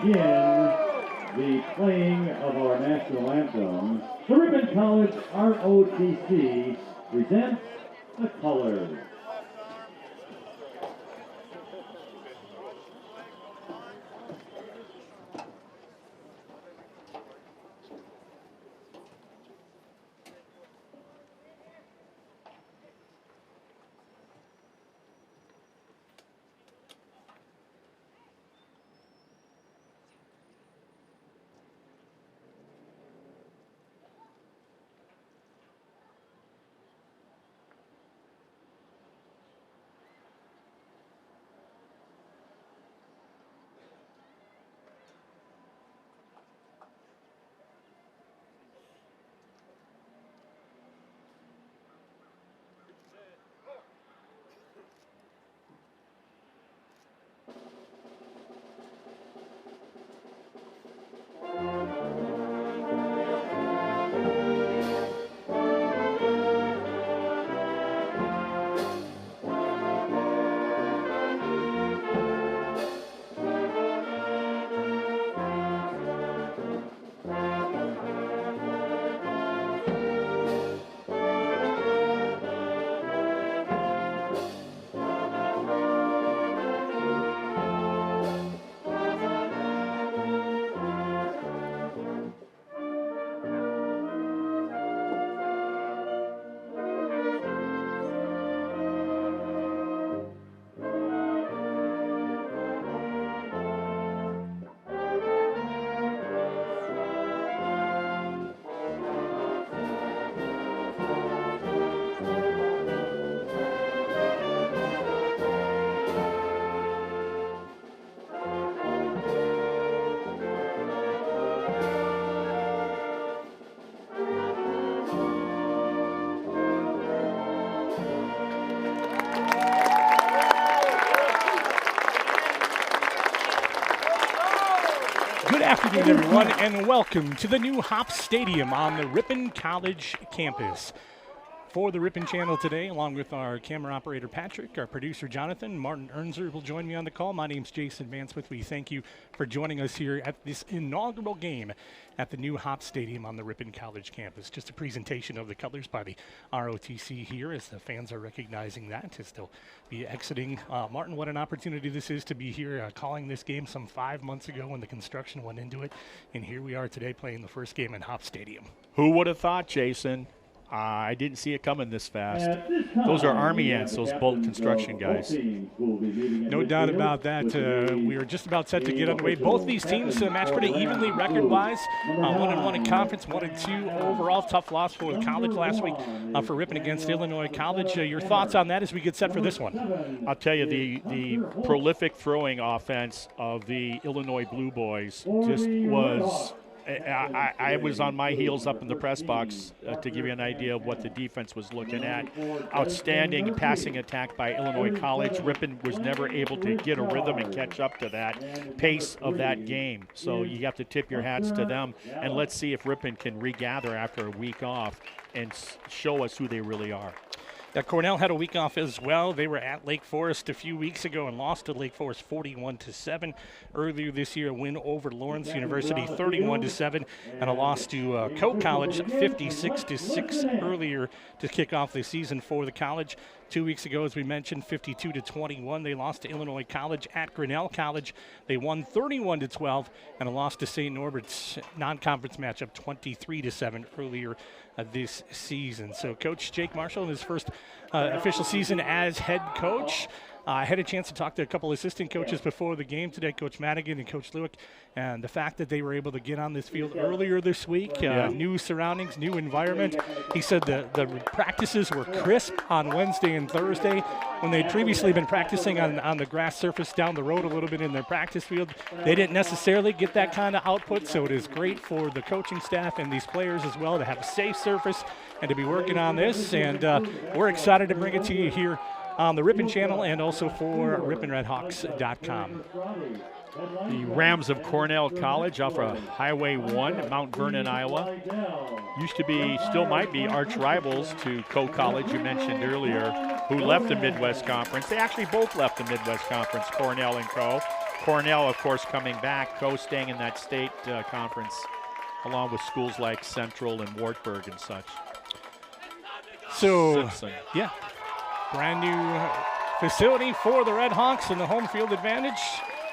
begin the playing of our national anthem, the Ripon College ROTC presents the colors. Good afternoon, everyone, and welcome to the new Hopp Stadium on the Ripon College campus. For the Ripon channel today, along with our camera operator Patrick, our producer Jonathan, Martin Ernzer will join me on the call. My name's Jason Mansmith. We thank you for joining us here at this inaugural game at the new Hopp Stadium on the Ripon College campus. Just a presentation of the colors by the ROTC here as the fans are recognizing that to still be exiting. Martin, what an opportunity this is to be here calling this game some 5 months ago when the construction went into it. And here we are today playing the first game in Hopp Stadium. Who would have thought, Jason? I didn't see it coming this fast. Those are Army ants, those bolt construction guys. No doubt about that. We are just about set to get underway. Both these teams match pretty evenly record-wise. 1-1 in conference, 1-2 overall. Tough loss for the college last week for Ripon against Illinois College. Your thoughts on that as we get set for this one? I'll tell you, the prolific throwing offense of the Illinois Blue Boys just was... I was on my heels up in the press box to give you an idea of what the defense was looking at. Outstanding passing attack by Illinois College. Ripon was never able to get a rhythm and catch up to that pace of that game. So you have to tip your hats to them, and let's see if Ripon can regather after a week off and show us who they really are. Cornell had a week off as well. They were at Lake Forest a few weeks ago and lost to Lake Forest 41-7. Earlier this year, a win over Lawrence University 31-7, and a loss to Coe College 56-6 earlier to kick off the season for the college. 2 weeks ago, as we mentioned, 52-21. They lost to Illinois College at Cornell College. They won 31-12, and a loss to St. Norbert's non-conference matchup 23-7 earlier this season. So Coach Jake Marshall in his first official season as head coach. I had a chance to talk to a couple assistant coaches before the game today, Coach Madigan and Coach Lewick, and the fact that they were able to get on this field earlier this week, new surroundings, new environment. He said the practices were crisp on Wednesday and Thursday when they'd previously been practicing on the grass surface down the road a little bit in their practice field. They didn't necessarily get that kind of output, so it is great for the coaching staff and these players as well to have a safe surface and to be working on this, and we're excited to bring it to you here on the Ripon channel and also for RiponRedhawks.com. The Rams of Cornell College off of Highway 1 at Mount Vernon, Iowa. Used to be, still might be, arch rivals to Coe College, you mentioned earlier, who left the Midwest Conference. They actually both left the Midwest Conference, Cornell and Coe. Cornell, of course, coming back, staying in that state conference, along with schools like Central and Wartburg and such. So, Simpson. yeah, brand new facility for the Redhawks and the home field advantage.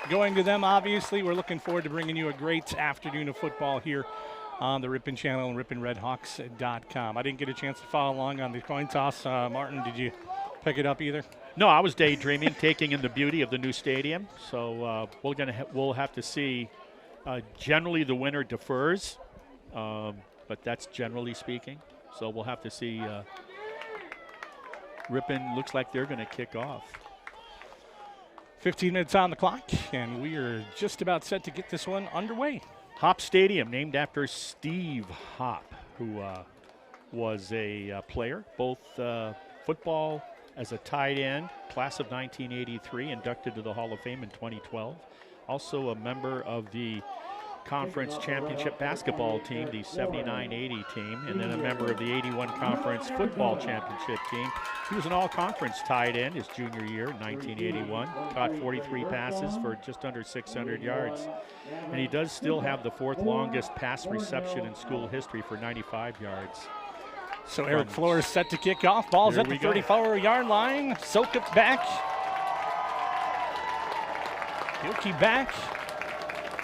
Going to them, obviously. We're looking forward to bringing you a great afternoon of football here on the Ripon channel and RiponRedhawks.com. I didn't get a chance to follow along on the coin toss. Martin, did you pick it up either? No, I was daydreaming, taking in the beauty of the new stadium. So we'll have to see. Generally, the winner defers, but that's generally speaking. So we'll have to see. Ripon looks like they're going to kick off. 15 minutes on the clock, and we are just about set to get this one underway. Hopp Stadium, named after Steve Hopp, who was a player, both football as a tight end, class of 1983, inducted to the Hall of Fame in 2012. Also a member of the conference championship basketball team, the 79-80 team, and then a member of the 81 conference football championship team. He was an all-conference tight end his junior year, 1981. Caught 43 passes for just under 600 yards. And he does still have the fourth longest pass reception in school history for 95 yards. So Eric Flores set to kick off. Ball's at the 34-yard line. Soak it back. He'll keep back.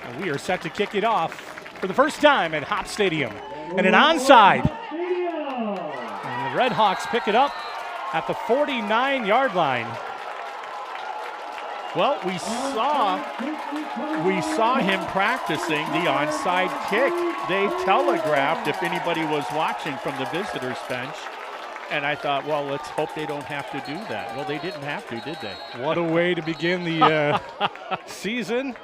And we are set to kick it off for the first time at Hopp Stadium. And an onside. And the Redhawks pick it up at the 49-yard line. Well, we saw him practicing the onside kick. They telegraphed if anybody was watching from the visitors' bench. And I thought, well, let's hope they don't have to do that. Well, they didn't have to, did they? What a way to begin the season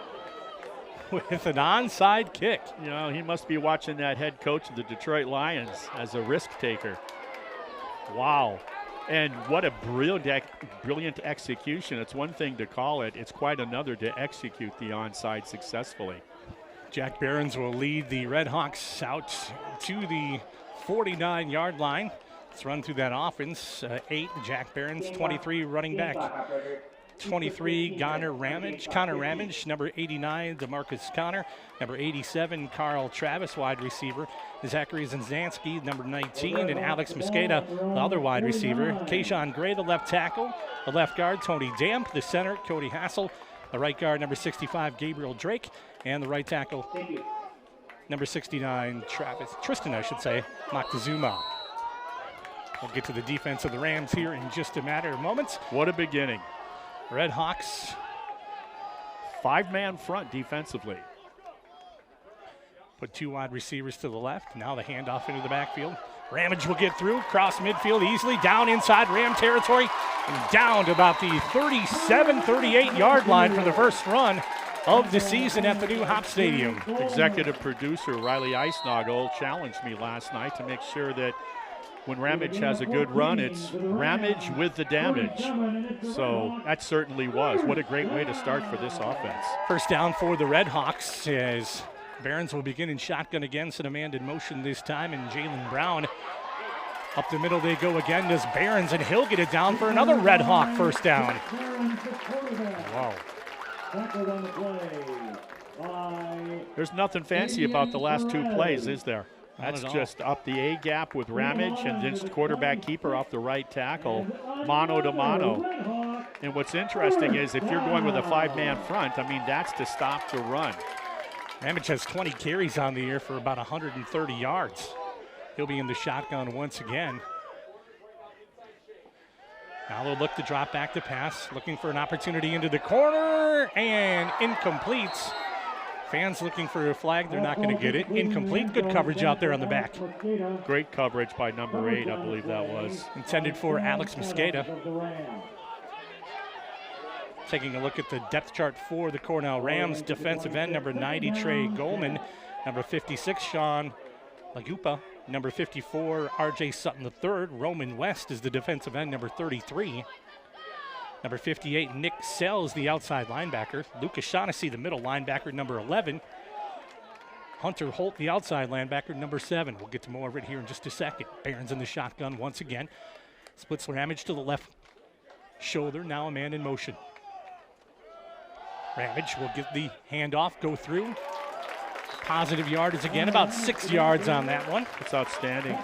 with an onside kick. You know, he must be watching that head coach of the Detroit Lions as a risk taker. Wow. And what a brilliant execution. It's one thing to call it. It's quite another to execute the onside successfully. Jack Behrens will lead the Redhawks out to the 49-yard line. Let's run through that offense. 8, Jack Behrens, 23, running back. 23, Connor Ramage. Number 89, DeMarcus Connor. Number 87, Carl Travis, wide receiver. Zachary Zinzansky, number 19, and Alex Mosqueda, the other wide receiver. Kayshawn Gray, the left tackle. The left guard, Tony Damp. The center, Cody Hassel. The right guard, number 65, Gabriel Drake. And the right tackle, number 69, Tristan, Moctezuma. We'll get to the defense of the Rams here in just a matter of moments. What a beginning. Redhawks. 5-man front defensively. Put 2 wide receivers to the left. Now the handoff into the backfield. Ramage will get through, cross midfield easily, down inside Ram territory, and down to about the 37, 38-yard line for the first run of the season at the new Hopp Stadium. Executive producer Riley Eisnagel challenged me last night to make sure that when Ramage has a good run, it's Ramage with the damage. So that certainly was. What a great way to start for this offense. First down for the Redhawks as Behrens will begin in shotgun again, send a man in motion this time, and Jalen Brown. Up the middle they go again. Does Behrens, and he'll get it down for another Redhawk first down. Wow. There's nothing fancy about the last 2 plays, is there? That's just up the A gap with Ramage and then quarterback keeper off the right tackle, mano to mano. And what's interesting is if you're going with a 5-man front, I mean, that's to stop the run. Ramage has 20 carries on the year for about 130 yards. He'll be in the shotgun once again. Now they'll look to drop back to pass, looking for an opportunity into the corner, and incomplete. Fans looking for a flag. They're not going to get it. Incomplete. Good coverage out there on the back. Great coverage by number 8, I believe that was. Intended for Alex Mosqueda. Taking a look at the depth chart for the Cornell Rams. Defensive end, number 90, Trey Goldman. Number 56, Sean Lagupa. Number 54, R.J. Sutton III. Roman West is the defensive end, number 33. Number 58, Nick Sells, the outside linebacker. Lucas Shaughnessy, the middle linebacker, number 11. Hunter Holt, the outside linebacker, number 7. We'll get to more of it here in just a second. Behrens in the shotgun once again. Splits Ramage to the left shoulder. Now a man in motion. Ramage will get the handoff, go through. Positive yardage again, about 6 yards on that one. It's outstanding.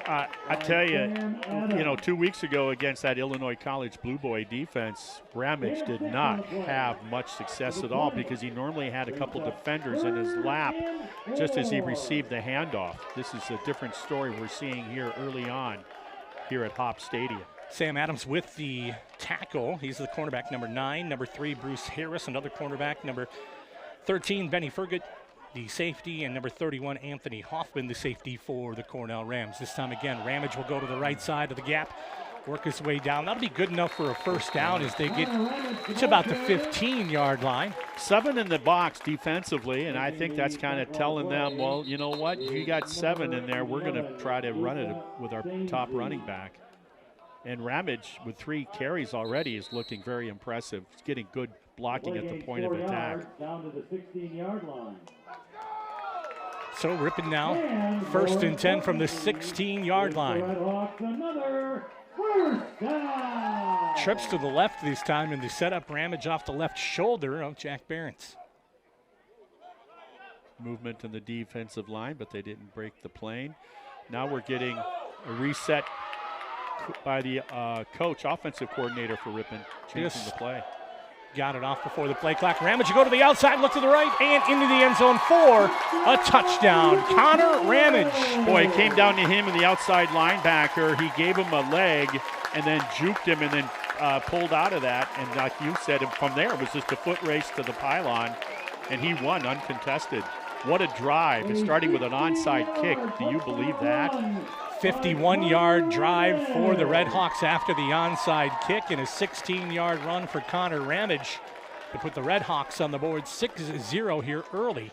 I tell you, 2 weeks ago against that Illinois College Blue Boy defense, Ramage did not have much success at all because he normally had a couple defenders in his lap just as he received the handoff. This is a different story we're seeing here early on here at Hopp Stadium. Sam Adams with the tackle. He's the cornerback number 9. Number 3, Bruce Harris, another cornerback. Number 13, Benny Fergut, the safety, and number 31, Anthony Hoffman, the safety for the Cornell Rams. This time again, Ramage will go to the right side of the gap, work his way down. That'll be good enough for a first down as they get to about the 15-yard line. 7 in the box defensively, and I think that's kind of telling them, well, you know what, you got 7 in there. We're going to try to run it with our top running back. And Ramage, with 3 carries already, is looking very impressive. He's getting good blocking at the point of attack. Down to the 16-yard line. So Ripon now, 1st and 10 from the 16-yard line. Redhawks another first down. Trips to the left this time in the setup. Ramage off the left shoulder of Jack Behrens. Movement in the defensive line, but they didn't break the plane. Now we're getting a reset by the coach, offensive coordinator for Ripon, changing the play. Got it off before the play clock. Ramage go to the outside, look to the right, and into the end zone for a touchdown. Connor Ramage. Boy, it came down to him and the outside linebacker. He gave him a leg and then juked him and then pulled out of that. And like you said, from there it was just a foot race to the pylon, and he won uncontested. What a drive. It's starting with an onside kick. Do you believe that? 51-yard drive for the Redhawks after the onside kick, and a 16-yard run for Connor Ramage to put the Redhawks on the board 6-0 here early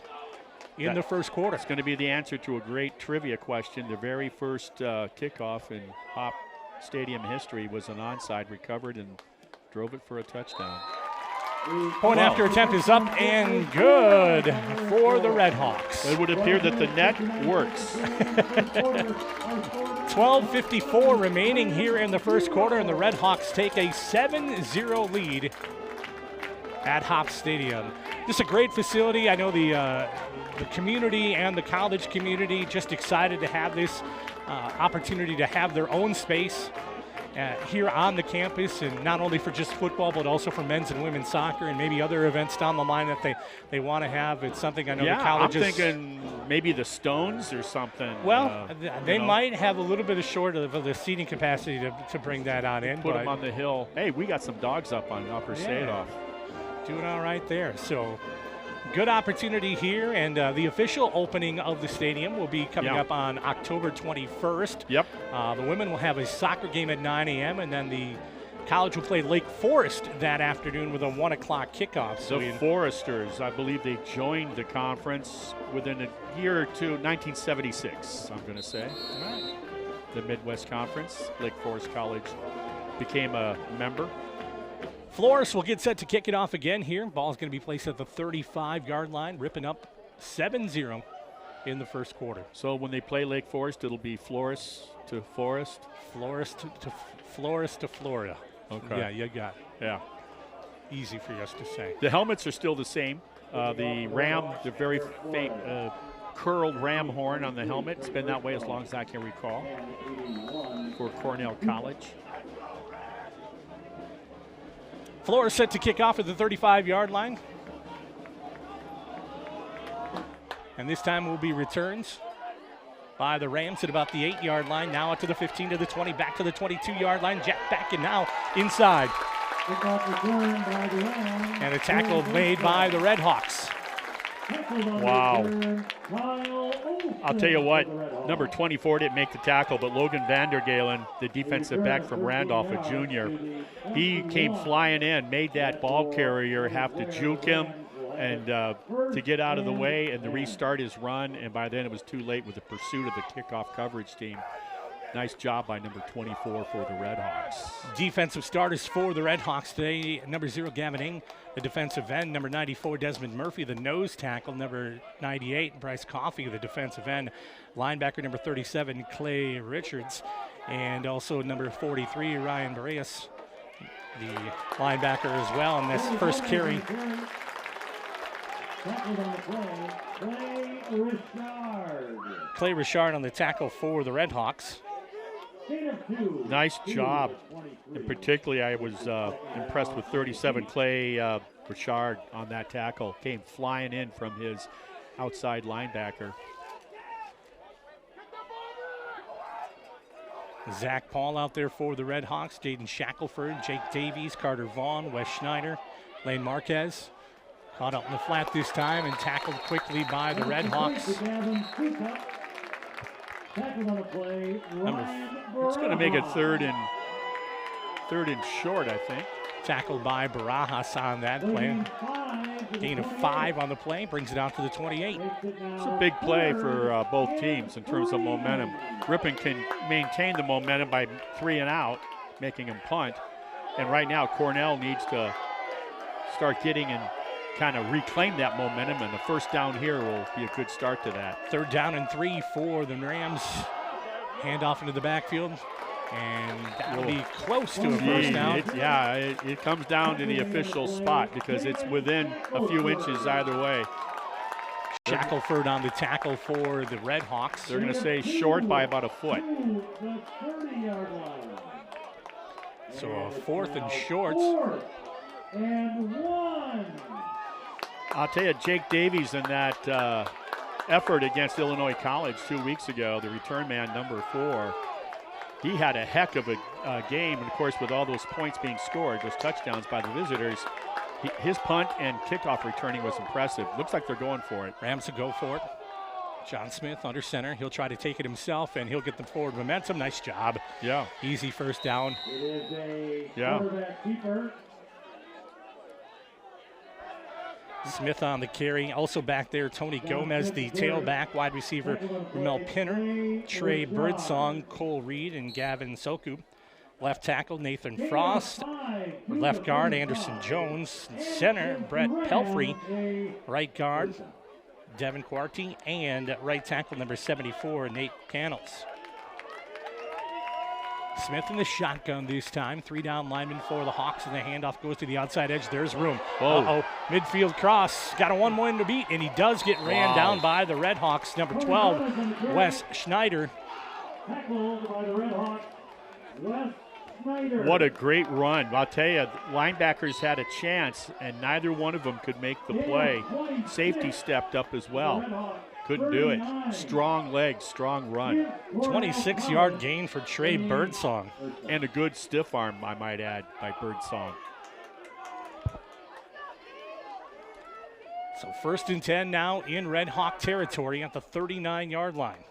in the first quarter. It's going to be the answer to a great trivia question. The very first kickoff in Hopp Stadium history was an onside, recovered and drove it for a touchdown. Point after attempt is up and good for the Redhawks. It would appear that the net works. 12:54 remaining here in the first quarter, and the Redhawks take a 7-0 lead at Hopp Stadium. This is a great facility. I know the community and the college community just excited to have this opportunity to have their own space here on the campus, and not only for just football, but also for men's and women's soccer and maybe other events down the line that they want to have. It's something I know the colleges. I'm thinking maybe the Stones or something. Well, they might have a little bit of short of the seating capacity to bring that on in. Put them on the hill. Hey, we got some dogs up on Upper Sadoff. Doing all right there. So good opportunity here, and the official opening of the stadium will be coming up on October 21st. Yep. The women will have a soccer game at 9 a.m., and then the college will play Lake Forest that afternoon with a 1 o'clock kickoff. So the Foresters, I believe they joined the conference within a year or two, 1976, I'm going to say. All right. The Midwest Conference, Lake Forest College became a member. Flores will get set to kick it off again here. Ball's going to be placed at the 35-yard line, ripping up 7-0 in the first quarter. So when they play Lake Forest, it'll be Flores to Forest? Flores to Florida. Okay. Yeah, you got it. Yeah. Easy for us to say. The helmets are still the same. The very faint curled ram horn on the helmet. It's been that way as long as I can recall for Cornell College. Flores set to kick off at the 35-yard line. And this time will be returns by the Rams at about the 8-yard line. Now out to the 15, to the 20, back to the 22-yard line. Jack back and now inside. And a tackle made by the Redhawks. Wow. I'll tell you what, number 24 didn't make the tackle, but Logan Vandergalen, the defensive back from Randolph, a junior, he came flying in, made that ball carrier have to juke him and to get out of the way and to restart his run, and by then it was too late with the pursuit of the kickoff coverage team. Nice job by number 24 for the Redhawks. Defensive starters for the Redhawks today. Number 0, Gavin Ing, the defensive end. Number 94, Desmond Murphy, the nose tackle. Number 98, Bryce Coffey, the defensive end. Linebacker number 37, Clay Richards. And also number 43, Ryan Bareas, the linebacker as well, and this first carry. Clay Richard on the tackle for the Redhawks. Nice job. And particularly, I was impressed with 37 Clay Richard on that tackle. Came flying in from his outside linebacker. Zach Paul out there for the Redhawks. Jaden Shackelford, Jake Davies, Carter Vaughn, Wes Schneider, Lane Marquez. Caught up in the flat this time and tackled quickly by the Redhawks. It's going to make it third and short, I think. Tackled by Barajas on that play. Gain of 5 on the play, brings it out to the 28. It's a big play for both teams in terms of momentum. Ripon can maintain the momentum by 3 and out, making him punt. And right now, Cornell needs to start getting and kind of reclaim that momentum, and the first down here will be a good start to that. 3rd down and 3 for the Rams. Handoff into the backfield, and that'll be close to a first down. It comes down to the official spot because it's within a few inches either way. Shackelford on the tackle for the Redhawks. They're going to say short by about a foot. So a 4th and short. I'll tell you, Jake Davies in that effort against Illinois College 2 weeks ago, the return man number 4, he had a heck of a game. And, of course, with all those points being scored, those touchdowns by the visitors, his punt and kickoff returning was impressive. Looks like they're going for it. Rams will go for it. John Smith under center. He'll try to take it himself, and he'll get the forward momentum. Nice job. Yeah. Easy first down. It is a Yeah. quarterback keeper. Smith on the carry. Also back there, Tony Gomez, the tailback, wide receiver, Ramel Pinner, Trey Birdsong, Cole Reed, and Gavin Soku. Left tackle, Nathan Frost. Left guard, Anderson Jones. Center, Brett Pelfrey. Right guard, Devin Quarty. And right tackle, number 74, Nate Cannels. Smith in the shotgun this time. 3 down linemen for the Hawks, and the handoff goes to the outside edge. There's room. Whoa. Midfield cross. Got a 1-1 to beat, and he does get ran down by the Redhawks. Number 12, Wes Schneider. Tackled by the Redhawks, Wes Schneider. What a great run. I'll tell you, linebackers had a chance, and neither one of them could make the play. Safety stepped up as well. Couldn't do it. Strong legs, strong run. 26-yard gain for Trey Birdsong. And a good stiff arm, I might add, by Birdsong. So 1st and 10 now in Red Hawk territory at the 39-yard line.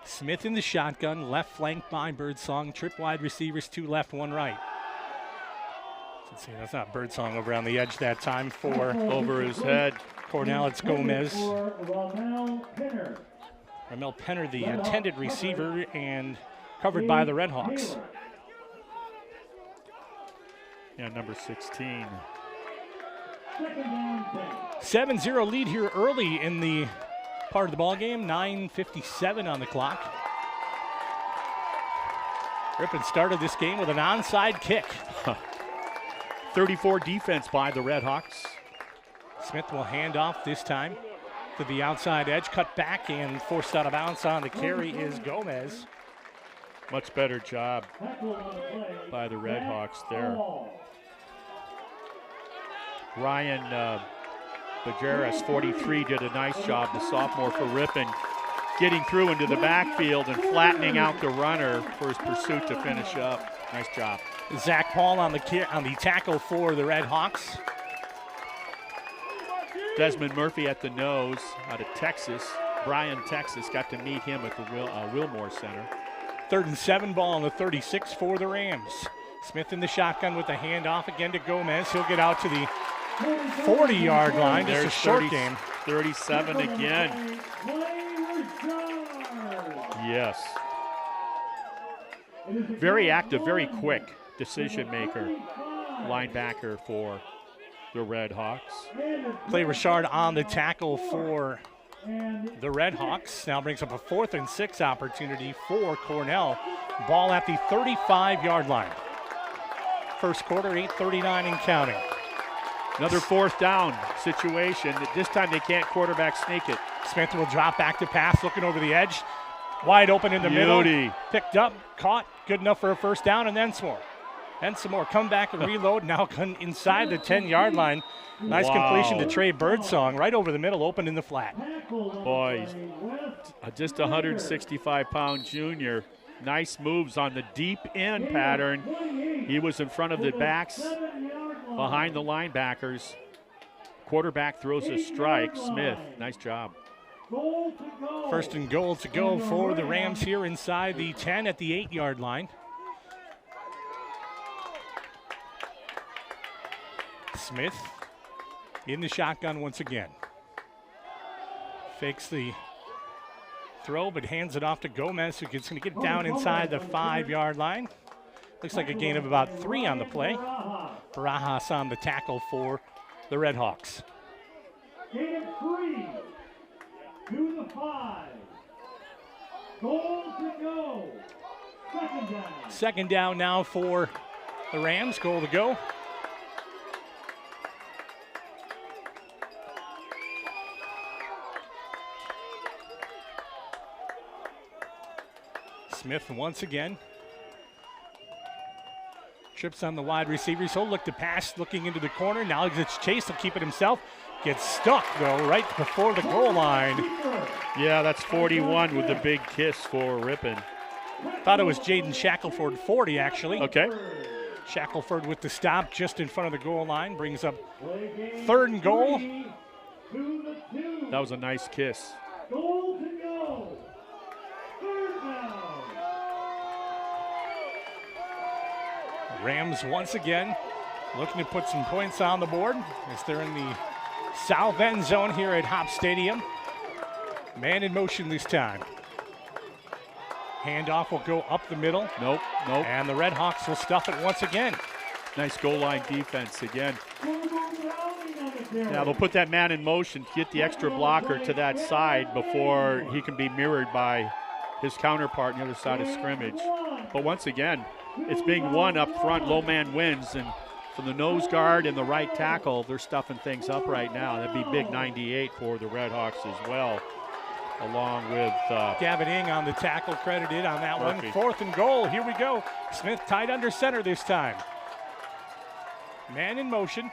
Smith in the shotgun, left flank by Birdsong. Trip wide receivers, 2 left, 1 right. Let's see, that's not Birdsong over on the edge that time for over his head. Cornell. It's Gomez. Ramel Pinner. Ramel Penner, the intended receiver, and covered by the Redhawks. Yeah, number 16. 7-0 lead here early in the part of the ball game. 9:57 on the clock. Ripon started this game with an onside kick. 34 defense by the Redhawks. Smith will hand off this time to the outside edge, cut back and forced out of bounds on the carry is Gomez. Much better job by the Redhawks there. Ryan Bajeras, 43, did a nice job, the sophomore for Ripon, getting through into the backfield and flattening out the runner for his pursuit to finish up. Nice job. Zach Paul on the tackle for the Redhawks. Desmond Murphy at the nose out of Texas. Bryan, Texas, got to meet him at the Wilmore Center. 3rd and 7 ball on the 36 for the Rams. Smith in the shotgun with a handoff again to Gomez. He'll get out to the 40-yard line. Just a short game. 37 again. Yes. Very active, very quick decision maker, linebacker for the Redhawks. Clay Richard on the tackle for The Redhawks now brings up a 4th and 6 opportunity for Cornell. Ball at the 35-yard line. First quarter, 8:39 and counting. Another 4th down situation. This time they can't quarterback sneak it. Smith will drop back to pass, looking over the edge. Wide open in the middle. Picked up, caught, good enough for a first down, and then some more. And some more. Come back and reload. Now inside the 10-yard line. Nice completion to Trey Birdsong, right over the middle, open in the flat. Boy, just a 165-pound junior. Nice moves on the deep end pattern. He was in front of the backs, behind the linebackers. Quarterback throws a strike. Smith, nice job. First and goal to go for the Rams here inside the 10 at the 8-yard line. Smith in the shotgun once again. Fakes the throw, but hands it off to Gomez, who's going to get down inside the 5-yard line. Looks like a gain of about 3 on the play. Barajas on the tackle for the Redhawks. Gain of 3 to the 5. Goal to go. Second down. Second down now for the Rams. Goal to go. Smith once again. Trips on the wide receivers. He'll look to pass, looking into the corner. Now he gets chased. He'll keep it himself. Gets stuck, though, right before the goal line. Yeah, that's 41 with the big kiss for Ripon. Thought it was Jaden Shackelford, 40, actually. Okay. Shackelford with the stop just in front of the goal line. Brings up 3rd and goal. That was a nice kiss. Goal to go. 3rd down. Rams once again looking to put some points on the board as they're in the south end zone here at Hopp Stadium. Man in motion this time. Handoff will go up the middle. Nope. And the Redhawks will stuff it once again. Nice goal line defense again. Now they'll put that man in motion to get the extra blocker to that side before he can be mirrored by his counterpart on the other side of scrimmage. But once again, it's being won up front. Low man wins, and from the nose guard and the right tackle, they're stuffing things up right now. That'd be big 98 for the Redhawks as well, along with Gavin Ing on the tackle, credited on that Murphy. one. 4th and goal. Here we go. Smith tied under center this time. Man in motion.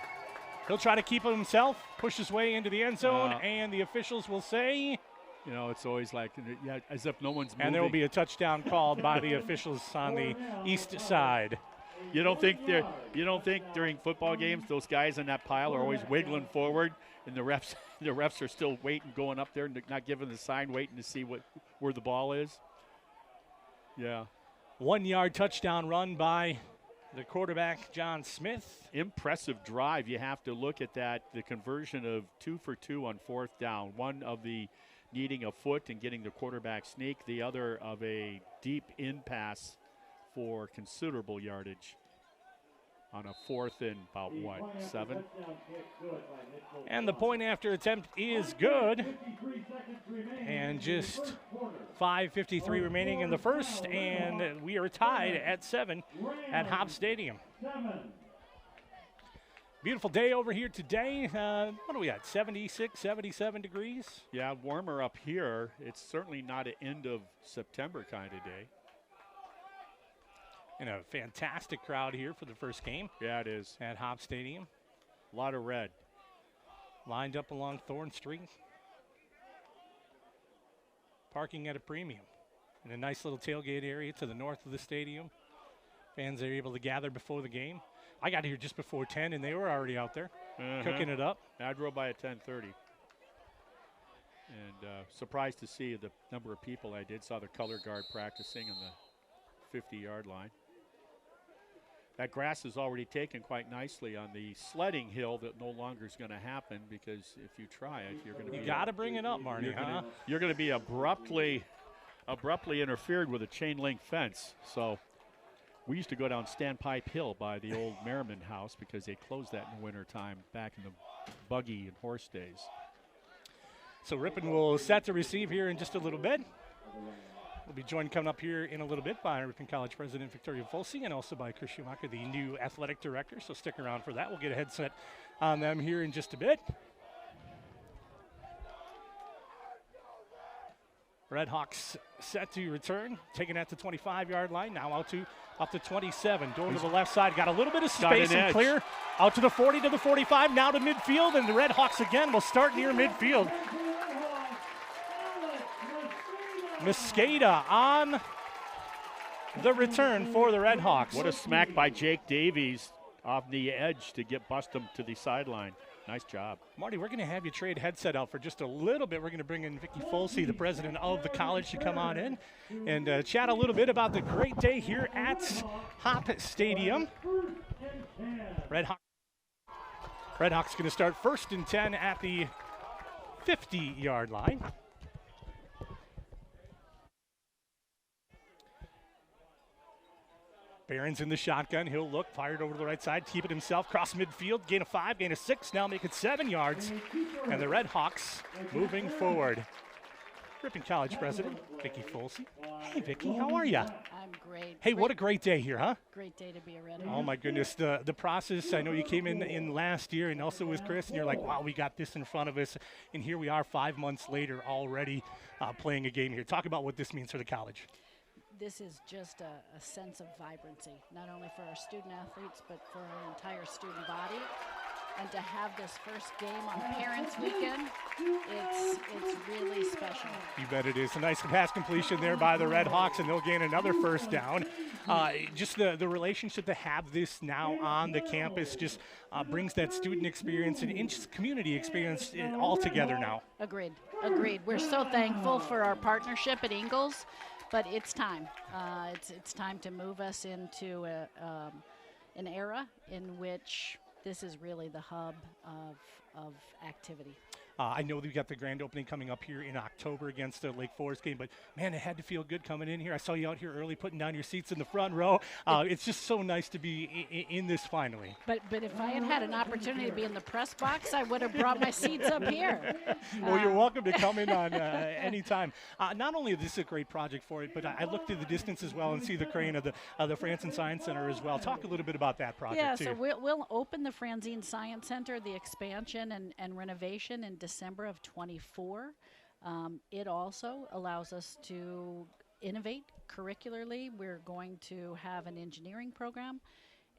He'll try to keep it himself, push his way into the end zone, and the officials will say, you know, it's always like, yeah, as if no one's moving. and there will be a touchdown called by the officials on the east side. You don't think during football games those guys in that pile are always wiggling forward, and the refs are still waiting, going up there and not giving the sign, waiting to see where the ball is? Yeah. 1-yard touchdown run by the quarterback, John Smith. Impressive drive. You have to look at that. The conversion of 2 for 2 on 4th down. One of the needing a foot and getting the quarterback sneak. The other of a deep in pass for considerable yardage on a 4th and about, 7? And the point after attempt is good. And just 5:53 remaining in the first, and we are tied at 7 at Hopp Stadium. Beautiful day over here today. What do we got, 76, 77 degrees? Yeah, warmer up here. It's certainly not an end of September kind of day. And a fantastic crowd here for the first game. Yeah, it is. At Hopp Stadium. A lot of red. Lined up along Thorn Street. Parking at a premium. In a nice little tailgate area to the north of the stadium. Fans are able to gather before the game. I got here just before 10, and they were already out there cooking it up. I drove by at 10:30. And surprised to see the number of people I did. Saw the color guard practicing on the 50-yard line. That grass is already taken quite nicely on the sledding hill that no longer is going to happen, because if you try it, you're going to be. You got to bring it up, Marnie, huh? You're going to be abruptly interfered with a chain link fence. So we used to go down Standpipe Hill by the old Merriman house because they closed that in the wintertime back in the buggy and horse days. So Ripon will set to receive here in just a little bit. We'll be joined coming up here in a little bit by Ripon College President Victoria Folsey and also by Chris Schumacher, the new athletic director. So stick around for that. We'll get a headset on them here in just a bit. Redhawks set to return, taking at the 25-yard line. Now out to up to 27, going to the left side. Got a little bit of space and clear. Out to the 40, to the 45, now to midfield, and the Redhawks again will start near midfield. Mosqueda on the return for the Redhawks. What a smack by Jake Davies off the edge to bust him to the sideline. Nice job. Marty, we're going to have you trade headset out for just a little bit. We're going to bring in Vicki Folsey, the president of the college, to come on in and chat a little bit about the great day here at Hopp Stadium. Redhawks going to start 1st and 10 at the 50-yard line. Barron's in the shotgun. He'll look, fired over to the right side, keep it himself, cross midfield, gain of 5, gain of 6, now make it 7 yards. And the Redhawks moving forward. Ripon College President, Vicki Folsey. Hey, Vicki, how are you? I'm great. Hey, what a great day here, huh? Great day to be a Redhawk. Oh, my goodness. The process, I know you came in last year and also with Chris, and you're like, wow, we got this in front of us. And here we are 5 months later already playing a game here. Talk about what this means for the college. This is just a sense of vibrancy, not only for our student athletes, but for our entire student body. And to have this first game on Parents Weekend, it's really special. You bet it is. A nice pass completion there by the Redhawks, and they'll gain another first down. Just the relationship to have this now on the campus just brings that student experience and just community experience all together now. Agreed. We're so thankful for our partnership at Ingalls. But it's time. It's time to move us into an era in which this is really the hub of activity. I know we've got the grand opening coming up here in October against the Lake Forest game, but man, it had to feel good coming in here. I saw you out here early putting down your seats in the front row. It's just so nice to be in this finally. But if I had an opportunity to be in the press box, I would have brought my seats up here. Well, you're welcome to come in on any time. Not only is this a great project for it, but I looked at the distance as well and see the crane of the Franzen Science Center as well. Talk a little bit about that project, too. Yeah, so we'll open the Franzen Science Center, the expansion and renovation in December of 24. It also allows us to innovate curricularly. We're going to have an engineering program,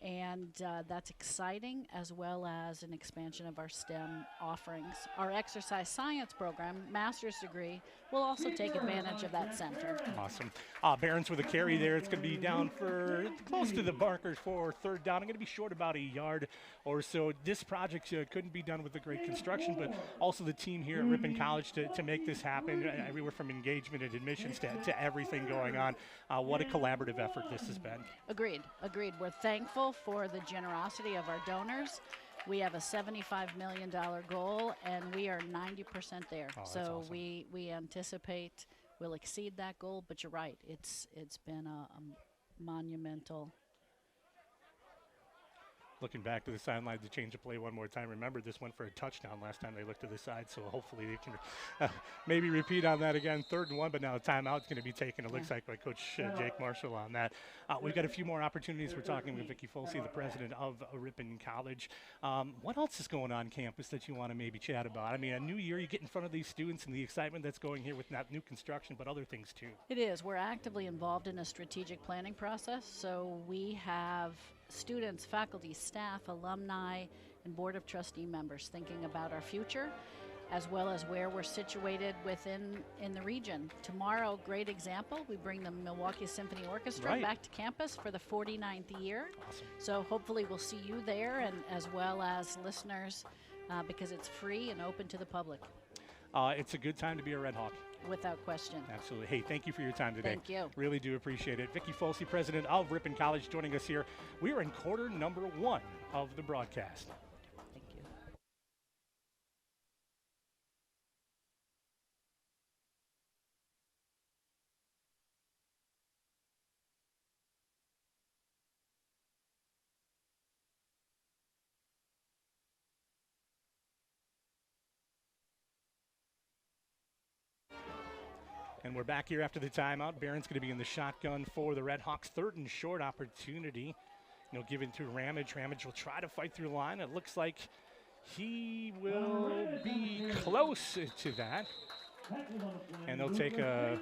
and that's exciting, as well as an expansion of our STEM offerings. Our exercise science program, master's degree, will also take advantage of that center. Awesome. Barron's with a carry there. It's going to be down for close to the markers for 3rd down. I'm going to be short about a yard or so. This project couldn't be done with the great construction, but also the team here at Ripon College to make this happen, everywhere from engagement and admissions to everything going on. What a collaborative effort this has been. Agreed. We're thankful for the generosity of our donors. We have a $75 million goal, and we are 90% there. Oh, so awesome. we anticipate we'll exceed that goal, but you're right. It's been a monumental. Looking back to the sideline to change the play one more time. Remember, this went for a touchdown last time they looked to the side, so hopefully they can maybe repeat on that again. 3rd and 1, but now a timeout is going to be taken, it looks like, by Coach Jake Marshall on that. We've got a few more opportunities. We're talking with Vicki Folsey, the president of Ripon College. What else is going on campus that you want to maybe chat about? I mean, a new year, you get in front of these students and the excitement that's going here with not new construction, but other things too. It is. We're actively involved in a strategic planning process, so we have students, faculty, staff, alumni, and board of trustee members thinking about our future, as well as where we're situated in the region. Tomorrow, great example, we bring the Milwaukee Symphony Orchestra back to campus for the 49th year. Awesome. So hopefully we'll see you there, and as well as listeners, because it's free and open to the public. It's a good time to be a Redhawk. Without question. Absolutely. Hey, thank you for your time today. Thank you. Really do appreciate it. Vicki Folsey, president of Ripon College, joining us here. We are in quarter number 1 of the broadcast. And we're back here after the timeout. Barron's going to be in the shotgun for the Redhawks. 3rd and short opportunity. Given to Ramage. Ramage will try to fight through the line. It looks like he will be close to that. And they'll take a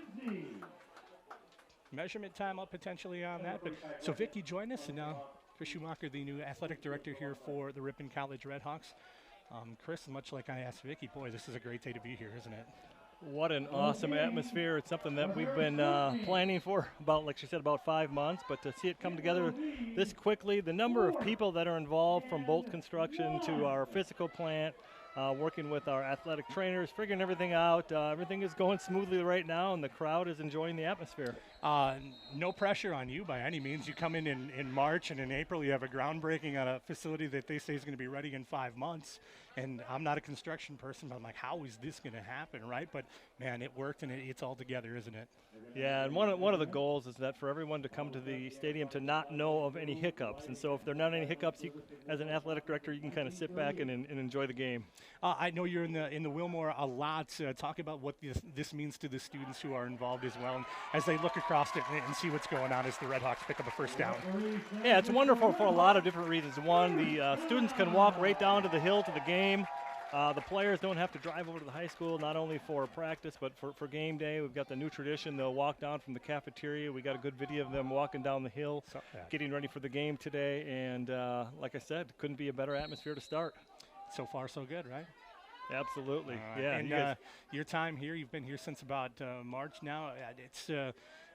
measurement timeout potentially on that. But so Vicky joined us, and now Chris Schumacher, the new athletic director here for the Ripon College Redhawks. Chris, much like I asked Vicky, boy, this is a great day to be here, isn't it? What an awesome atmosphere. It's something that we've been planning for about, like she said, about 5 months, but to see it come together this quickly, the number of people that are involved from bolt construction to our physical plant, working with our athletic trainers, figuring everything out. Everything is going smoothly right now, and the crowd is enjoying the atmosphere. No pressure on you by any means. You come in March, and in April you have a groundbreaking on a facility that they say is going to be ready in 5 months. And I'm not a construction person, but I'm like, how is this going to happen, right? But, man, it worked, and it's all together, isn't it? Yeah, and one of the goals is that for everyone to come to the stadium to not know of any hiccups. And so if there are not any hiccups, as an athletic director, you can kind of sit back and enjoy the game. I know you're in the Wilmore a lot. Talk about what this means to the students who are involved as well, and as they look across it and see what's going on as the Redhawks pick up a first down. Yeah, it's wonderful for a lot of different reasons. One, the students can walk right down to the hill to the game. The players don't have to drive over to the high school, not only for practice, but for game day. We've got the new tradition. They'll walk down from the cafeteria. We got a good video of them walking down the hill, getting ready for the game today. And like I said, couldn't be a better atmosphere to start. So far, so good, right? Absolutely. Yeah. And your time here, you've been here since about March now. It's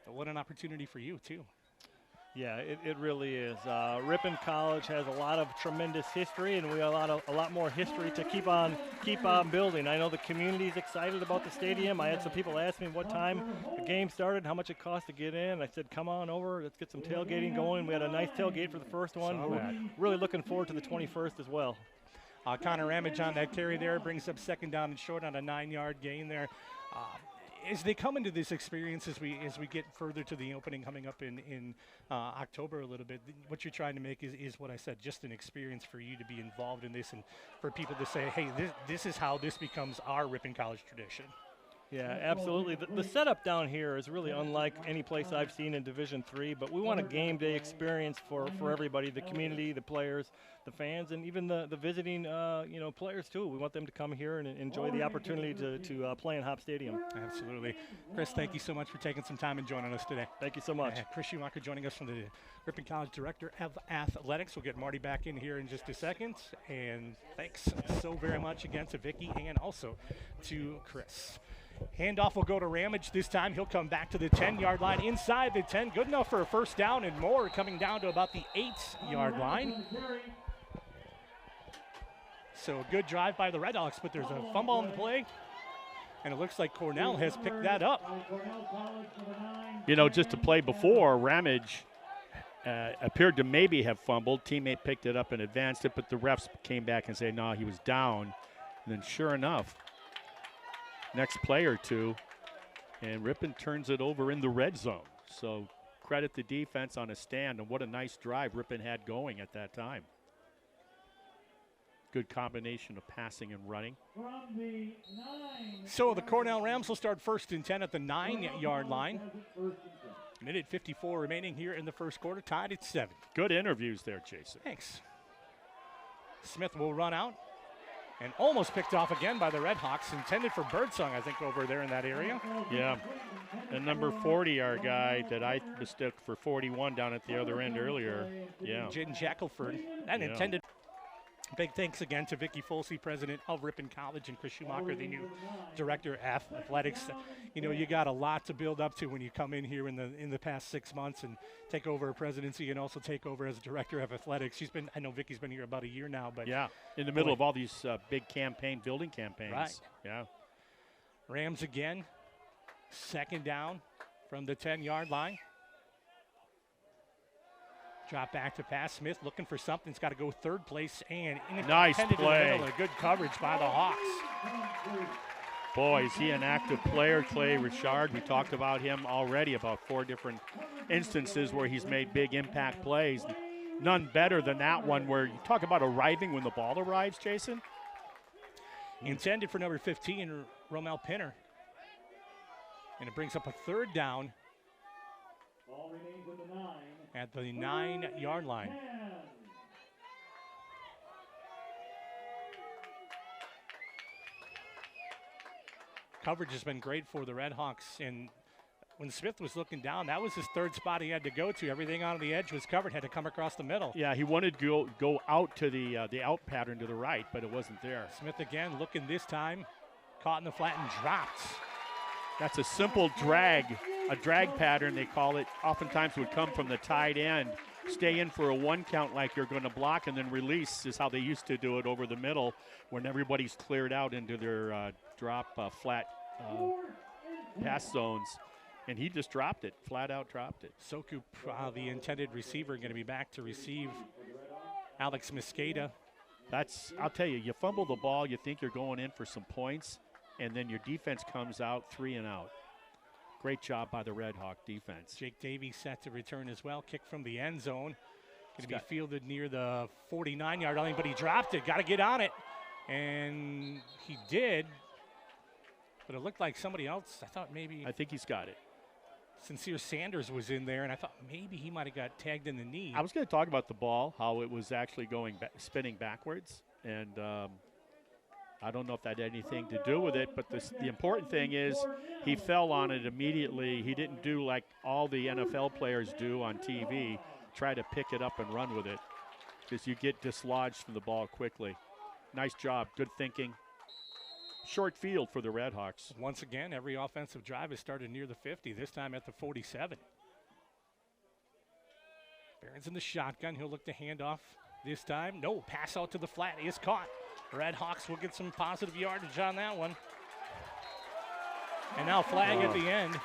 what an opportunity for you, too. Yeah, it really is. Ripon College has a lot of tremendous history, and we have a lot more history to keep on building. I know the community is excited about the stadium. I had some people ask me what time the game started, how much it cost to get in. I said, come on over, let's get some tailgating going. We had a nice tailgate for the first one. We're really looking forward to the 21st as well. Connor Ramage on that carry there brings up 2nd down and short on a 9-yard gain there. As they come into this experience, as we get further to the opening coming up in October a little bit, what you're trying to make is what I said, just an experience for you to be involved in this and for people to say, hey, this is how this becomes our Ripon College tradition. Yeah, absolutely. The setup down here is really unlike any place I've seen in Division III, but we want a game day experience for everybody, the community, the players, the fans, and even the visiting players too. We want them to come here and enjoy the opportunity to play in Hopp Stadium. Absolutely. Chris, thank you so much for taking some time and joining us today. Thank you so much. Chris Schumacher joining us from the Ripon College Director of Athletics. We'll get Marty back in here in just a second. And thanks so very much again to Vicky and also to Chris. Handoff will go to Ramage this time. He'll come back to the 10-yard line inside the 10. Good enough for a first down and more, coming down to about the 8-yard line. So a good drive by the Redhawks, but there's a fumble on the play. And it looks like Cornell has picked that up. Just to play before, Ramage appeared to maybe have fumbled. Teammate picked it up and advanced it, but the refs came back and said, no, he was down. And then sure enough, next play or two, and Ripon turns it over in the red zone. So credit the defense on a stand, and what a nice drive Ripon had going at that time. Good combination of passing and running. So the Cornell Rams will start 1st and 10 at the 9-yard line. Minute 54 remaining here in the first quarter, tied at 7. Good interviews there, Jason. Thanks. Smith will run out. And almost picked off again by the Redhawks, intended for Birdsong, I think, over there in that area. Yeah, and number 40, our guy that I mistook for 41 down at the other end earlier. Yeah. Jaden Shackelford, and intended. Big thanks again to Vicky Folsey, president of Ripon College, and Chris Schumacher, the new director of athletics. You got a lot to build up to when you come in here in the past 6 months and take over a presidency and also take over as a director of athletics. I know Vicky's been here about a year now, but yeah, in the middle of all these big building campaigns. Right. Yeah. Rams again, 2nd down from the 10-yard line. Drop back to pass. Smith looking for something. He's got to go 3rd place and nice play. A good coverage by the Hawks. Boy, is he an active player, Clay Richard. We talked about him already, about 4 different instances where he's made big impact plays. None better than that one where you talk about arriving when the ball arrives, Jason. Intended for number 15, Romel Pinner. And it brings up a third down Ball remains at the 9. at the 9-yard line. 10. Coverage has been great for the Redhawks, and when Smith was looking down, that was his third spot he had to go to. Everything on the edge was covered, had to come across the middle. Yeah, he wanted to go out to the out pattern to the right, but it wasn't there. Smith again looking this time, caught in the flat and dropped. That's a simple drag, a drag pattern they call it. Oftentimes would come from the tight end. Stay in for a 1 count like you're going to block and then release is how they used to do it over the middle when everybody's cleared out into their drop flat pass zones. And he just dropped it, flat out dropped it. Soku, the intended receiver, going to be back to receive Alex Mosqueda. I'll tell you, you fumble the ball, you think you're going in for some points, and then your defense comes out 3 and out. Great job by the Red Hawk defense. Jake Davies set to return as well. Kick from the end zone. Going to be fielded near the 49-yard line, but he dropped it. Got to get on it. And he did. But it looked like somebody else. I think he's got it. Sincere Sanders was in there, and I thought maybe he might have got tagged in the knee. I was going to talk about the ball, how it was actually spinning backwards. And I don't know if that had anything to do with it, but the important thing is he fell on it immediately. He didn't do like all the NFL players do on TV, try to pick it up and run with it, because you get dislodged from the ball quickly. Nice job, good thinking. Short field for the Redhawks. Once again, every offensive drive has started near the 50, this time at the 47. Barron's in the shotgun. He'll look to hand off this time. No, pass out to the flat is caught. Redhawks will get some positive yardage on that one. And now flag at the end.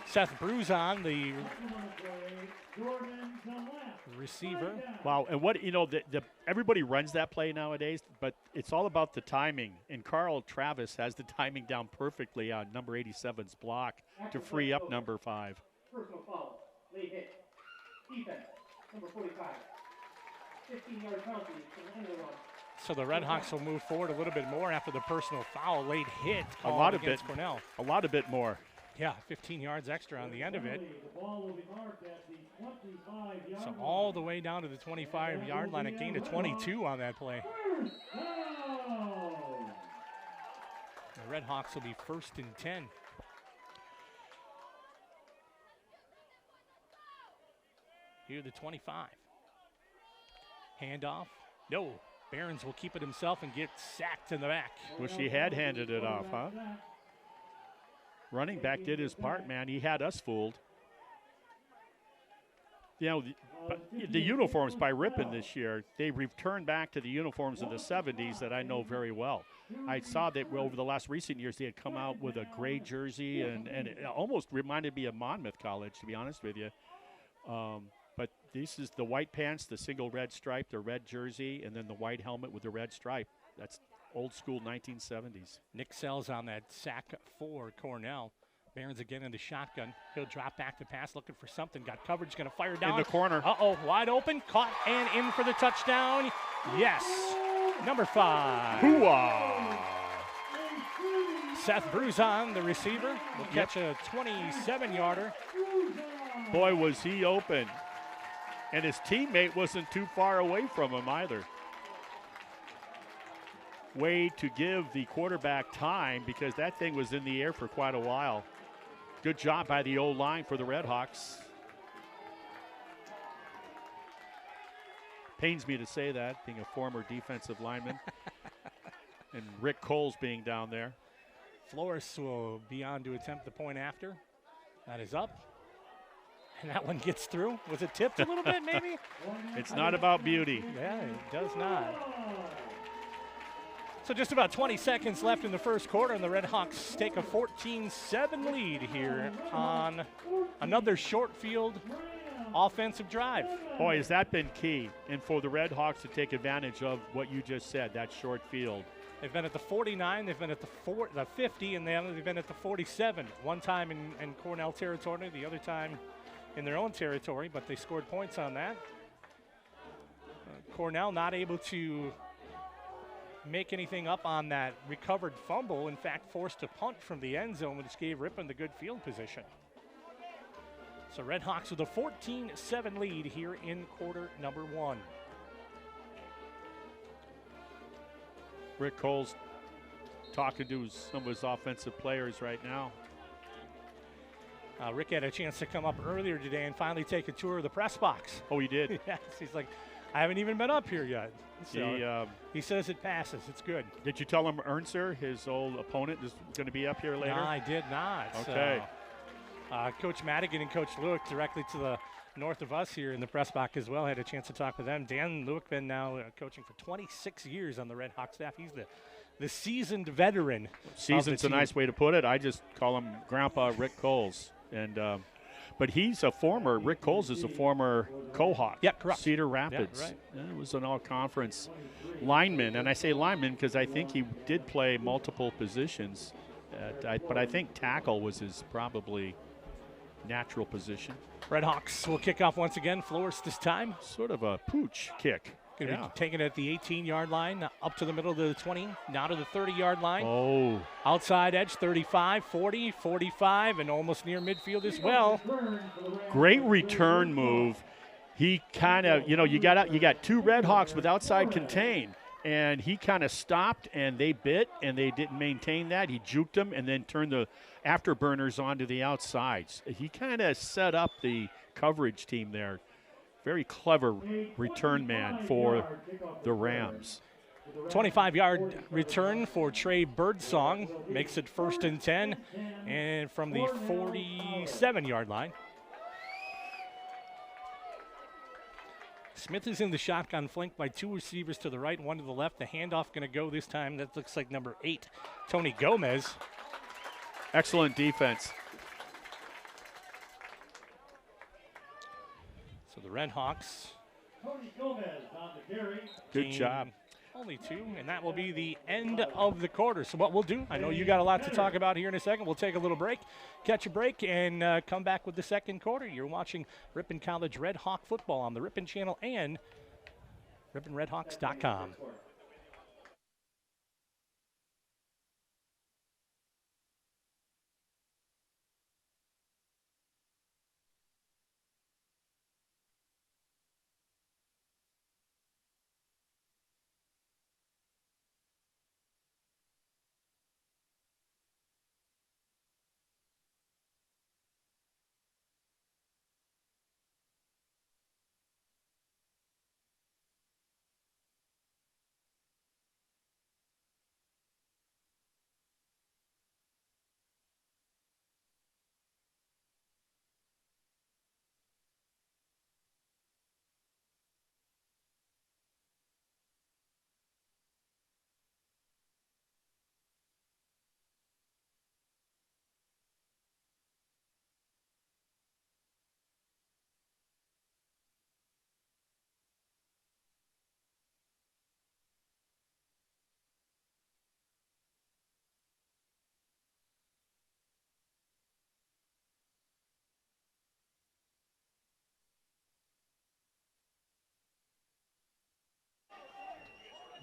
Seth Bruzon, the receiver. Wow, and what, everybody runs that play nowadays, but it's all about the timing. And Carl Travis has the timing down perfectly on number 87's block to free up number 5. Personal foul, late hit, defense, number 45. 15-yard penalty for the end of the run. So the Redhawks will move forward a little bit more after the personal foul, late hit called against Cornell. A lot of bit more. Yeah, 15 yards extra on the end of it. So all the way down to the 25-yard line, a gain of 22 on that play. The Redhawks will be 1st and 10. Here the 25. Handoff. No. Barons will keep it himself and get sacked in the back. Wish he had handed it off, huh? Running back did his part, man. He had us fooled. The uniforms by Ripon this year, they returned back to the uniforms of the 70s that I know very well. I saw that over the last recent years, they had come out with a gray jersey, and it almost reminded me of Monmouth College, to be honest with you. But this is the white pants, the single red stripe, the red jersey, and then the white helmet with the red stripe. That's old school 1970s. Nick Sells on that sack for Cornell. Barons again in the shotgun. He'll drop back to pass, looking for something. Got coverage, going to fire down. In the corner. Uh-oh, wide open, caught and in for the touchdown. Yes, number 5. Hooah! Seth Bruzon, the receiver, will catch a 27-yarder. Boy, was he open. And his teammate wasn't too far away from him either. Way to give the quarterback time, because that thing was in the air for quite a while. Good job by the O-line for the Redhawks. Pains me to say that, being a former defensive lineman. And Rick Coles being down there. Flores will be on to attempt the point after. That is up. And that one gets through. Was it tipped a little bit, maybe? It's not about beauty. Yeah, it does not. So just about 20 seconds left in the first quarter, and the Redhawks take a 14-7 lead here on another short field offensive drive. Boy, has that been key. And for the Redhawks to take advantage of what you just said, that short field. They've been at the 49, they've been at the 50, and they've been at the 47. One time in Cornell territory, the other time in their own territory, but they scored points on that. Cornell not able to make anything up on that recovered fumble. In fact, forced a punt from the end zone, which gave Ripon the good field position. So Redhawks with a 14-7 lead here in quarter number 1. Rick Cole's talking to some of his offensive players right now. Rick had a chance to come up earlier today and finally take a tour of the press box. Oh, he did? Yes, he's like, I haven't even been up here yet. So he says it passes. It's good. Did you tell him Ernster, his old opponent, is going to be up here later? No, I did not. Okay. So, Coach Madigan and Coach Lewick directly to the north of us here in the press box as well. Had a chance to talk with them. Dan Lewick been now coaching for 26 years on the Red Hawk staff. He's the seasoned veteran. Seasoned's a nice way to put it. I just call him Grandpa Rick Coles. And but he's a former, Rick Coles is a former Cohawk. Yeah, correct. Cedar Rapids. Yeah, right. Yeah, it was an all-conference lineman. And I say lineman because I think he did play multiple positions. But I think tackle was his probably natural position. Redhawks will kick off once again. Flores this time. Sort of a pooch kick. Going to be taking it at the 18-yard line, up to the middle of the 20, now to the 30-yard line. Oh. Outside edge, 35, 40, 45, and almost near midfield as well. Great return move. He kind of, you got two Redhawks with outside contain, and he kind of stopped, and they bit, and they didn't maintain that. He juked them and then turned the afterburners onto the outsides. He kind of set up the coverage team there. Very clever return man for the Rams. 25-yard return for Trey Birdsong. Makes it 1st and 10, and from the 47-yard line. Smith is in the shotgun, flanked by 2 receivers to the right, 1 to the left. The handoff going to go this time. That looks like number 8, Tony Gomez. Excellent defense. So the Redhawks. Tony Gomez on the carry. Good job. Only 2, and that will be the end of the quarter. So what we'll do, I know you got a lot to talk about here in a second. We'll take a little break, catch a break, and come back with the second quarter. You're watching Ripon College Red Hawk football on the Ripon channel and RiponRedHawks.com.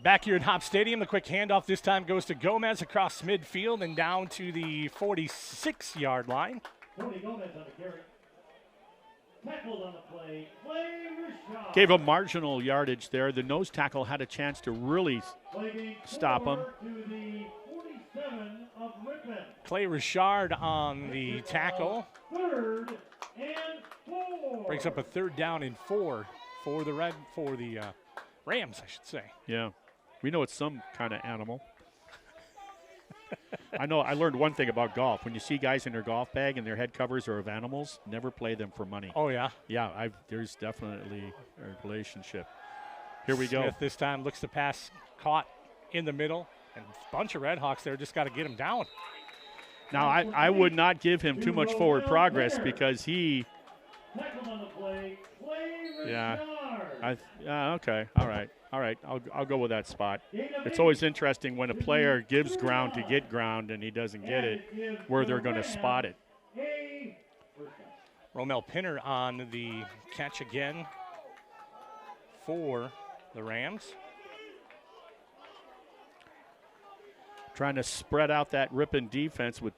Back here at Hopp Stadium, the quick handoff this time goes to Gomez across midfield and down to the 46-yard line. Tony Gomez on the carry. Tackled on the play. Rashad. Gave a marginal yardage there. The nose tackle had a chance to really stop him. To the 47 of Ripon. Clay Richard on the tackle. 3rd and 4. Brings up a 3rd down and 4 for the Rams, I should say. Yeah. We know it's some kind of animal. I know I learned one thing about golf. When you see guys in their golf bag and their head covers are of animals, never play them for money. Oh, yeah? Yeah, there's definitely a relationship. Here we go. Smith this time looks to pass, caught in the middle, and a bunch of Redhawks there just got to get him down. Now, I would not give him too much forward progress because he – Tackled on the play. yeah. Okay. All right. I'll go with that spot. It's always interesting when a player gives ground to get ground and he doesn't get it, where they're going to spot it. Romel Pinner on the catch again for the Rams. trying to spread out that Ripon defense with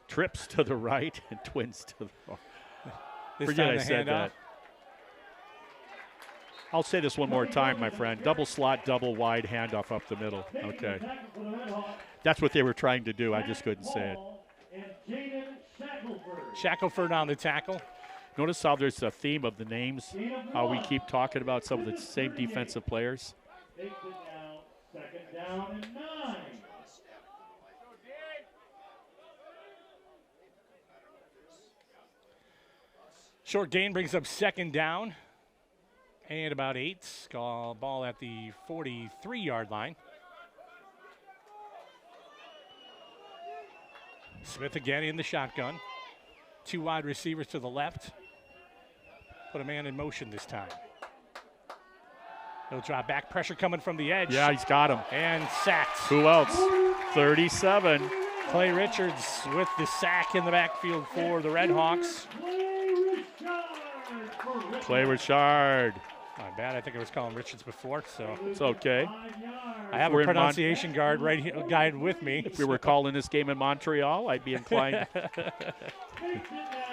trips to the right and twins to the wrong. Forget I said that. I'll say this one more time, my friend. Double slot, double wide handoff up the middle. Okay. That's what they were trying to do. I just couldn't say it. Shackelford on the tackle. Notice how there's a theme of the names, how we keep talking about some of the same defensive players. Takes it now, second down and 9. Short gain brings up second down and about 8. Ball at the 43-yard line. Smith again in the shotgun. 2 wide receivers to the left. Put a man in motion this time. He'll drop back, pressure coming from the edge. Yeah, he's got him. And sacked. Who else? 37. Clay Richards with the sack in the backfield for the Redhawks. Clay Richard. Not bad. I think I was calling Richards before, so it's okay. I have a pronunciation guide with me. If we were calling this game in Montreal, I'd be inclined.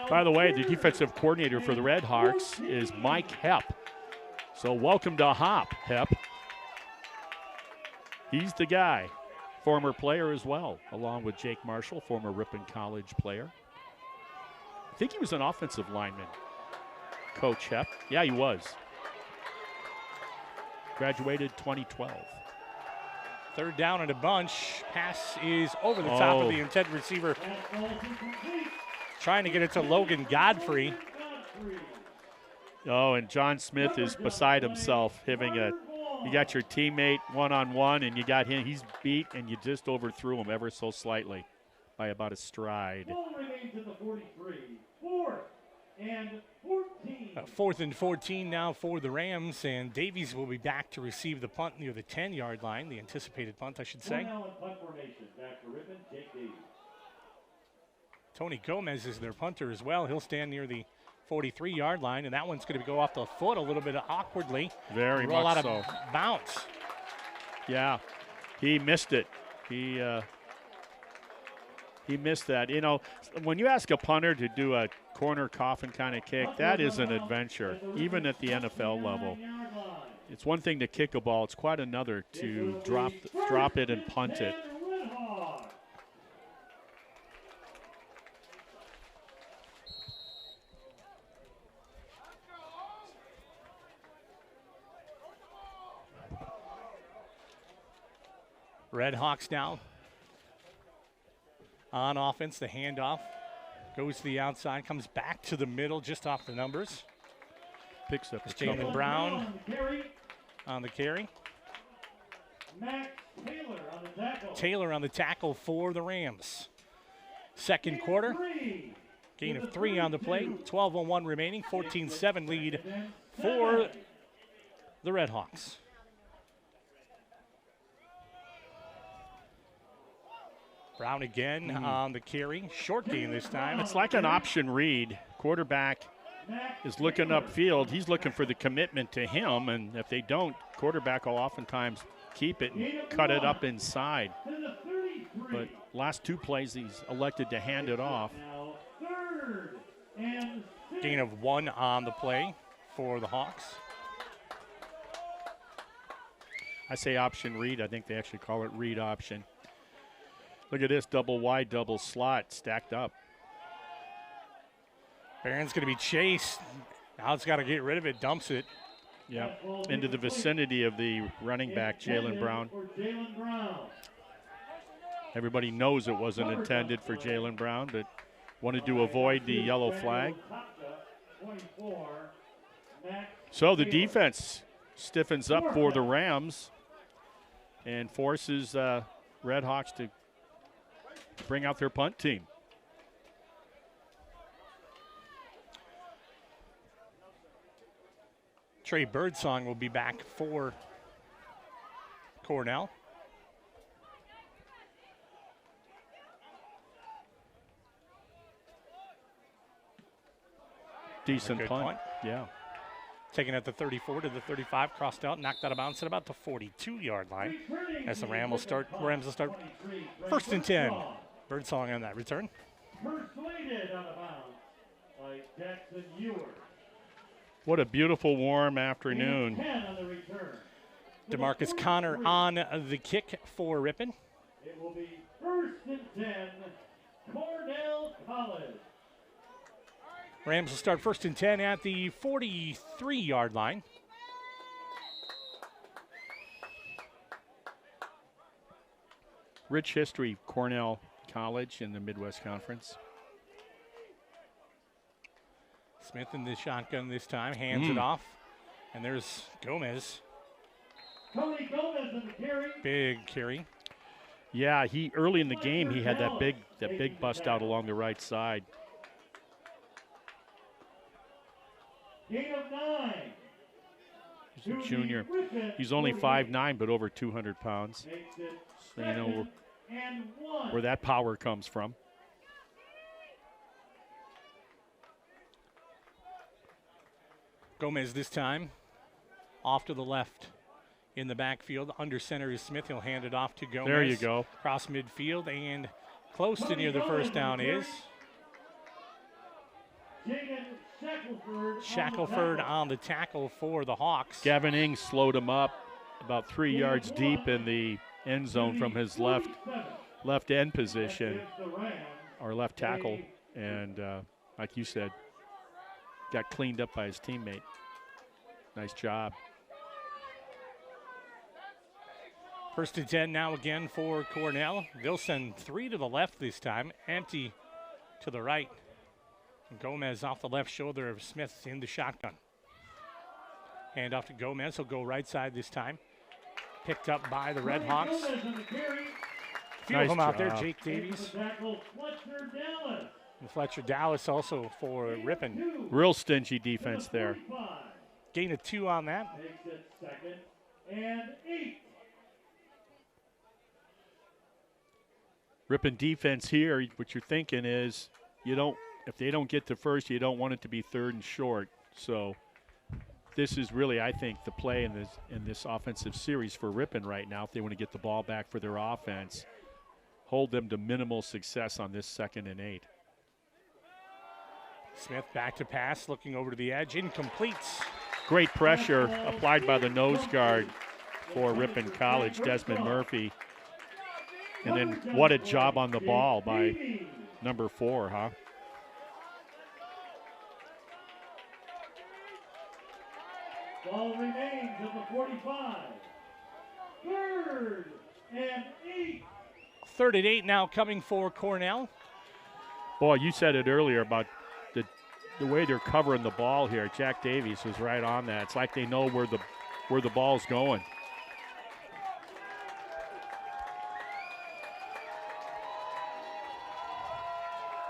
By the way, the defensive coordinator for the Redhawks is Mike Hopp. So welcome to Hopp, Hopp. He's the guy. Former player as well, along with Jake Marshall, former Ripon College player. I think he was an offensive lineman. Coach Hopp. Yeah, he was. Graduated 2012. Third down and a bunch. Pass is over the top of the intended receiver. Trying to get it to Logan Godfrey. Oh, and John Smith is beside himself, having you got your teammate one-on-one, and you got him. He's beat, and you just overthrew him ever so slightly by about a stride. Ball remains at the 43. 4th and 14. 4th and 14 now for the Rams, and Davies will be back to receive the punt near the 10-yard line, the anticipated punt, I should say. Cornell in punt formation. Back to Ripon, Jake Davies. Tony Gomez is their punter as well. He'll stand near the 43-yard line, and that one's going to go off the foot a little bit awkwardly. Very roll much out so. Of bounce. Yeah, he missed it. He missed that. You know, when you ask a punter to do a corner coffin kind of kick, that is an adventure, even at the NFL level. It's one thing to kick a ball. It's quite another to drop it and punt it. Redhawks now on offense. The handoff goes to the outside, comes back to the middle, just off the numbers. Picks up Jalen Brown on the carry. Max Taylor on the tackle. Taylor on the tackle for the Rams. Second quarter, gain of 3 on the play. 12:01 remaining, 14-7 lead for the Redhawks. Brown again on the carry. Short gain this time. It's like an option read. Quarterback is looking upfield. He's looking for the commitment to him, and if they don't, quarterback will oftentimes keep it and cut it up inside. But last 2 plays, he's elected to hand it off. Gain of 1 on the play for the Hawks. I say option read. I think they actually call it read option. Look at this, double wide, double slot stacked up. Barron's going to be chased. Now it's got to get rid of it, dumps it. Yeah, into the vicinity of the running back, Jalen Brown. Everybody knows it wasn't intended for Jalen Brown, but wanted to avoid the yellow flag. So the defense stiffens up for the Rams and forces Redhawks to bring out their punt team. Trey Birdsong will be back for Cornell. Decent punt. Yeah. Taken at the 34 to the 35, crossed out, knocked out of bounds at about the 42-yard line. As the Rams will start 1st and 10. Birdsong on that return. Persuaded out of bounds by Jackson Ewer. What a beautiful warm afternoon. 10 on the return. DeMarcus Connor on the kick for Ripon. It will be 1st and 10, Cornell College. Rams will start 1st and 10 at the 43-yard line. Rich history, Cornell College in the Midwest Conference. Smith in the shotgun this time, hands it off. And there's Gomez. Tony Gomez in the carry. Big carry. Yeah, he early in the game he had that big bust out along the right side. Gain of 9. He's a junior. He's only 5'9", but over 200 pounds. So you know where that power comes from. Gomez this time off to the left in the backfield. Under center is Smith. He'll hand it off to Gomez. There you go. Across midfield and close to near the first down is Shackelford on the tackle for the Hawks. Gavin Ing slowed him up about 3 yards deep in the end zone from his left end position, or left tackle, and like you said, got cleaned up by his teammate. Nice job. 1st and 10 now again for Cornell. They'll send 3 to the left this time, empty to the right. And Gomez off the left shoulder of Smith in the shotgun. Hand off to Gomez. He'll go right side this time. Picked up by the Redhawks. Few of them out there. Jake Davies. And Fletcher Dallas also for Ripon. Real stingy defense there. Gain of 2 on that. Makes it 2nd and 8. Ripon defense here, what you're thinking is if they don't get to first, you don't want it to be 3rd and short. So this is really, I think, the play in this offensive series for Ripon right now. If they want to get the ball back for their offense, hold them to minimal success on this 2nd and 8. Smith back to pass, looking over to the edge, incomplete. Great pressure applied by the nose guard for Ripon College, Desmond Murphy. And then what a job on the ball by number 4, huh? Ball remains at the 45. 3rd and 8. 3rd and 8 now coming for Cornell. Boy, you said it earlier about the way they're covering the ball here. Jack Davies was right on that. It's like they know where the ball's going.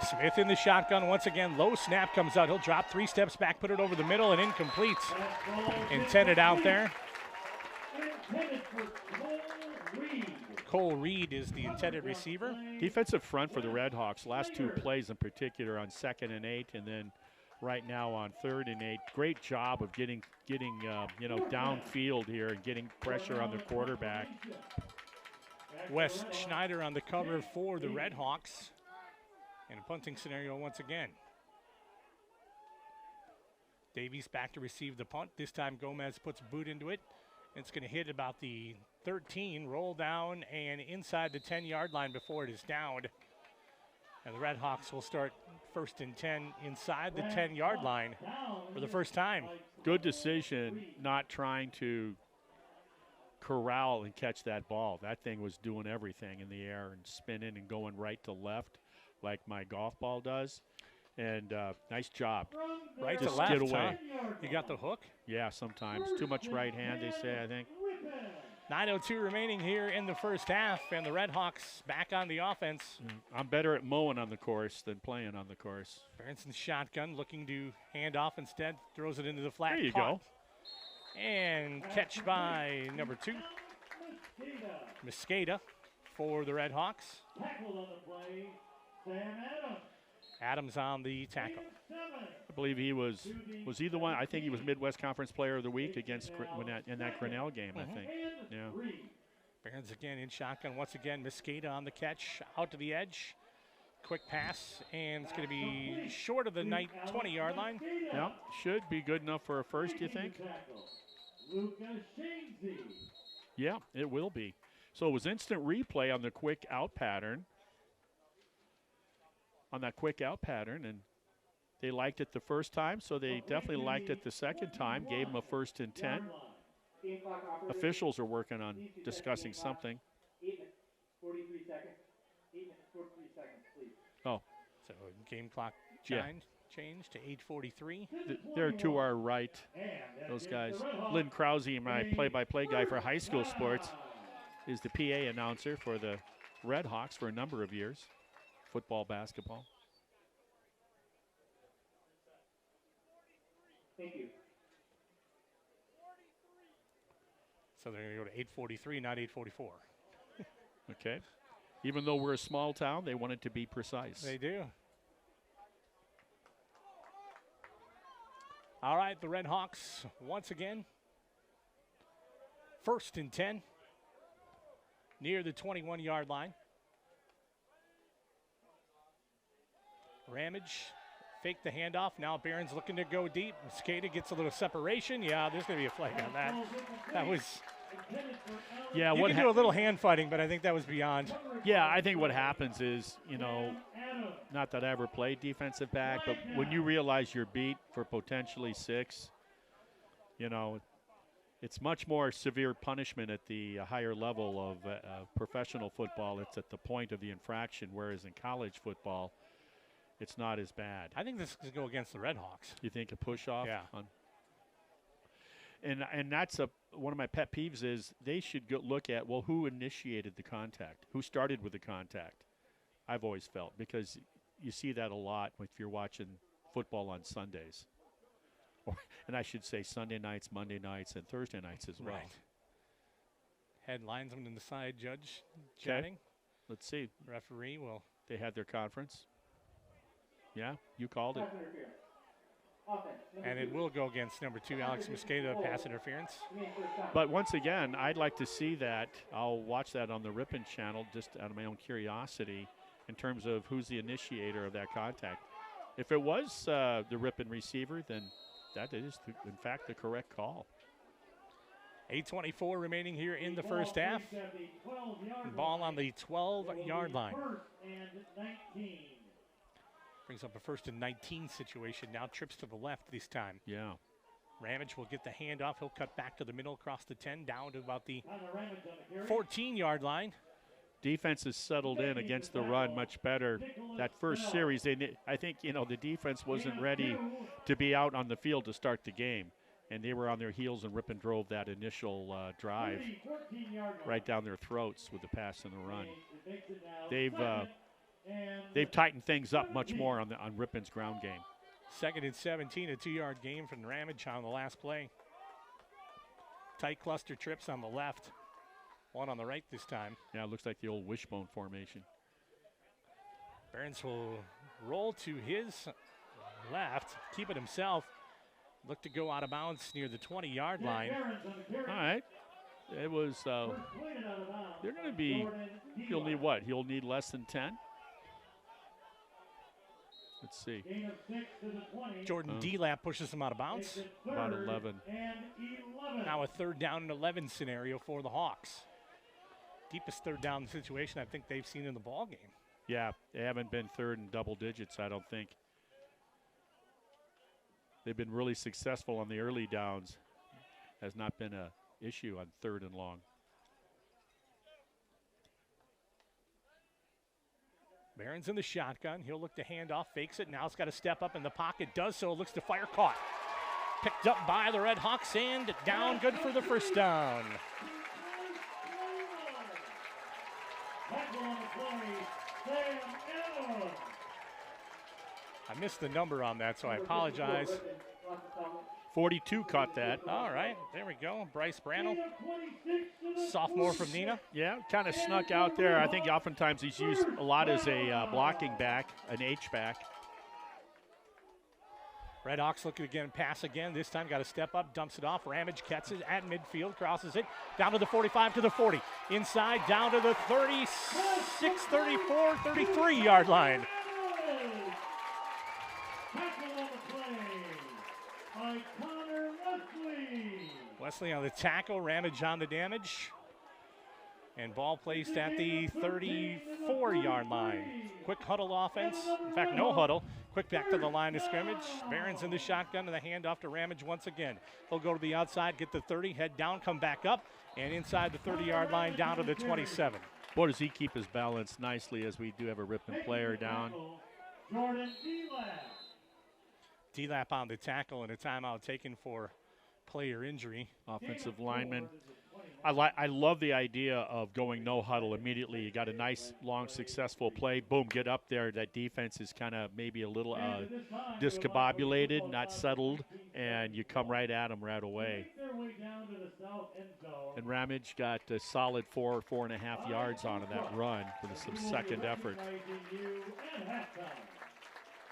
Smith in the shotgun once again. Low snap comes out. He'll drop 3 steps back, put it over the middle, and incomplete. Intended out there. Cole Reed is the intended receiver. Defensive front for the Redhawks. Last 2 plays in particular on 2nd and 8, and then right now on 3rd and 8. Great job of getting downfield here and getting pressure on the quarterback. Wes Schneider on the cover for the Redhawks. In a punting scenario once again. Davies back to receive the punt. This time Gomez puts a boot into it. It's going to hit about the 13, roll down, and inside the 10-yard line before it is downed. And the Redhawks will start 1st and 10 inside the 10-yard line for the first time. Good decision not trying to corral and catch that ball. That thing was doing everything in the air and spinning and going right to left like my golf ball does. And nice job. Right Just to left, get away. huh? You got the hook? Yeah, sometimes. Too much right hand, they say, I think. 9:02 remaining here in the first half, and the Redhawks back on the offense. I'm better at mowing on the course than playing on the course. Berenson shotgun, looking to hand off instead, throws it into the flat. There you caught. go. And catch by number 2, Mosqueda for the Redhawks. Tackled on the play, Sam Adams. Adams on the tackle. I believe he was he the one? I think he was Midwest Conference Player of the Week against in that Cornell game, I think. Yeah. Barons again in shotgun once again. Mosqueda on the catch, out to the edge. Quick pass, and it's going to be short of the 20-yard line. Yeah, should be good enough for a first, you think? Yeah, it will be. So it was instant replay on the quick out pattern. And they liked it the first time, so they definitely liked it the second time, gave them a 1st and 10. Officials are working on discussing something. 43 seconds. 43 seconds, please. Oh. So game clock changed to 8:43. They're to our right, those guys. Lynn Krause, my play-by-play guy for high school sports, is the PA announcer for the Redhawks for a number of years, football, basketball. Thank you. So they're going to go to 8:43, not 8:44. Okay. Even though we're a small town, they want it to be precise. They do. All right, the Redhawks once again. 1st and 10. Near the 21-yard line. Ramage fake the handoff. Now Barron's looking to go deep. Mosqueda gets a little separation. Yeah, there's going to be a flag on that. That was... Yeah, you can do a little hand fighting, but I think that was beyond. Yeah, I think what happens is, you know, not that I ever played defensive back, but when you realize you're beat for potentially 6, you know, it's much more severe punishment at the higher level of professional football. It's at the point of the infraction, whereas in college football, it's not as bad. I think this could go against the Redhawks. You think a push-off? Yeah. And that's one of my pet peeves is they should look at, well, who initiated the contact? Who started with the contact? I've always felt, because you see that a lot if you're watching football on Sundays. And I should say Sunday nights, Monday nights, and Thursday nights as well. Right. Head linesman and the side judge chatting. Let's see. Referee will. They had their conference. Yeah, you called it. And it will go against number 2, Alex Mosqueda, pass interference. But once again, I'd like to see that. I'll watch that on the Ripon channel just out of my own curiosity in terms of who's the initiator of that contact. If it was the Ripon receiver, then that is, in fact, the correct call. 8:24 remaining here in the first half. Ball on the 12-yard line. Brings up a 1st and 19 situation. Now trips to the left this time. Yeah. Ramage will get the handoff. He'll cut back to the middle across the 10, down to about the 14-yard line. Defense has settled in against the run much better. That first series, I think, you know, the defense wasn't ready to be out on the field to start the game. And they were on their heels, and Ripon drove that initial drive right down their throats with the pass and the run. They've tightened things up much more on Ripon's ground game. 2nd and 17, a 2-yard gain from Ramage on the last play. Tight cluster trips on the left. One on the right this time. Yeah, it looks like the old wishbone formation. Barons will roll to his left, keep it himself. Look to go out of bounds near the 20-yard line. All right. It was, they're going to be, he'll need what? He'll need less than 10? Let's see. Jordan Delap pushes him out of bounds. About 11. Now a 3rd down and 11 scenario for the Hawks. Deepest 3rd down situation I think they've seen in the ball game. Yeah, they haven't been 3rd in double digits, I don't think. They've been really successful on the early downs. Has not been an issue on 3rd and long. Barron's in the shotgun. He'll look to hand off, fakes it. Now it's got to step up in the pocket. Does so. Looks to fire. Caught. Picked up by the Redhawks and down. Good for the 1st down. I missed the number on that, so I apologize. 42 caught that. All right, there we go. Bryce Brannell, sophomore from Neenah. Yeah, kind of snuck out there. I think oftentimes he's used a lot as a blocking back, an H-back. Redhawks looking again, pass again. This time got to step up, dumps it off. Ramage catches it at midfield, crosses it down to the 45 to the 40. Inside, down to the 36, 34, 33-yard line. Wesley on the tackle, Ramage on the damage. And ball placed at the 34-yard line. Quick huddle offense. In fact, no huddle. Quick back to the line of scrimmage. Barron's in the shotgun and the handoff to Ramage once again. He'll go to the outside, get the 30, head down, come back up, and inside the 30-yard line down to the 27. Boy, does he keep his balance nicely as we do have a Ripon player down. D-Lap on the tackle and a timeout taken for player injury. Offensive lineman. I love the idea of going no huddle immediately. You got a nice, long, successful play. Boom, get up there. That defense is kind of maybe a little discombobulated, not settled, and you come right at them right away. And Ramage got a solid 4.5 yards on that run with some second effort.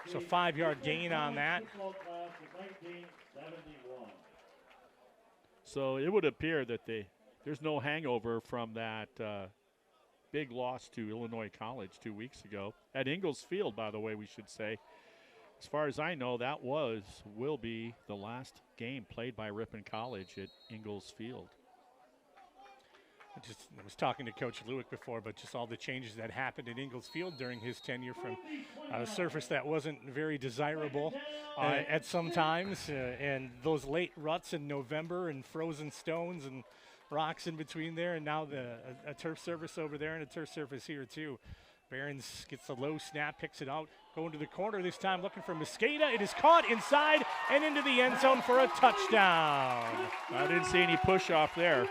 So 5-yard gain on that. So it would appear that there's no hangover from that big loss to Illinois College 2 weeks ago. At Ingalls Field, by the way, we should say. As far as I know, that will be the last game played by Ripon College at Ingalls Field. I was talking to Coach Lewick before, but just all the changes that happened at Ingalls Field during his tenure, from a surface that wasn't very desirable at some times, and those late ruts in November and frozen stones and rocks in between there, and now a turf surface over there and a turf surface here too. Barons gets a low snap, picks it out, going to the corner this time, looking for Mosqueda. It is caught inside and into the end zone for a touchdown. I didn't see any push off there.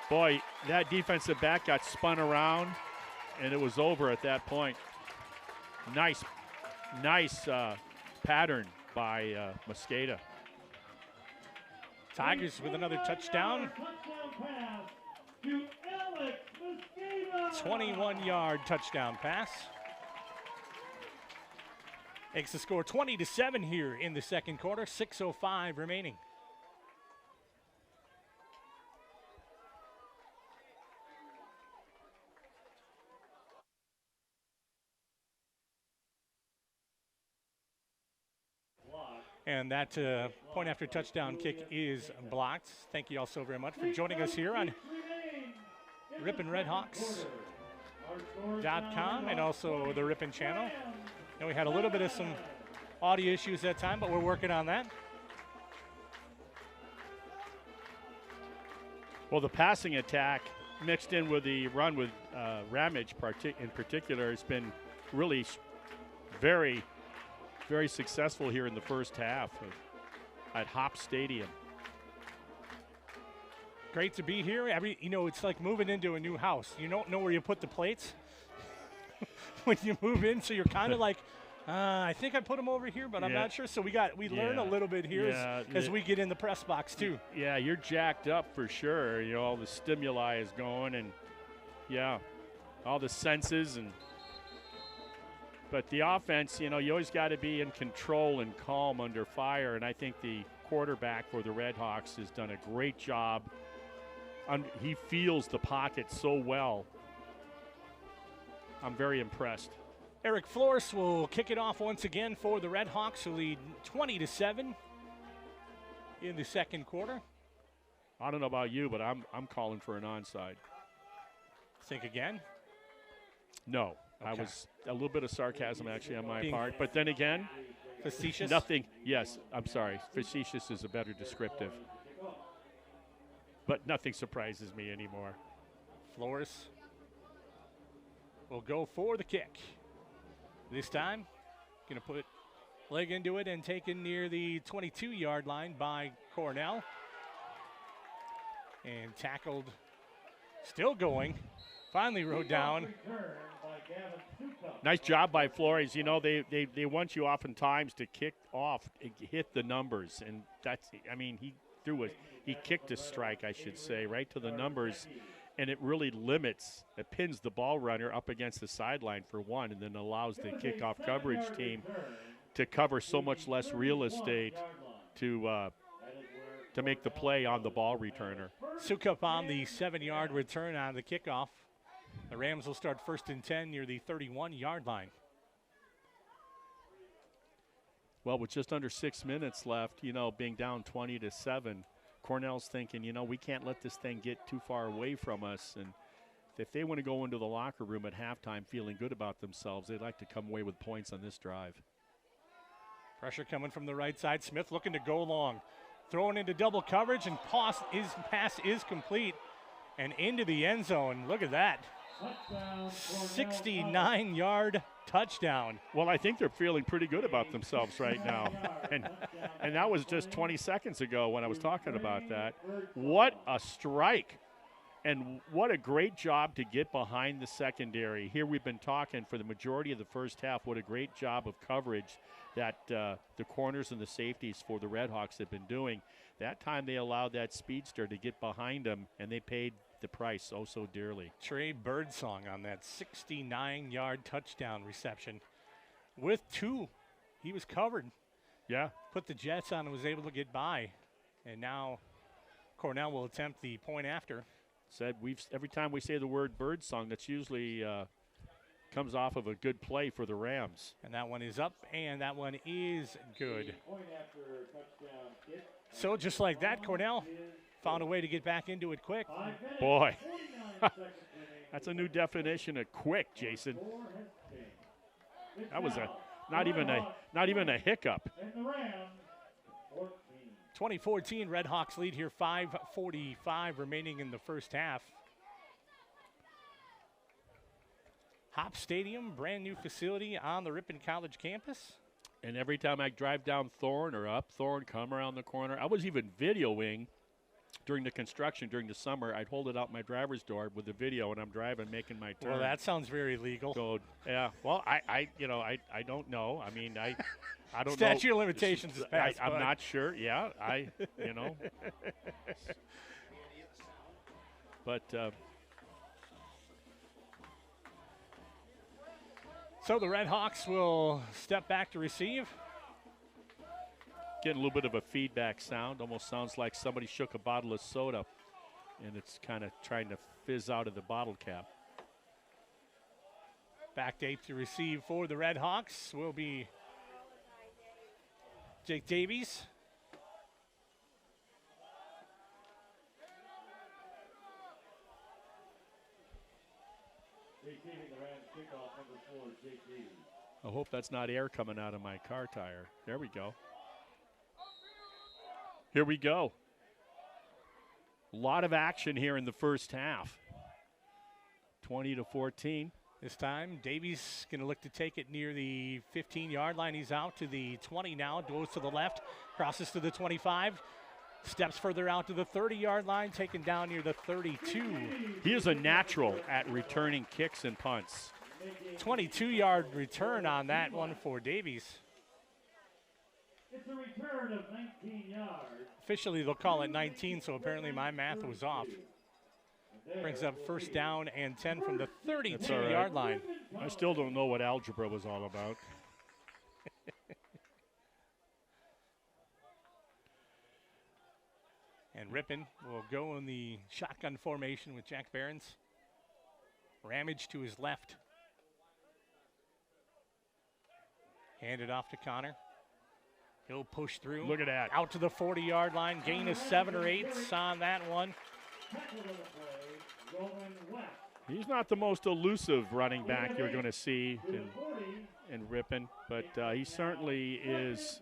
Boy, that defensive back got spun around, and it was over at that point. Nice pattern by Mosqueda. Tigers with another touchdown. 21-yard touchdown pass. Makes the score 20-7 here in the second quarter. 6:05 remaining. And that point after touchdown kick is blocked. Thank you all so very much for joining us here on RiponRedhawks.com and also the Ripon channel. And we had a little bit of some audio issues that time, but we're working on that. Well, the passing attack mixed in with the run with Ramage in particular has been really very successful here in the first half at Hopp Stadium. Great to be here. It's like moving into a new house. You don't know where you put the plates when you move in, so you're kind of like, I think I put them over here, but I'm not sure. So we learn a little bit here as we get in the press box too. Yeah, you're jacked up for sure. All the stimuli is going, and all the senses But the offense, you always got to be in control and calm under fire, and I think the quarterback for the Redhawks has done a great job. He feels the pocket so well. I'm very impressed. Eric Flores will kick it off once again for the Redhawks, who lead 20-7 in the second quarter. I don't know about you, but I'm calling for an onside. Think again? No. Okay. I was a little bit of sarcasm actually on my part, but then again, facetious? Nothing. Yes, I'm sorry. Facetious is a better descriptive. But nothing surprises me anymore. Flores will go for the kick. This time, going to put leg into it and taken near the 22-yard line by Cornell. And tackled, still going, finally rode down. Nice job by Flores. They want you oftentimes to kick off, hit the numbers, and he kicked a strike, I should say, right to the numbers, and it really pins the ball runner up against the sideline for one, and then allows the kickoff coverage team to cover so much less real estate to make the play on the ball returner. Sukup on the 7-yard return on the kickoff. The Rams will start 1st and 10 near the 31-yard line. Well, with just under 6 minutes left, being down 20-7, Cornell's thinking, we can't let this thing get too far away from us. And if they want to go into the locker room at halftime feeling good about themselves, they'd like to come away with points on this drive. Pressure coming from the right side. Smith looking to go long. Throwing into double coverage, and pass is complete and into the end zone. Look at that. 69-yard touchdown. Well, I think they're feeling pretty good about themselves right now. And that was just 20 seconds ago when I was talking about that. What a strike. And what a great job to get behind the secondary. Here we've been talking for the majority of the first half, what a great job of coverage that the corners and the safeties for the Redhawks have been doing. That time they allowed that speedster to get behind them, and they paid the price oh so dearly. Trey Birdsong on that 69-yard touchdown reception. With 2, he was covered. Yeah. Put the Jets on and was able to get by. And now Cornell will attempt the point after. Said every time we say the word Birdsong, that's usually comes off of a good play for the Rams. And that one is up, and that one is good. So just like that, Cornell found a way to get back into it quick. Boy, that's a new definition of quick, Jason. That was not even a hiccup. 2014 Redhawks lead here, 5:45 remaining in the first half. Hopp Stadium, brand new facility on the Ripon College campus. And every time I drive down Thorne or up Thorne, come around the corner, I was even videoing during the construction during the summer. I'd hold it out my driver's door with the video, and I'm driving, making my turn. Well, that sounds very legal. So, yeah. Well, I don't know. I mean, I don't know. Statute of limitations is passed. I'm not sure. Yeah, But. So the Redhawks will step back to receive. Getting a little bit of a feedback sound. Almost sounds like somebody shook a bottle of soda, and it's kind of trying to fizz out of the bottle cap. Back tape to receive for the Redhawks will be Jake Davies. I hope that's not air coming out of my car tire. There we go. Here we go. A lot of action here in the first half. 20-14. This time, Davies going to look to take it near the 15-yard line. He's out to the 20 now, goes to the left, crosses to the 25, steps further out to the 30-yard line, taken down near the 32. He is a natural at returning kicks and punts. 22-yard return on that one for Davies. It's a return of 19 yards. Officially, they'll call it 19, so apparently my math was off. Brings up first down and 10 from the 32-yard line. I still don't know what algebra was all about. And Ripon will go in the shotgun formation with Jack Behrens. Ramage to his left. Handed off to Connor. He'll push through. Look at that. Out to the 40-yard line. Gain of 7 or 8 on that one. He's not the most elusive running back you're going to see in Ripon, but he certainly is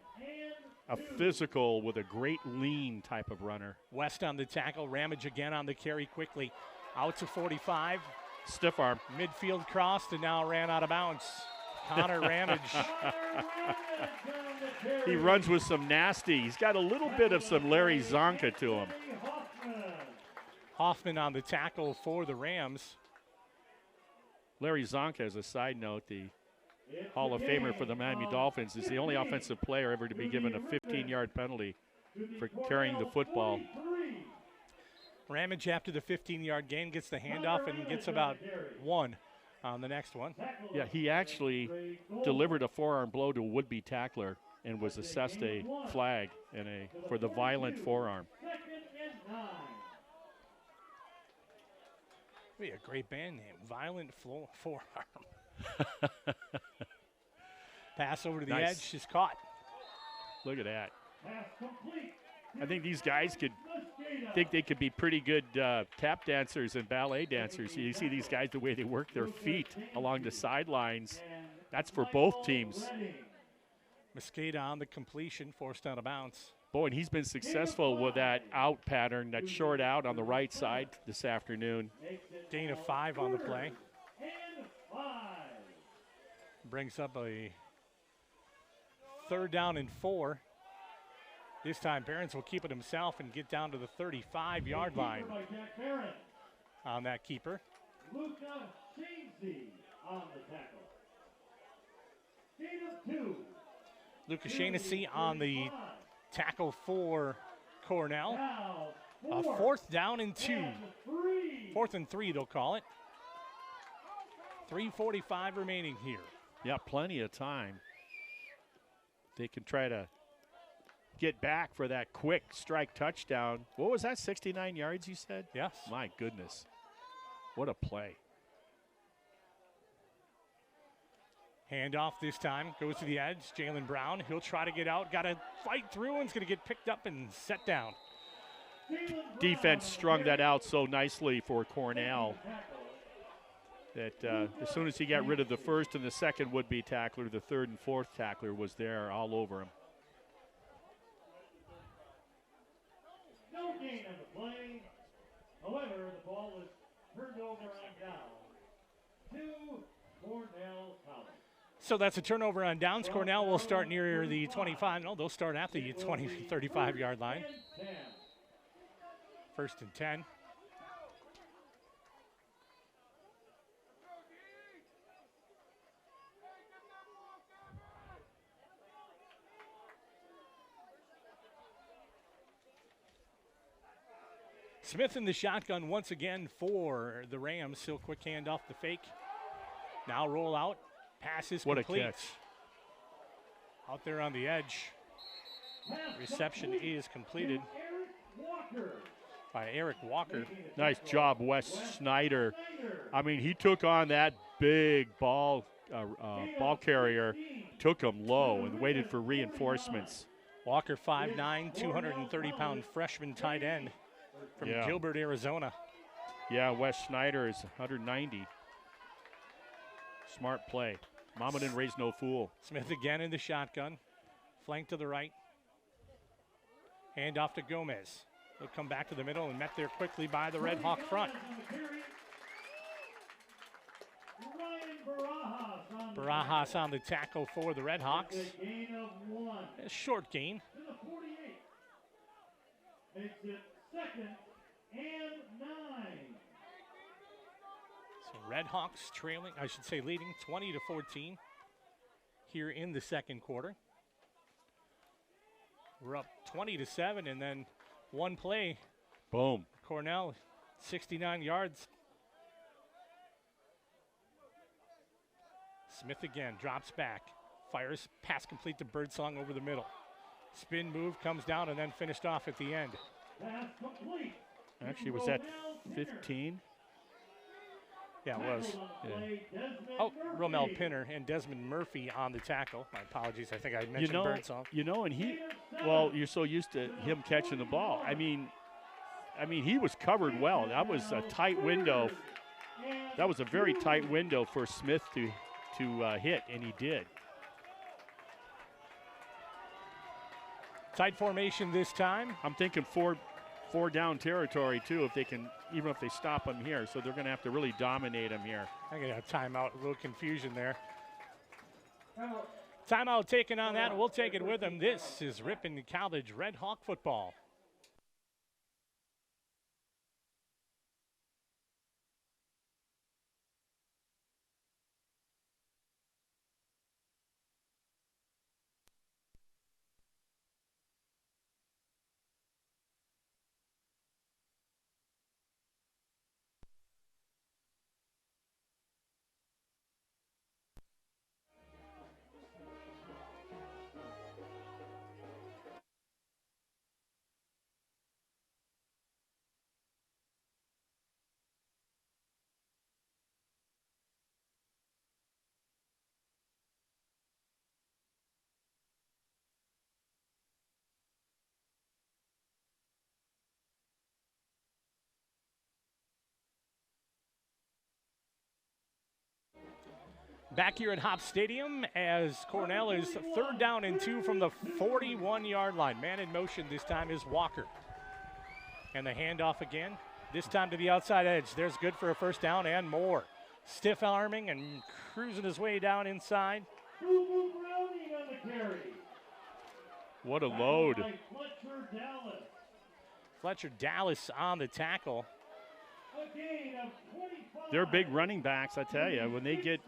a physical with a great lean type of runner. West on the tackle. Ramage again on the carry quickly. Out to 45. Stiff arm. Midfield crossed and now ran out of bounds. Connor Ramage. He runs with some nasty. He's got a little bit of some Larry Zonka to him. Hoffman on the tackle for the Rams. Larry Zonka, as a side note, the Hall of Famer for the Miami Dolphins, is the only offensive player ever to be given a 15-yard penalty for carrying the football. Ramage after the 15-yard gain gets the handoff and gets about 1 on the next one. Yeah, he actually delivered a forearm blow to a would-be tackler and was assessed a flag for the violent forearm. Be a great band name, Violent Forearm. Pass over to the edge is caught. Look at that. I think these guys could be pretty good tap dancers and ballet dancers. You see these guys, the way they work their feet along the sidelines. That's for both teams. Mosqueda on the completion, forced out of bounds. Boy, and he's been successful with that out pattern, that short out on the right side this afternoon. Gain of 5 on the play. Brings up a 3rd down and 4. This time, Behrens will keep it himself and get down to the 35-yard line on that keeper. Luca Shanesy on the tackle. Gain of 2. Luca Shanesy on the tackle for Cornell. A 4th down and 2. 4th and 3, they'll call it. 3:45 remaining here. Yeah, plenty of time. They can try to get back for that quick strike touchdown. What was that, 69 yards you said? Yes. My goodness. What a play. Handoff this time, goes to the edge. Jalen Brown, he'll try to get out. Got to fight through and is going to get picked up and set down. Defense strung that out so nicely for Cornell that as soon as he got rid of the first and the second would-be tackler, the 3rd and 4th tackler was there all over him. No gain on the play. However, the ball was turned over on down to Cornell College. So that's a turnover on downs. Cornell will start near the 25. No, they'll start at the 35-yard line. 1st and 10. Smith in the shotgun once again for the Rams. Still quick hand off the fake. Now roll out. Pass is complete. What a catch. Out there on the edge. Reception is completed by Eric Walker. Nice job, Wes Snyder. I mean, he took on that big ball carrier, took him low, and waited for reinforcements. Walker, 5'9", 230-pound freshman tight end from Gilbert, Arizona. Yeah, Wes Snyder is 190. Smart play. Mama didn't raise no fool. Smith again in the shotgun. Flank to the right. Hand off to Gomez. He'll come back to the middle and met there quickly by the Redhawk front. Barajas on the tackle for the Redhawks. A short gain. Makes it 2nd and 9. So Redhawks trailing, I should say leading 20-14 here in the 2nd quarter. We're up 20-7, and then one play. Boom. Cornell, 69 yards. Smith again, drops back, fires, pass complete to Birdsong over the middle. Spin move, comes down, and then finished off at the end. Pass complete. Actually, was that 15? Yeah, it was. Yeah. Oh, Romel Pinner and Desmond Murphy on the tackle. My apologies. I think I mentioned Birdsong. Well, you're so used to him catching the ball. I mean, he was covered well. That was a tight window. That was a very tight window for Smith to hit, and he did. Tight formation this time. I'm thinking four down territory too, if they can, even if they stop him here. So they're going to have to really dominate him here. I got a timeout, a little confusion there. Timeout taken on that, and we'll take it with them. This is Ripon College Red Hawk football. Back here at Hopp Stadium as Cornell is 3rd down and 2 from the 41-yard line. Man in motion this time is Walker. And the handoff again, this time to the outside edge. There's good for a first down and more. Stiff arming and cruising his way down inside. What a load. Fletcher Dallas on the tackle. They're big running backs, I tell you. When they get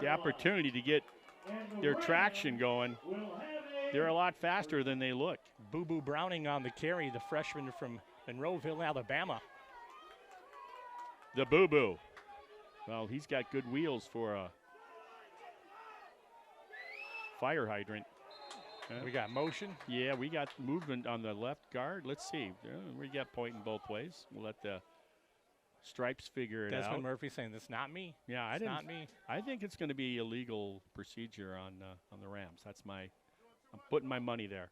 the opportunity to get their traction going, they're a lot faster than they look. Boo Boo Browning on the carry, the freshman from Monroeville, Alabama. The Boo Boo. Well, he's got good wheels for a fire hydrant. We got motion. Yeah, we got movement on the left guard. Let's see. We got pointing both ways. We'll let the stripes figure it out. Desmond Murphy saying, "That's not me." Yeah, it's not me. I think it's going to be illegal procedure on the Rams. I'm putting my money there.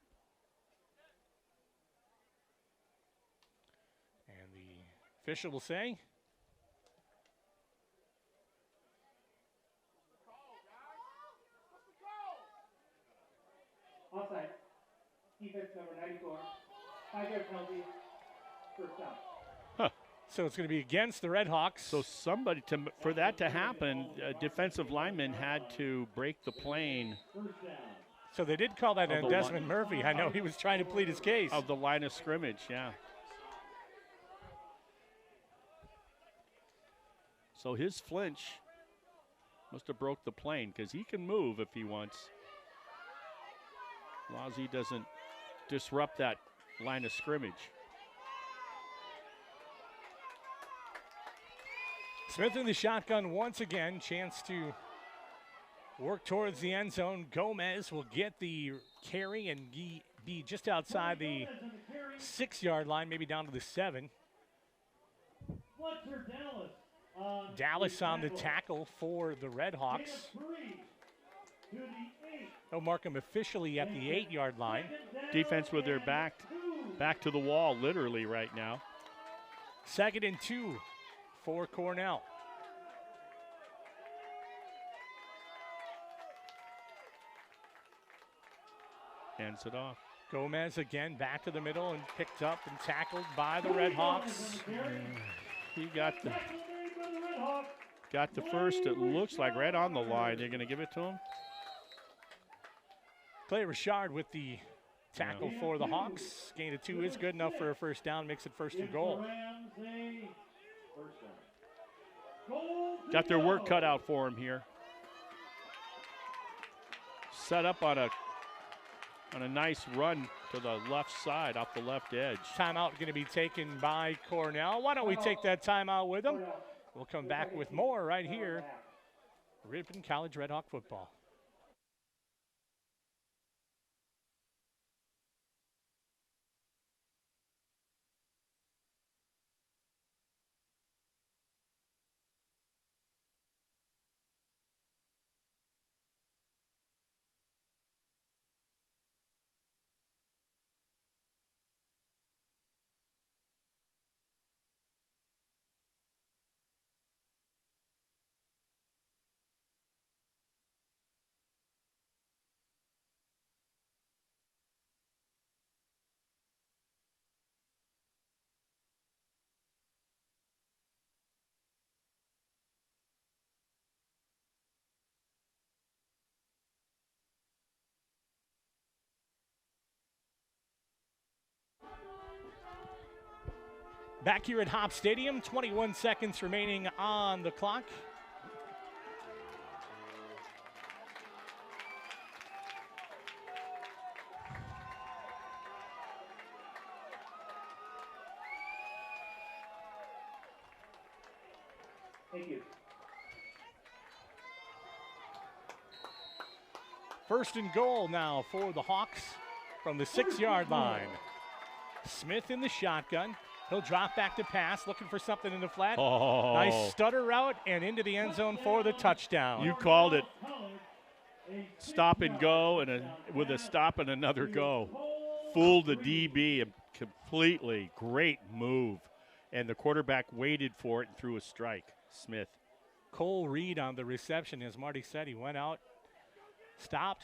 And the official will say, offside. Defense number 94. 5-yard penalty. First down. so it's going to be against the Redhawks. So somebody, for that to happen, a defensive lineman had to break the plane. So they did call that on Desmond Murphy. I know he was trying to plead his case. Of the line of scrimmage, yeah. So his flinch must have broke the plane because he can move if he wants. As long as he doesn't disrupt that line of scrimmage. Smith in the shotgun once again. Chance to work towards the end zone. Gomez will get the carry and be just outside the 6-yard line, maybe down to the 7. Dallas on the tackle for the Redhawks. They'll mark him officially at the 8-yard line. Defense with their back to the wall, literally right now. 2nd and 2 for Cornell. Hands it off. Gomez again back to the middle and picked up and tackled by the Redhawks. He got the first, it looks like, right on the line. They're going to give it to him. Clay Richard with the tackle for the Hawks. Gain of 2 is good enough for a first down, makes it 1st and goal. Got their work cut out for him here. Set up on a nice run to the left side, off the left edge. Timeout going to be taken by Cornell. Why don't we take that timeout with them? We'll come back with more right here. Ripon College Red Hawk football. Back here at Hopp Stadium, 21 seconds remaining on the clock. Thank you. 1st and goal now for the Hawks from the 6-yard line. Smith in the shotgun. He'll drop back to pass, looking for something in the flat. Oh. Nice stutter route and into the end zone for the touchdown. You called it. Stop and go, and with a stop and another go. Fooled the DB completely. Great move. And the quarterback waited for it and threw a strike. Smith. Cole Reed on the reception. As Marty said, he went out, stopped,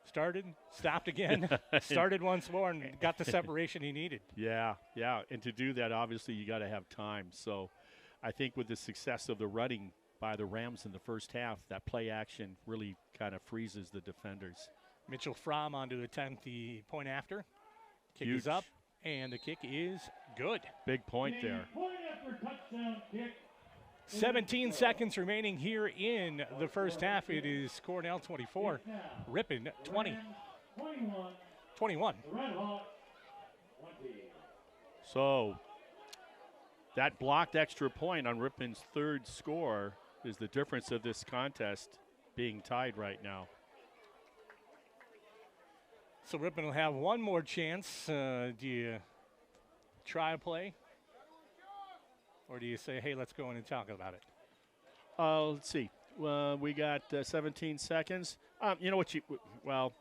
started, stopped again, started once more, and got the separation he needed. Yeah, and to do that, obviously, you got to have time. So I think with the success of the running by the Rams in the first half, that play action really kind of freezes the defenders. Mitchell Fromm on to attempt the point after. Kick Huge. is up, and the kick is good. Big point there. Point after touchdown kick. 17 seconds remaining here in the first half. It is Cornell 24, Ripon 20. 21. The Redhawks 20. So that blocked extra point on Ripon's third score is the difference of this contest being tied right now. So Ripon will have one more chance. Do you try a play? Or do you say, hey, let's go in and talk about it? Let's see. We got 17 seconds. You know what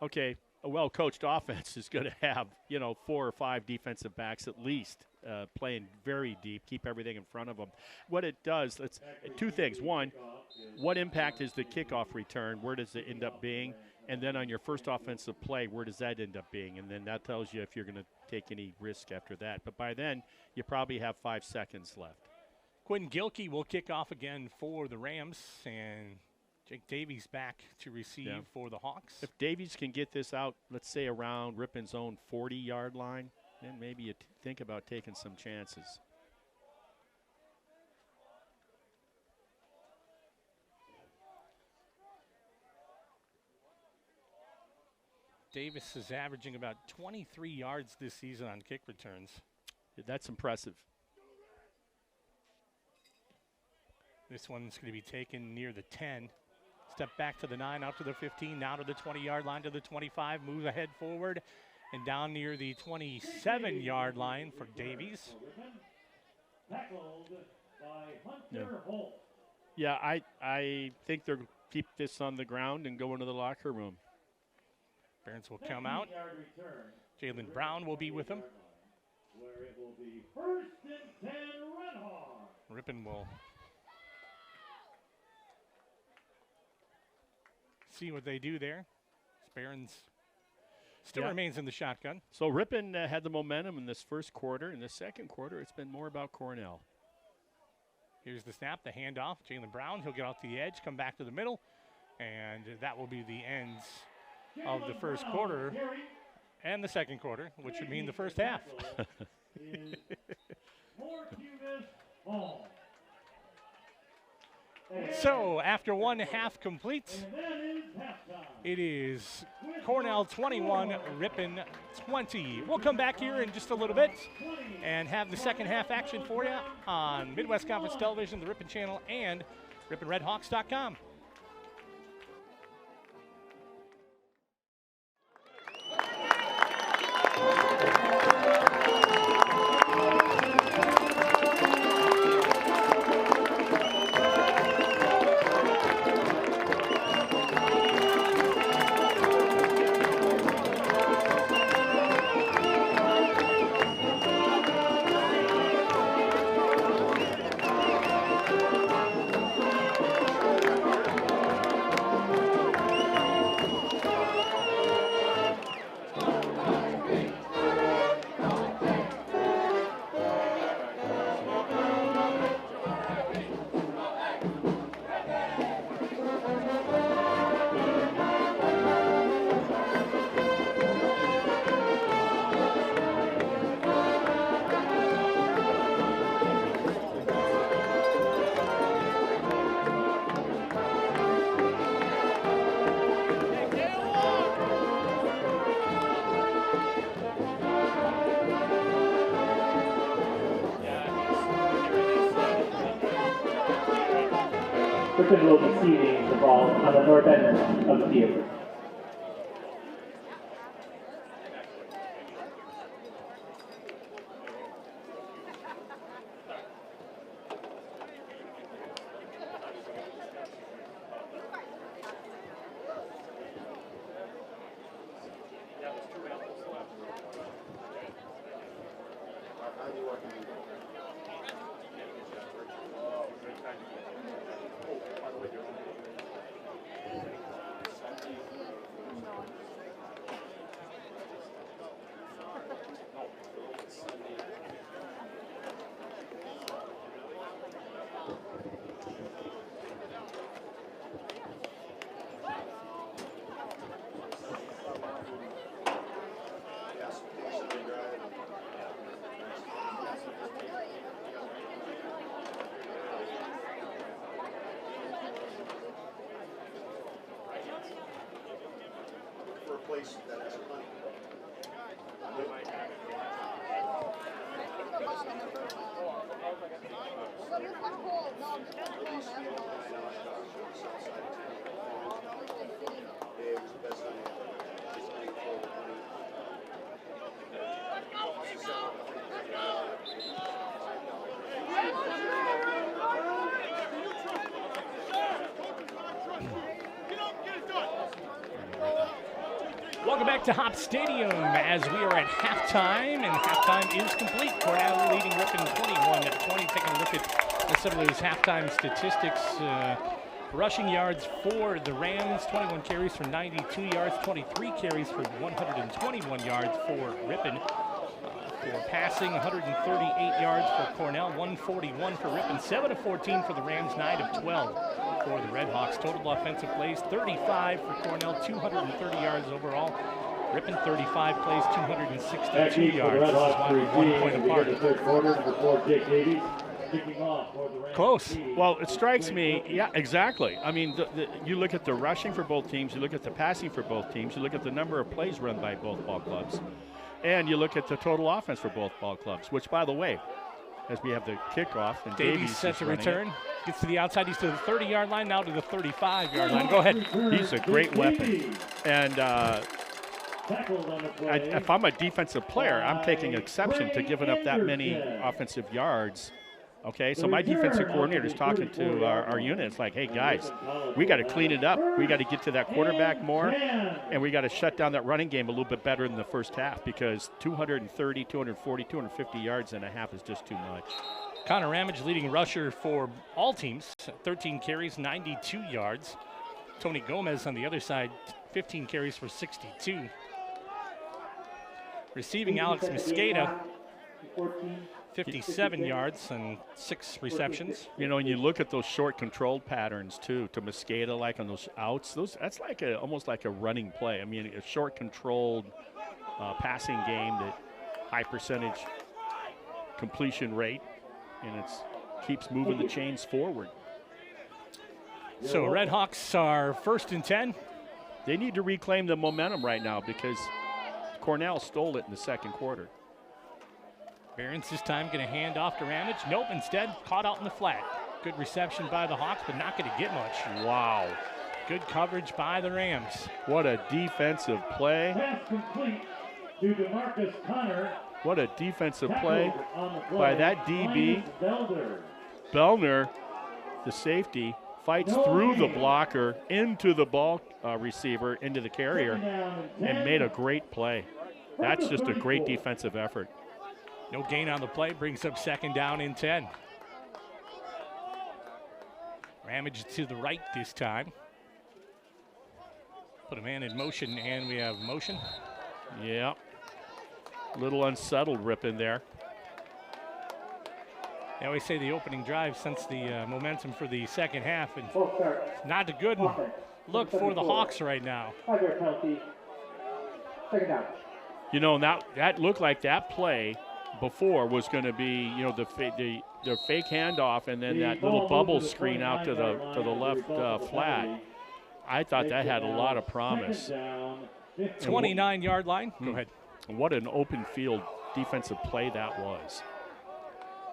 okay. A well-coached offense is going to have, 4 or 5 defensive backs at least playing very deep, keep everything in front of them. What it does, it's two things. One, what impact is the kickoff return? Where does it end up being? And then on your first offensive play, where does that end up being? And then that tells you if you're going to take any risk after that. But by then, you probably have 5 seconds left. Quinn Gilkey will kick off again for the Rams, and Jake Davies back to receive for the Hawks. If Davies can get this out, let's say around Ripon's own 40-yard line, then maybe you think about taking some chances. Davis is averaging about 23 yards this season on kick returns. That's impressive. This one's going to be taken near the 10. Step back to the 9, out to the 15, now to the 20-yard line, to the 25, move ahead forward, and down near the 27-yard line for Davies. Tackled by Hunter Holt. Yeah, I think they'll keep this on the ground and go into the locker room. Barons will come out. Jalen Brown will be with him. Where it will be 1st and 10 Redhawks. Ripon will see what they do there. Barons still remains in the shotgun. So Ripon had the momentum in this first quarter. In the second quarter, it's been more about Cornell. Here's the snap, the handoff. Jalen Brown, he'll get off the edge, come back to the middle, and that will be the ends of the first quarter and the second quarter, which would mean the first half. So after one half complete, it is Cornell 21, Ripon 20. We'll come back here in just a little bit and have the second half action for you on Midwest Conference Television, the Ripon channel, and RiponRedHawks.com. Ripon will be seeding the ball on the north end of the field. Welcome back to Hopp Stadium as we are at halftime, and halftime is complete. Cornell leading Ripon 21-20. Taking a look at some of those halftime statistics. Rushing yards for the Rams, 21 carries for 92 yards, 23 carries for 121 yards for Ripon. For passing, 138 yards for Cornell, 141 for Ripon, 7 of 14 for the Rams, 9 of 12 for the Redhawks. Total offensive plays, 35 for Cornell, 230 yards overall. Ripon 35 plays, 262 yards. This is why we're 1 point apart. Close. Well, it strikes me, yeah, exactly. I mean, you look at the rushing for both teams, you look at the passing for both teams, you look at the number of plays run by both ball clubs, and you look at the total offense for both ball clubs, which, by the way, as we have the kickoff, and Davies sets a return, gets to the outside, he's to the 30-yard line, now to the 35-yard line. Go ahead. He's a great weapon. And if I'm a defensive player, I'm taking exception to giving up that many offensive yards. Okay, so my defensive coordinator is talking to our unit. It's like, hey, guys, we got to clean it up. We got to get to that quarterback more, and we got to shut down that running game a little bit better in the first half, because 230, 240, 250 yards in a half is just too much. Connor Ramage, leading rusher for all teams, 13 carries, 92 yards. Tony Gomez on the other side, 15 carries for 62. Receiving, Alex Mosqueda, 57 yards and 6 receptions. You know, and you look at those short controlled patterns too, to Mosqueda, like on those outs, that's like almost like a running play. I mean, a short controlled passing game, that high percentage completion rate, and it keeps moving the chains forward. So Redhawks are 1st and 10. They need to reclaim the momentum right now, because Cornell stole it in the second quarter. Barons this time going to hand off to Ramage. Nope, instead caught out in the flat. Good reception by the Hawks, but not going to get much. Wow. Good coverage by the Rams. What a defensive play. Pass complete to DeMarcus Connor. What a defensive play by that DB. Belder. Bellner, the safety, fights through the blocker into the ball receiver, into the carrier, and made a great play. That's just a great defensive effort. No gain on the play, brings up 2nd down and 10. Ramage to the right this time. Put a man in motion, and we have motion. Yeah. A little unsettled Ripon there. They always say the opening drive sends the momentum for the second half, and not a good look for the Hawks right now. 5-yard penalty. 2nd down. You know, that looked like that play before was going to be, you know, the fake handoff, and then that little bubble screen out to the left flat. I thought that had a lot of promise. 29-yard line. Go ahead. What an open field defensive play that was.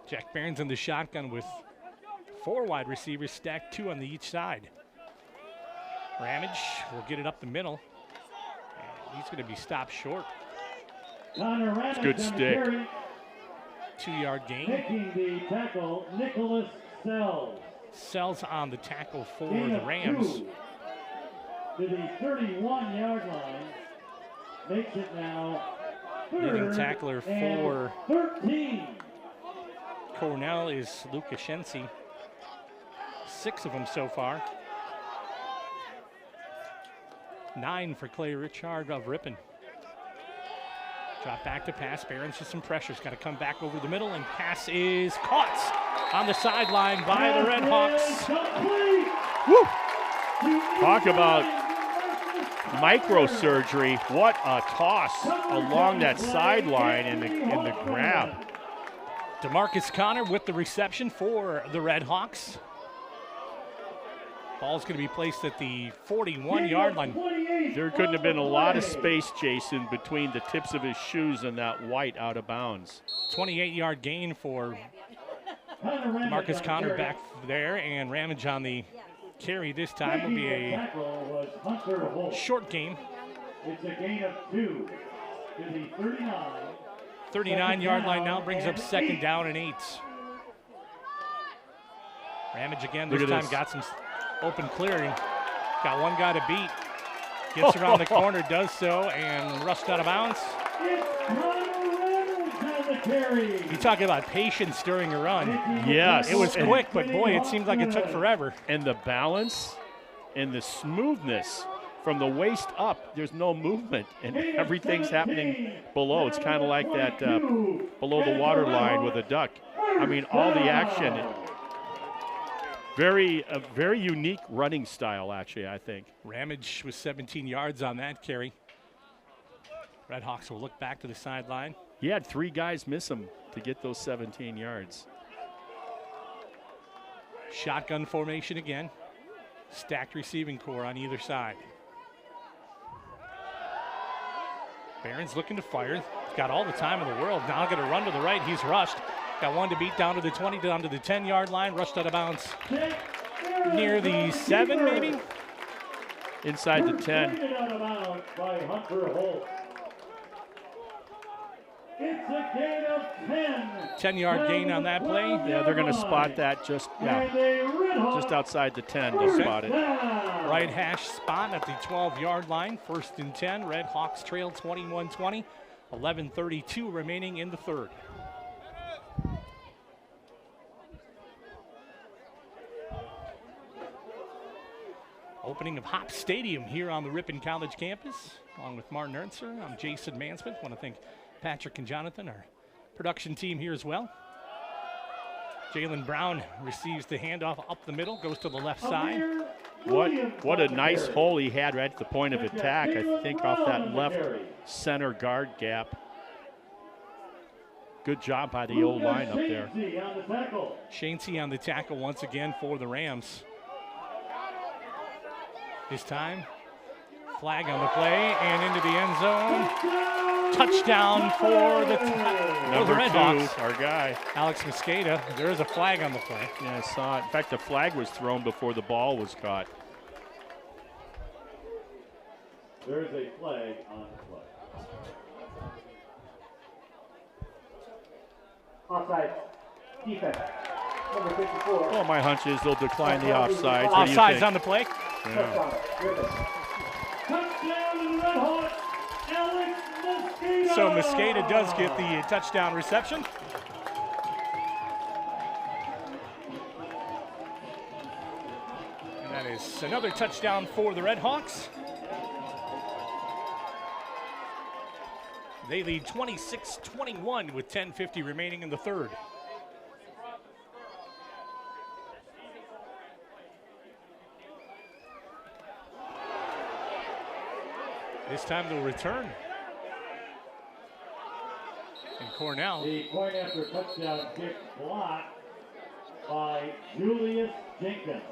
Jack Barons in the shotgun with 4 wide receivers stacked 2 on each side. Ramage will get it up the middle. And he's going to be stopped short. It's a good stick. 2-yard gain. Taking the tackle, Nicholas Sells. Sells on the tackle for the Rams. To the 31-yard line. Makes it now Leading tackler for 13. Cornell is Lukashensi. 6 of them so far. 9 for Clay Richard of Ripon. Drop back to pass. Barons with some pressure. He's got to come back over the middle, and pass is caught on the sideline by the Redhawks. Woo! Talk about microsurgery. What a toss along that sideline in the grab. DeMarcus Connor with the reception for the Redhawks. Ball's going to be placed at the 41-yard line. There couldn't have been a lot of space, Jason, between the tips of his shoes and that white out of bounds. 28-yard gain for Marcus Connor back there, and Ramage on the carry this time will be a short gain. It's a gain of 2 to the 39. 39-yard line now brings up 2nd down and 8. Ramage again this time got some open clearing. Got one guy to beat. Gets around the corner, does so, and rushed out of bounds. You talk about patience during a run. Yes. It was quick, but boy, it seemed like it took forever. And the balance and the smoothness from the waist up, there's no movement, and everything's happening below. It's kind of like that below the water line with a duck. I mean, all the action. A very unique running style, actually, I think. Ramage with 17 yards on that carry. Redhawks will look back to the sideline. He had 3 guys miss him to get those 17 yards. Shotgun formation again. Stacked receiving core on either side. Barron's looking to fire. He's got all the time in the world. Now going to run to the right. He's rushed. Got one to beat down to the 20, down to the 10-yard line. Rushed out of bounds near the 7, maybe? Inside the 10. Out of bounds by Hunter Holt. It's a gain of 10. 10-yard gain on that play. Yeah, they're going to spot that just outside the 10. They'll spot it. Right hash spot at the 12-yard line. 1st and 10. Redhawks trail 21-20. 11:32 remaining in the 3rd. Opening of Hopp Stadium here on the Ripon College campus. Along with Martin Ernster, I'm Jason Mansmith. Want to thank Patrick and Jonathan, our production team here as well. Jalen Brown receives the handoff up the middle, goes to the left side. What a nice hole he had right at the point of attack, I think off that left center guard gap. Good job by the old line up there. Shaincy on the tackle once again for the Rams. This time, flag on the play and into the end zone. Touchdown for the Redhawks. Our guy. Alex Mosqueda. There is a flag on the play. Yeah, I saw it. In fact, the flag was thrown before the ball was caught. There is a flag on the play. Offside. Defense. Number 54. Well, my hunch is they'll decline the offside. Offside's on the play. Yeah. Touchdown to the Redhawks. Alex Mosqueda. So Mosqueda does get the touchdown reception. And that is another touchdown for the Redhawks. They lead 26-21 with 10:50 remaining in the 3rd. This time they'll return. And Cornell. The point after touchdown kick blocked by Julius Jenkins.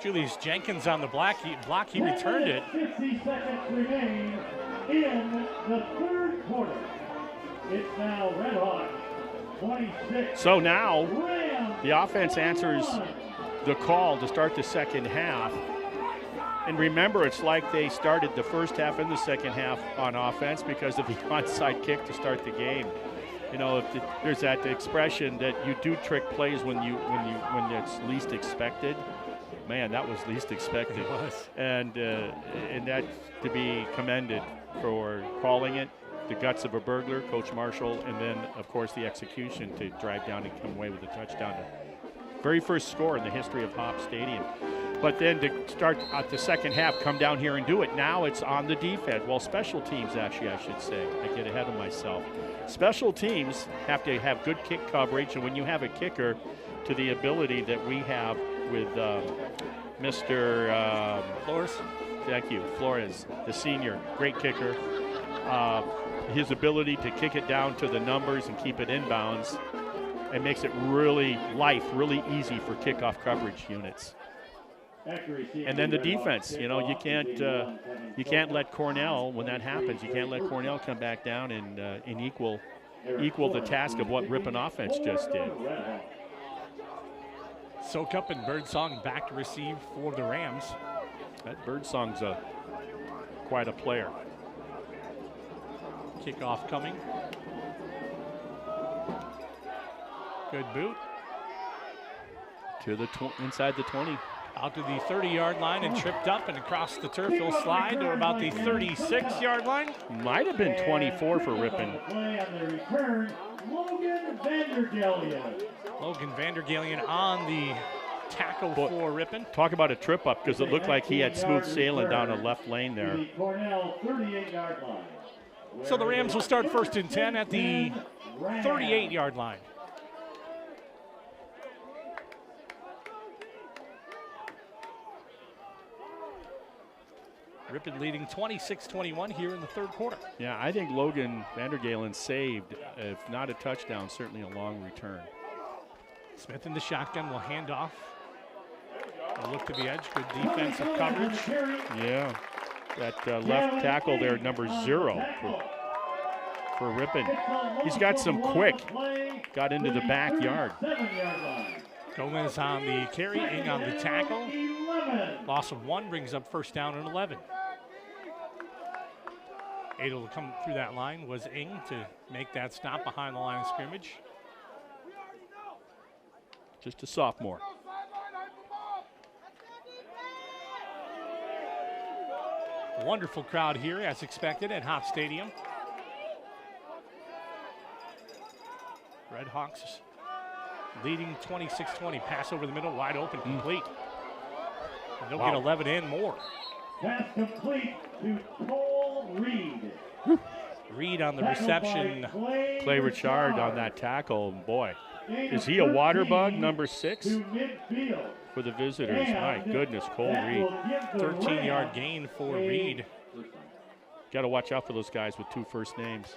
Julius Jenkins on the block. He returned it. 60 seconds remain in the 3rd quarter. It's now Redhawks 26. So now Rams the offense answers the call to start the second half. And remember, it's like they started the first half and the second half on offense because of the onside kick to start the game. You know, there's that expression that you do trick plays when it's least expected. Man, that was least expected. It was. And that to be commended for calling it, the guts of a burglar, Coach Marshall, and then, of course, the execution to drive down and come away with a touchdown. Very first score in the history of Hopp Stadium. But then to start at the second half, come down here and do it. Now it's on the defense. Well, special teams, actually, I should say. I get ahead of myself. Special teams have to have good kick coverage, and when you have a kicker to the ability that we have with Mr. Flores. Thank you, Flores, the senior, great kicker. His ability to kick it down to the numbers and keep it inbounds, it makes it really easy for kickoff coverage units. And then the defense, you know, you can't let Cornell, when that happens, you can't let Cornell come back down and equal the task of what Ripon offense just did. Soak up and Birdsong back to receive for the Rams. That Birdsong's quite a player. Kickoff coming. Good boot. To the inside the 20. Out to the 30-yard line and tripped up and across the turf. He'll slide to about the 36-yard line. Might have been 24 for Ripon. Logan Vandergalion on the tackle for Ripon. Talk about a trip up, because it looked like he had smooth sailing down the left lane there. So the Rams will start 1st and 10 at the 38-yard line. Ripon leading 26-21 here in the 3rd quarter. Yeah, I think Logan Vandergalen saved, if not a touchdown, certainly a long return. Smith in the shotgun will hand off. They'll look to the edge. Good defensive coverage. Yeah, that left tackle there, number 0 for Ripon. He's got some quick. Got into the backyard. Gomez on the carry, Ing on the tackle. Loss of 1 brings up 1st down and 11. Able to come through that line was Ing to make that stop behind the line of scrimmage. Just a sophomore. Wonderful crowd here, as expected, at Hopp Stadium. Redhawks leading 26-20. Pass over the middle, wide open, complete. And they'll get 11 and more. Pass complete to Cole Reed. Reed on the reception. Clay Richard on that tackle. Boy, is he a water bug, number 6 for the visitors? My goodness, Cole Reed. 13-yard gain for Reed. Got to watch out for those guys with 2 first names.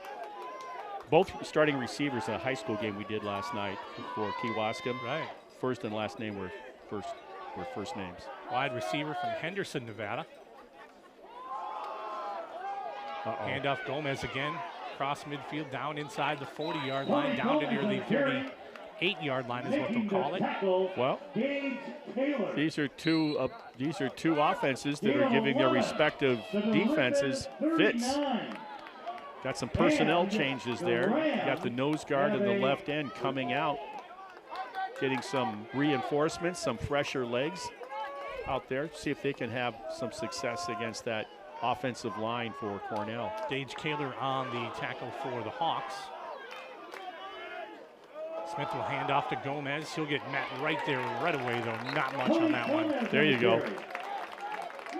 Both starting receivers in a high school game we did last night for Kewaskum. Right. First and last name were first names. Wide receiver from Henderson, Nevada. Handoff Gomez again. Cross midfield, down inside the 40-yard line, down to near the 38-yard line is what they'll call it. Well, these are two offenses that are giving their respective defenses fits. Got some personnel changes there. You got the nose guard and the left end coming out, getting some reinforcements, some fresher legs out there. See if they can have some success against that offensive line for Cornell. Gage Kaler on the tackle for the Hawks. Smith will hand off to Gomez. He'll get met right there right away, though. Not much on that one. There you go.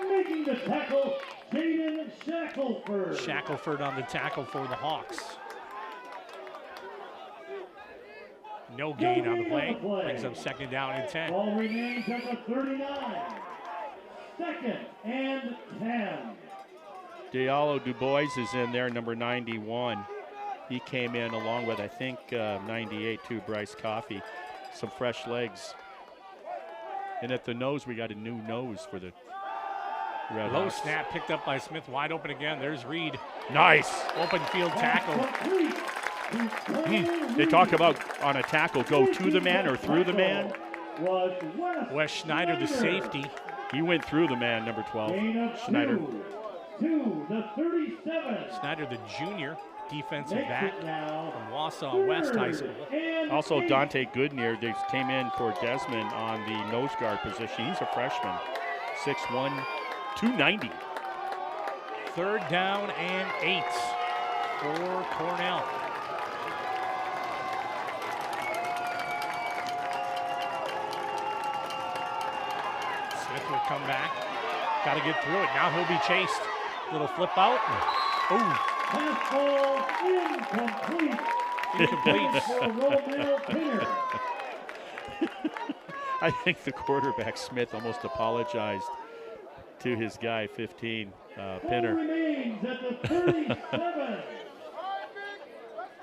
Making the tackle, Jaden Shackelford. Shackelford on the tackle for the Hawks. No gain on the play. Brings up 2nd down and 10. Ball remains at the 39. 2nd and 10. Diallo Dubois is in there, number 91. He came in along with, I think, 98 too, Bryce Coffey. Some fresh legs. And at the nose, we got a new nose for the Redhawks. Low snap picked up by Smith, wide open again. There's Reed. Nice. Open field tackle. They talk about on a tackle, go to the man or through the man. Wes Schneider, the safety. He went through the man, number 12, Schneider. To the 37. Schneider, the junior defensive back from Wausau West High School. Also, Dante Goodnear, they came in for Desmond on the nose guard position. He's a freshman, 6'1", 290. 3rd down and 8 for Cornell. Smith will come back. Got to get through it. Now he'll be chased. Little flip out. Ooh. Pass ball incomplete. Incomplete. For Romeo Pinner. I think the quarterback, Smith, almost apologized to his guy, 15, Pinner. Remains at the 37.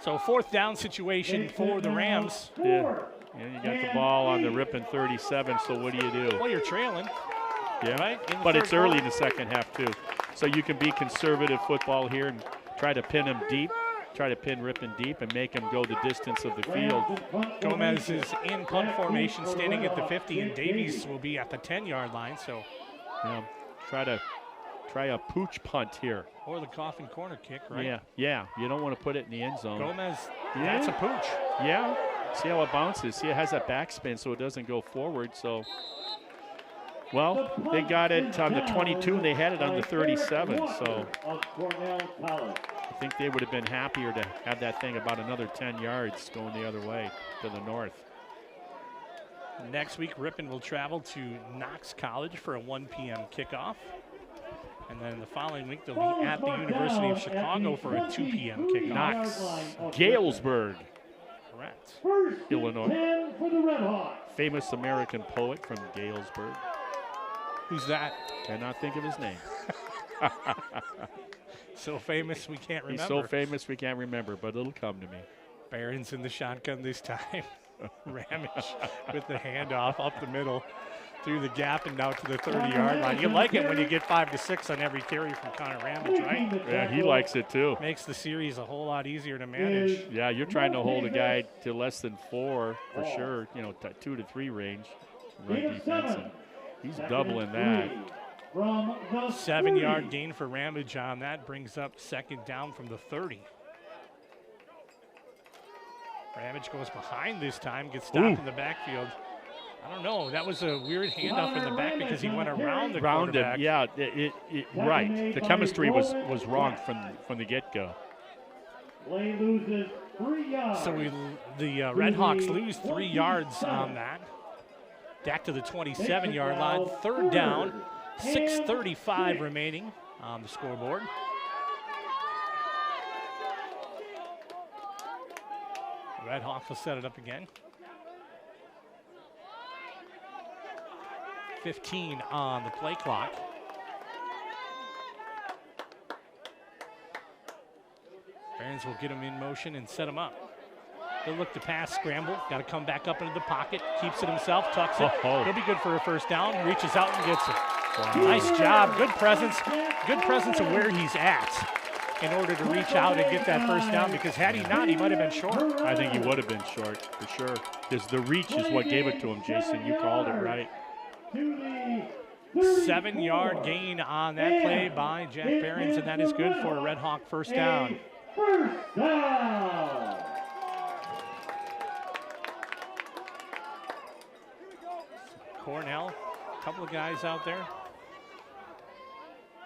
So 4th down situation for the Rams. Yeah. And you got the ball on the Ripon 37, so what do you do? Well, you're trailing. Yeah, right? but it's early in the second half too. So you can be conservative football here and try to pin him deep, try to pin Ripon deep and make him go the distance of the field. Gomez is in punt formation, standing at the 50, and Davies will be at the 10-yard line. So, try a pooch punt here. Or the coffin corner kick, right? Yeah. You don't want to put it in the end zone. Gomez, that's a pooch. Yeah. See how it bounces. See, it has that backspin so it doesn't go forward. So, well, they got it on the 22 and they had it on the 37. So, I think they would have been happier to have that thing about another 10 yards going the other way to the north. Next week, Ripon will travel to Knox College for a 1 p.m. kickoff. And then the following week, they'll be at the University of Chicago for a 2 p.m. kickoff. Knox, Galesburg. Correct. Illinois. Famous American poet from Galesburg. Who's that? Cannot think of his name. So famous we can't remember. He's so famous we can't remember, but it'll come to me. Barron's in the shotgun this time. Ramage with the handoff up the middle, through the gap and down to the 30-yard line. You like it when you get 5 to 6 on every carry from Connor Ramage, right? Yeah, he likes it too. Makes the series a whole lot easier to manage. Yeah, you're trying to hold a guy to less than 4 for sure. 2 to 3 range run defense. And he's doubling that. 7-yard gain for Ramage on that brings up second down from the 30. Ramage goes behind this time, gets stopped in the backfield. I don't know. That was a weird handoff in the back because he went around the quarterback. Yeah, right. The chemistry was wrong from the get-go. So the Redhawks lose 3 yards on that. Back to the 27-yard line. Third down. 6:35 remaining on the scoreboard. Redhawks will set it up again. 15 on the play clock. Barons will get him in motion and set him up. He'll look to pass, scramble, got to come back up into the pocket, keeps it himself, tucks it. He'll be good for a first down, reaches out and gets it. Wow. Nice job, good presence of where he's at in order to reach out and get that first down, because had he not, he might have been short. I think he would have been short for sure, because the reach is what gave it to him, Jason. You called it right. 7-yard gain on that play by Jack Barons, and that is good for a Red Hawk first down. Cornell, a couple of guys out there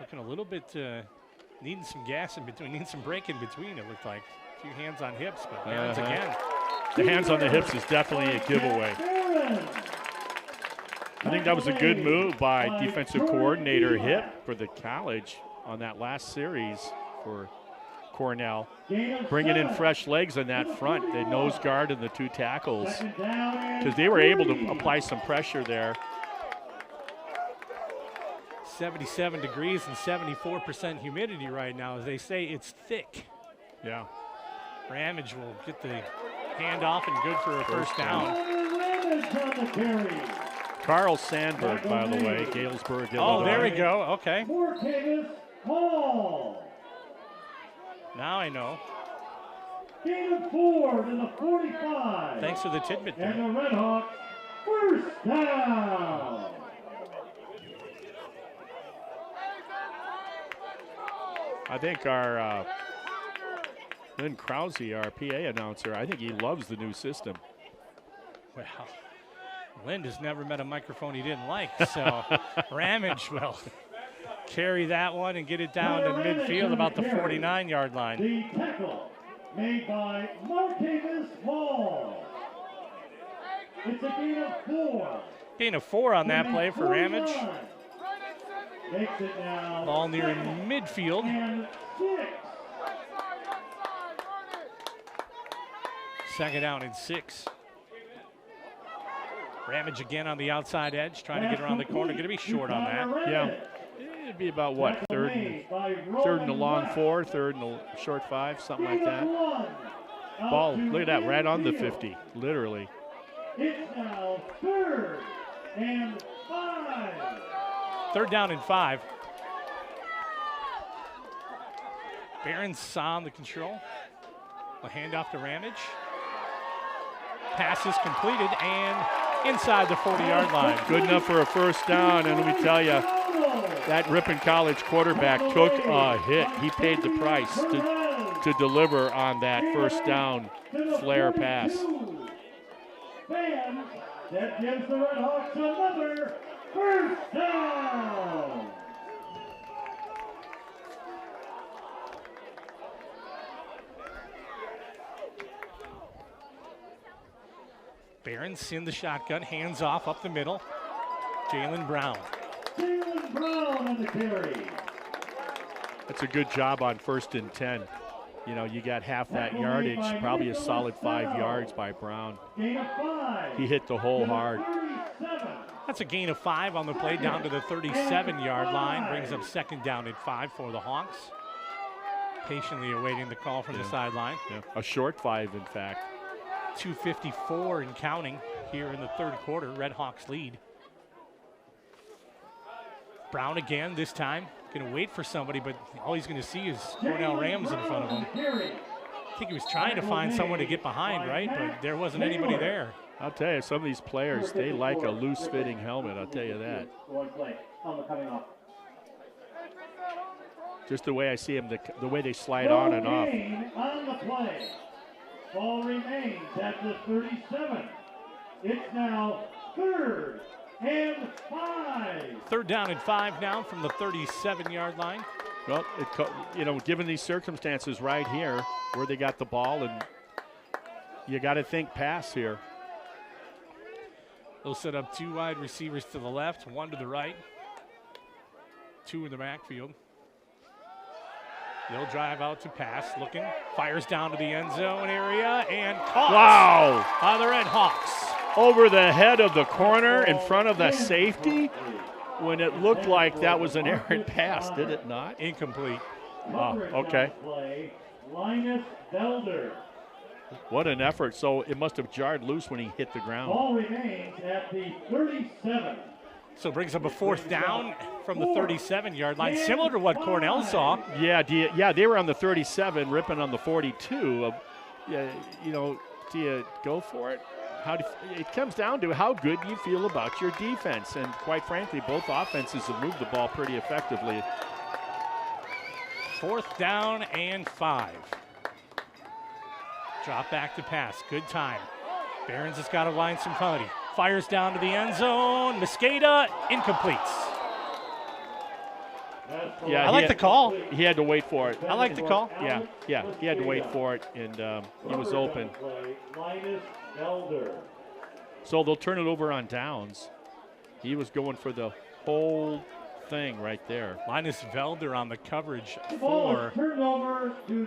looking a little bit needing some gas in between, needing some break in between, it looked like. A few hands on hips, but Barons again. The hands on the hips is definitely a giveaway. I think that was a good move by defensive coordinator Hip for the college on that last series for Cornell. Bringing in fresh legs on that front, the nose guard and the 2 tackles, because they were able to apply some pressure there. 77 degrees and 74% humidity right now. As they say, it's thick. Yeah. Ramage will get the handoff and good for a first down. Carl Sandberg, by the way, Galesburg. Oh, there we go. Okay. Now I know. Gain of 4 to the 45. Thanks for the tidbit there. And the Red Hawks first down. I think our Lynn Krause, our PA announcer, I think he loves the new system. Well, Lynn has never met a microphone he didn't like, so Ramage will carry that one and get it down to midfield about the 49-yard line. The tackle made by Martavis Hall. It's a gain of 4. Gain of 4 on that play for Ramage. Makes it now ball near midfield. And 6. Second down and 6. Ramage again on the outside edge, trying to get around the corner. Going to be short on that. Yeah. It'd be about what, third and a long 4, third and a short 5, something like that. Ball, look at that, right on the 50, literally. It's now 3rd and 5. Third down and 5. Barron's on the control. A handoff to Ramage. Pass is completed and inside the 40-yard line. Good enough for a first down, and let me tell you, that Ripon College quarterback took a hit. He paid the price to deliver on that first down flare pass. And that gives the Redhawks another first down. Barron's in the shotgun, hands off up the middle. Jalen Brown. Jalen Brown on the carry. That's a good job on 1st and 10. You know, you got half that yardage, probably a solid 5 yards by Brown. Gain of 5. He hit the hole hard. 37. That's a gain of 5 on the play down to the 37-yard line. Brings up 2nd down and 5 for the Hawks. Patiently awaiting the call from the sideline. Yeah. A short 5, in fact. 2:54 and counting here in the third quarter. Redhawks lead. Brown again this time. Going to wait for somebody, but all he's going to see is Cornell Rams in front of him. I think he was trying to find someone to get behind, right? But there wasn't anybody there. I'll tell you, some of these players, they like a loose-fitting helmet, I'll tell you that. Just the way I see them, the way they slide on and off. On the play. Ball remains at the 37. It's now 3rd and 5. 3rd down and 5 now from the 37-yard line. Well, you know, given these circumstances right here, where they got the ball, and you got to think pass here. They'll set up 2 wide receivers to the left, 1 to the right. 2 in the backfield. They'll drive out to pass, looking, fires down to the end zone area, and caught. Wow! By the Redhawks. Over the head of the corner in front of the safety, when it looked like that was an errant pass, did it not? Incomplete. Oh, okay. Linus Belder. What an effort. So it must have jarred loose when he hit the ground. Ball remains at the 37. So it brings up a 4th down from the 37-yard line, similar to what Cornell saw. Yeah, they were on the 37, Ripon on the 42. You know, do you go for it? It comes down to how good you feel about your defense. And quite frankly, both offenses have moved the ball pretty effectively. 4th down and 5. Drop back to pass. Good time. Barron's has got to line some putty. Fires down to the end zone. Mosqueda incompletes. Yeah, I like the call. He had to wait for it. I like the call. Yeah, he had to wait for it, and he was open. So they'll turn it over on downs. He was going for the whole thing right there. Linus Velder on the coverage for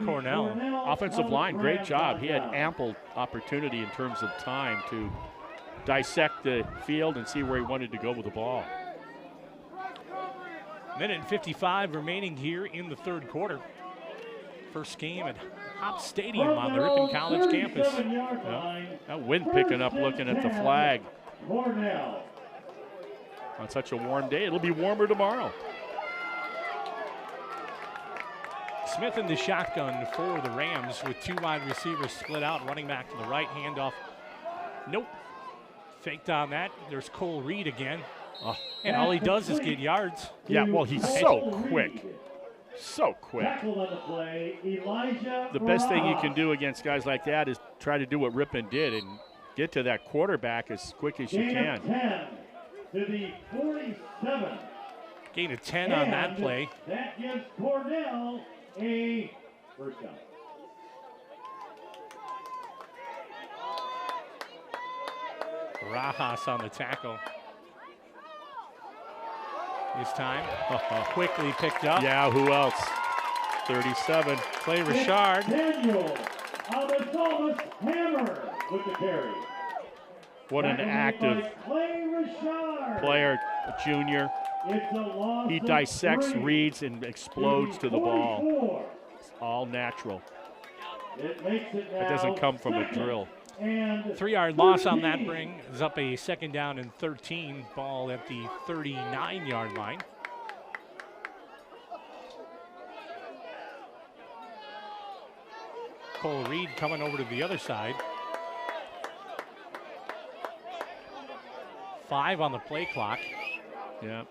Cornell. Offensive line, great job. He had ample opportunity in terms of time to dissect the field and see where he wanted to go with the ball. Minute and 55 remaining here in the third quarter. First game at Hopp Stadium on the Ripon College campus. That wind picking up looking at the flag. Cornell. On such a warm day, it'll be warmer tomorrow. Smith in the shotgun for the Rams with 2 wide receivers split out, running back to the right, handoff. Nope. Faked on that. There's Cole Reed again. And all he does is get yards. Yeah, well, he's so quick. So quick. The best thing you can do against guys like that is try to do what Ripon did and get to that quarterback as quick as you can. To the 47. Gain of 10 on that play. That gives Cornell a first down. Rajas on the tackle. This time, quickly picked up. Yeah, who else? 37. Clay Richard. Daniel Thomas Hammer with the carry. What an active player, a junior. He dissects, reads, and explodes to the ball. It's all natural. It doesn't come from a drill. 3-yard loss on that brings up a 2nd down and 13. Ball at the 39-yard line. Cole Reed coming over to the other side. 5 on the play clock. Yeah.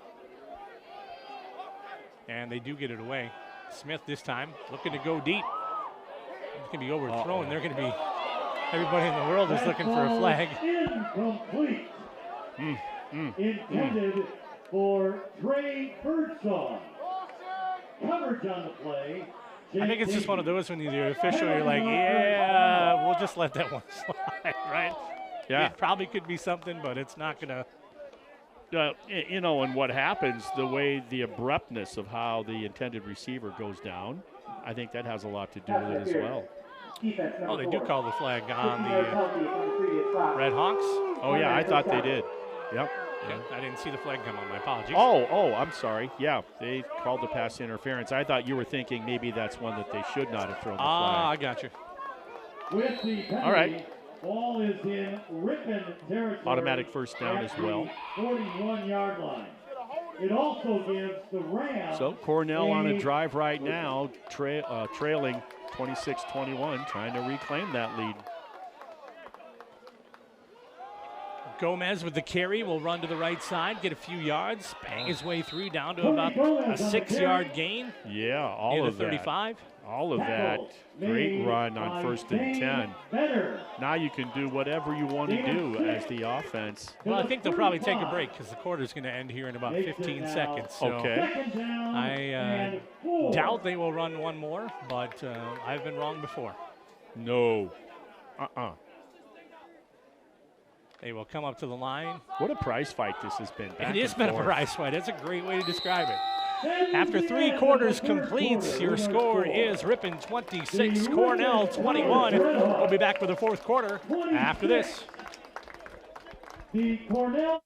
And they do get it away. Smith this time looking to go deep. It's going to be overthrown. They're going to be, everybody in the world is looking for a flag. Incomplete. Intended for Trey Birdsong. Coverage on the play. I think it's just one of those when you're the official, you're like, yeah, we'll just let that one slide, right? Yeah. It probably could be something, but it's not going to. You know, and what happens, the way the abruptness of how the intended receiver goes down, I think that has a lot to do with it as well. Oh, they do call the flag on the Redhawks. Oh, yeah, I thought they did. Yep. Yeah, I didn't see the flag come on. My apologies. Oh, I'm sorry. Yeah, they called the pass interference. I thought you were thinking maybe that's one that they should not have thrown the flag. I got you. With the penalty, all right. Ball is in Ripon territory. Automatic first down as well. 41-yard line. It also gives the Rams. So Cornell on a drive right now, trailing 26-21, trying to reclaim that lead. Gomez with the carry will run to the right side, get a few yards, bang his way through down to about a 6-yard gain. Yeah, all near of the 35. that. All of that. Great run on 1st and 10. Now you can do whatever you want to do as the offense. Well, I think they'll probably take a break because the quarter's going to end here in about 15 seconds. So okay. I doubt they will run one more, but I've been wrong before. No. They will come up to the line. What a prize fight this has been. It has been a prize fight. That's a great way to describe it. After 3 quarters completes, your score is Ripon 26, Cornell 21. We'll be back for the 4th quarter after this. The Cornell.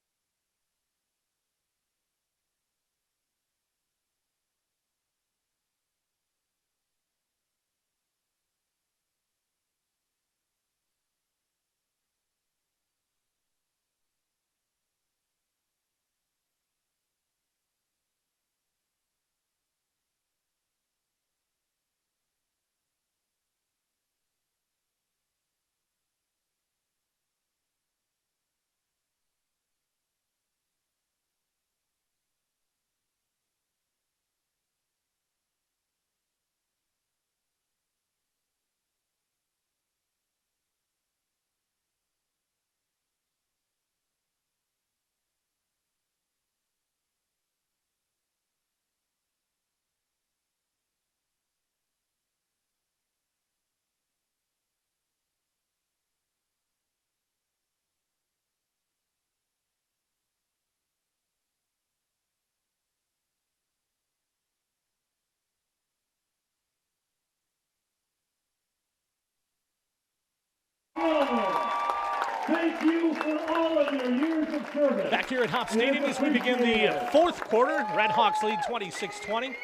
Thank you for all of your years of service. Back here at Hopp Stadium as we begin the 4th quarter. Redhawks lead 26-20.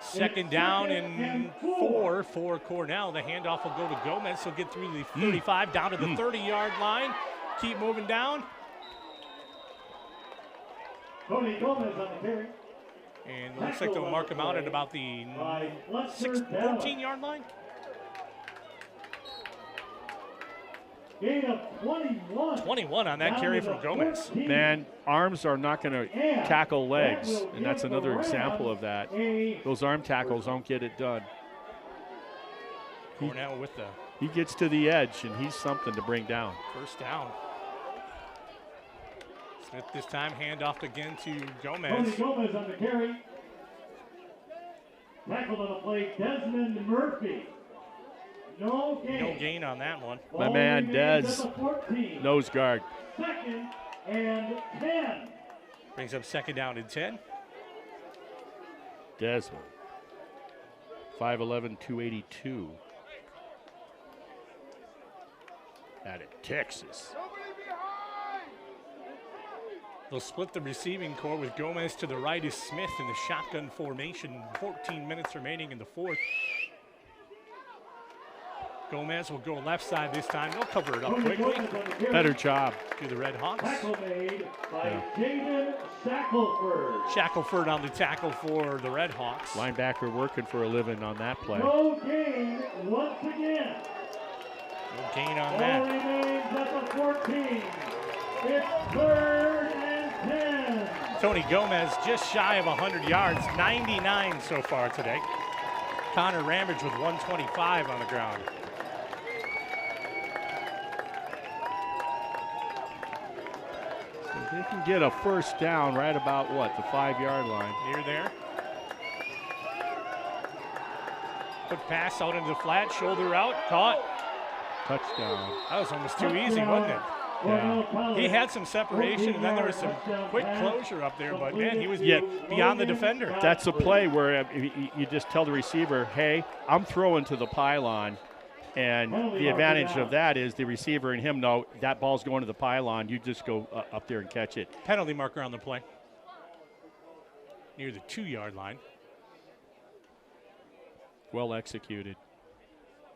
Second down and 4 for Cornell. The handoff will go to Gomez. He'll get through the 35 down to the 30-yard line. Keep moving down. Tony Gomez on the carry. And it looks like they'll mark him out at about the 14-yard line. Gain of 21. 21 on that carry from Gomez. Man, arms are not going to tackle legs, and that's another example of that. Those arm tackles don't get it done. Cornell with the He gets to the edge, and he's something to bring down. first down. Smith this time, handoff again to Tony Gomez. Gomez on the carry. Tackled on the play, Desmond Murphy. No gain. No gain on that one. My man, Des, nose guard. 2nd and 10. Brings up 2nd down and 10. Desmond, 5'11", 282. Out of Texas. They'll split the receiving core with Gomez to the right is Smith in the shotgun formation. 14 minutes remaining in the 4th. Gomez will go left side this time. They'll cover it up quickly. Better job. To the Redhawks. Tackle made by Jaden Shackelford. Shackelford on the tackle for the Redhawks. Linebacker working for a living on that play. No gain once again. No gain on Ball that. remains at the 14. It's 3rd and 10. Tony Gomez just shy of 100 yards, 99 so far today. Connor Ramage with 125 on the ground. They can get a first down right about what, the 5-yard line. Near there. Quick pass out into the flat, shoulder out, caught. Touchdown. That was almost too easy, wasn't it? Yeah. He had some separation, and then there was some quick closure up there, but man, he was beyond the defender. That's a play where you just tell the receiver, hey, I'm throwing to the pylon. And the advantage of that is the receiver and him know that ball's going to the pylon. You just go up there and catch it. Penalty marker on the play. Near the 2-yard line. Well executed.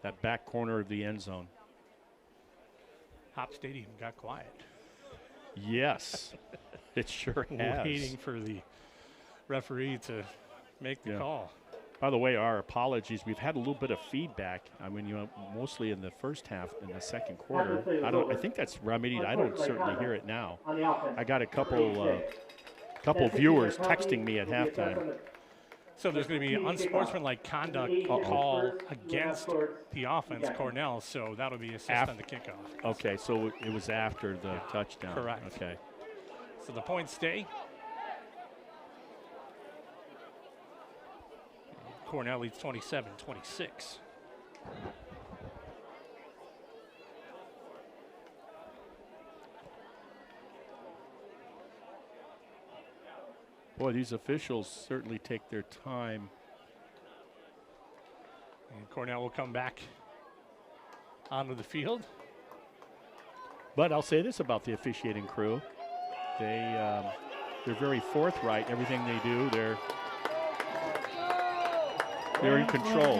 That back corner of the end zone. Hopp Stadium got quiet. Yes, it sure has. Waiting for the referee to make the call. By the way, our apologies. We've had a little bit of feedback. I mean, mostly in the first half, in the second quarter. I think that's remedied. I don't certainly hear it now. I got a couple viewers texting me at halftime. So there's going to be an unsportsmanlike conduct call against the offense, Cornell. So that'll be assist on the kickoff. Okay, so it was after the touchdown. Correct. Okay. So the points stay. Cornell leads 27-26. Boy, these officials certainly take their time. And Cornell will come back onto the field. But I'll say this about the officiating crew. They're very forthright in everything they do. They're in control.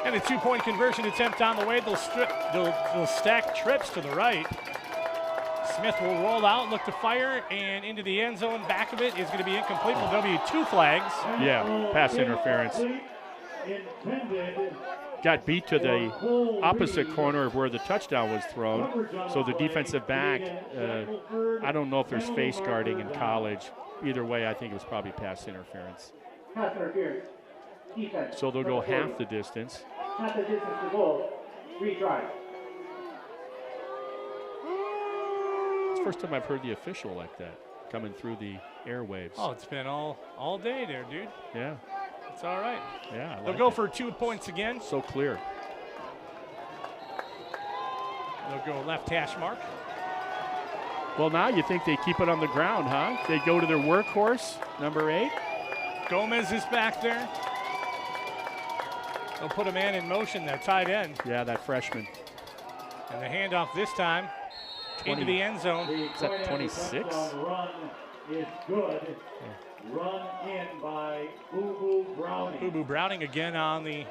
And a 2-point conversion attempt on the way. They'll stack trips to the right. Smith will roll out, look to fire, and into the end zone. Back of it is going to be incomplete. There'll be 2 flags. Yeah, pass interference. Got beat to the opposite corner of where the touchdown was thrown. So the defensive back, I don't know if there's face guarding in college. Either way, I think it was probably pass interference. Pass interference. Defense. So they'll go half the distance. Half the distance to goal. Retry. It's the first time I've heard the official like that coming through the airwaves. Oh, it's been all day there, dude. Yeah. It's all right. Yeah. They'll go for 2 points again. So clear. They'll go left hash mark. Well, now you think they keep it on the ground, huh? They go to their workhorse, number 8. Gomez is back there. They'll put a man in motion, that tight end. Yeah, that freshman. And the handoff this time into the end zone. Is that 26? Run is good. Run in by Boo Browning. Boo Browning again on the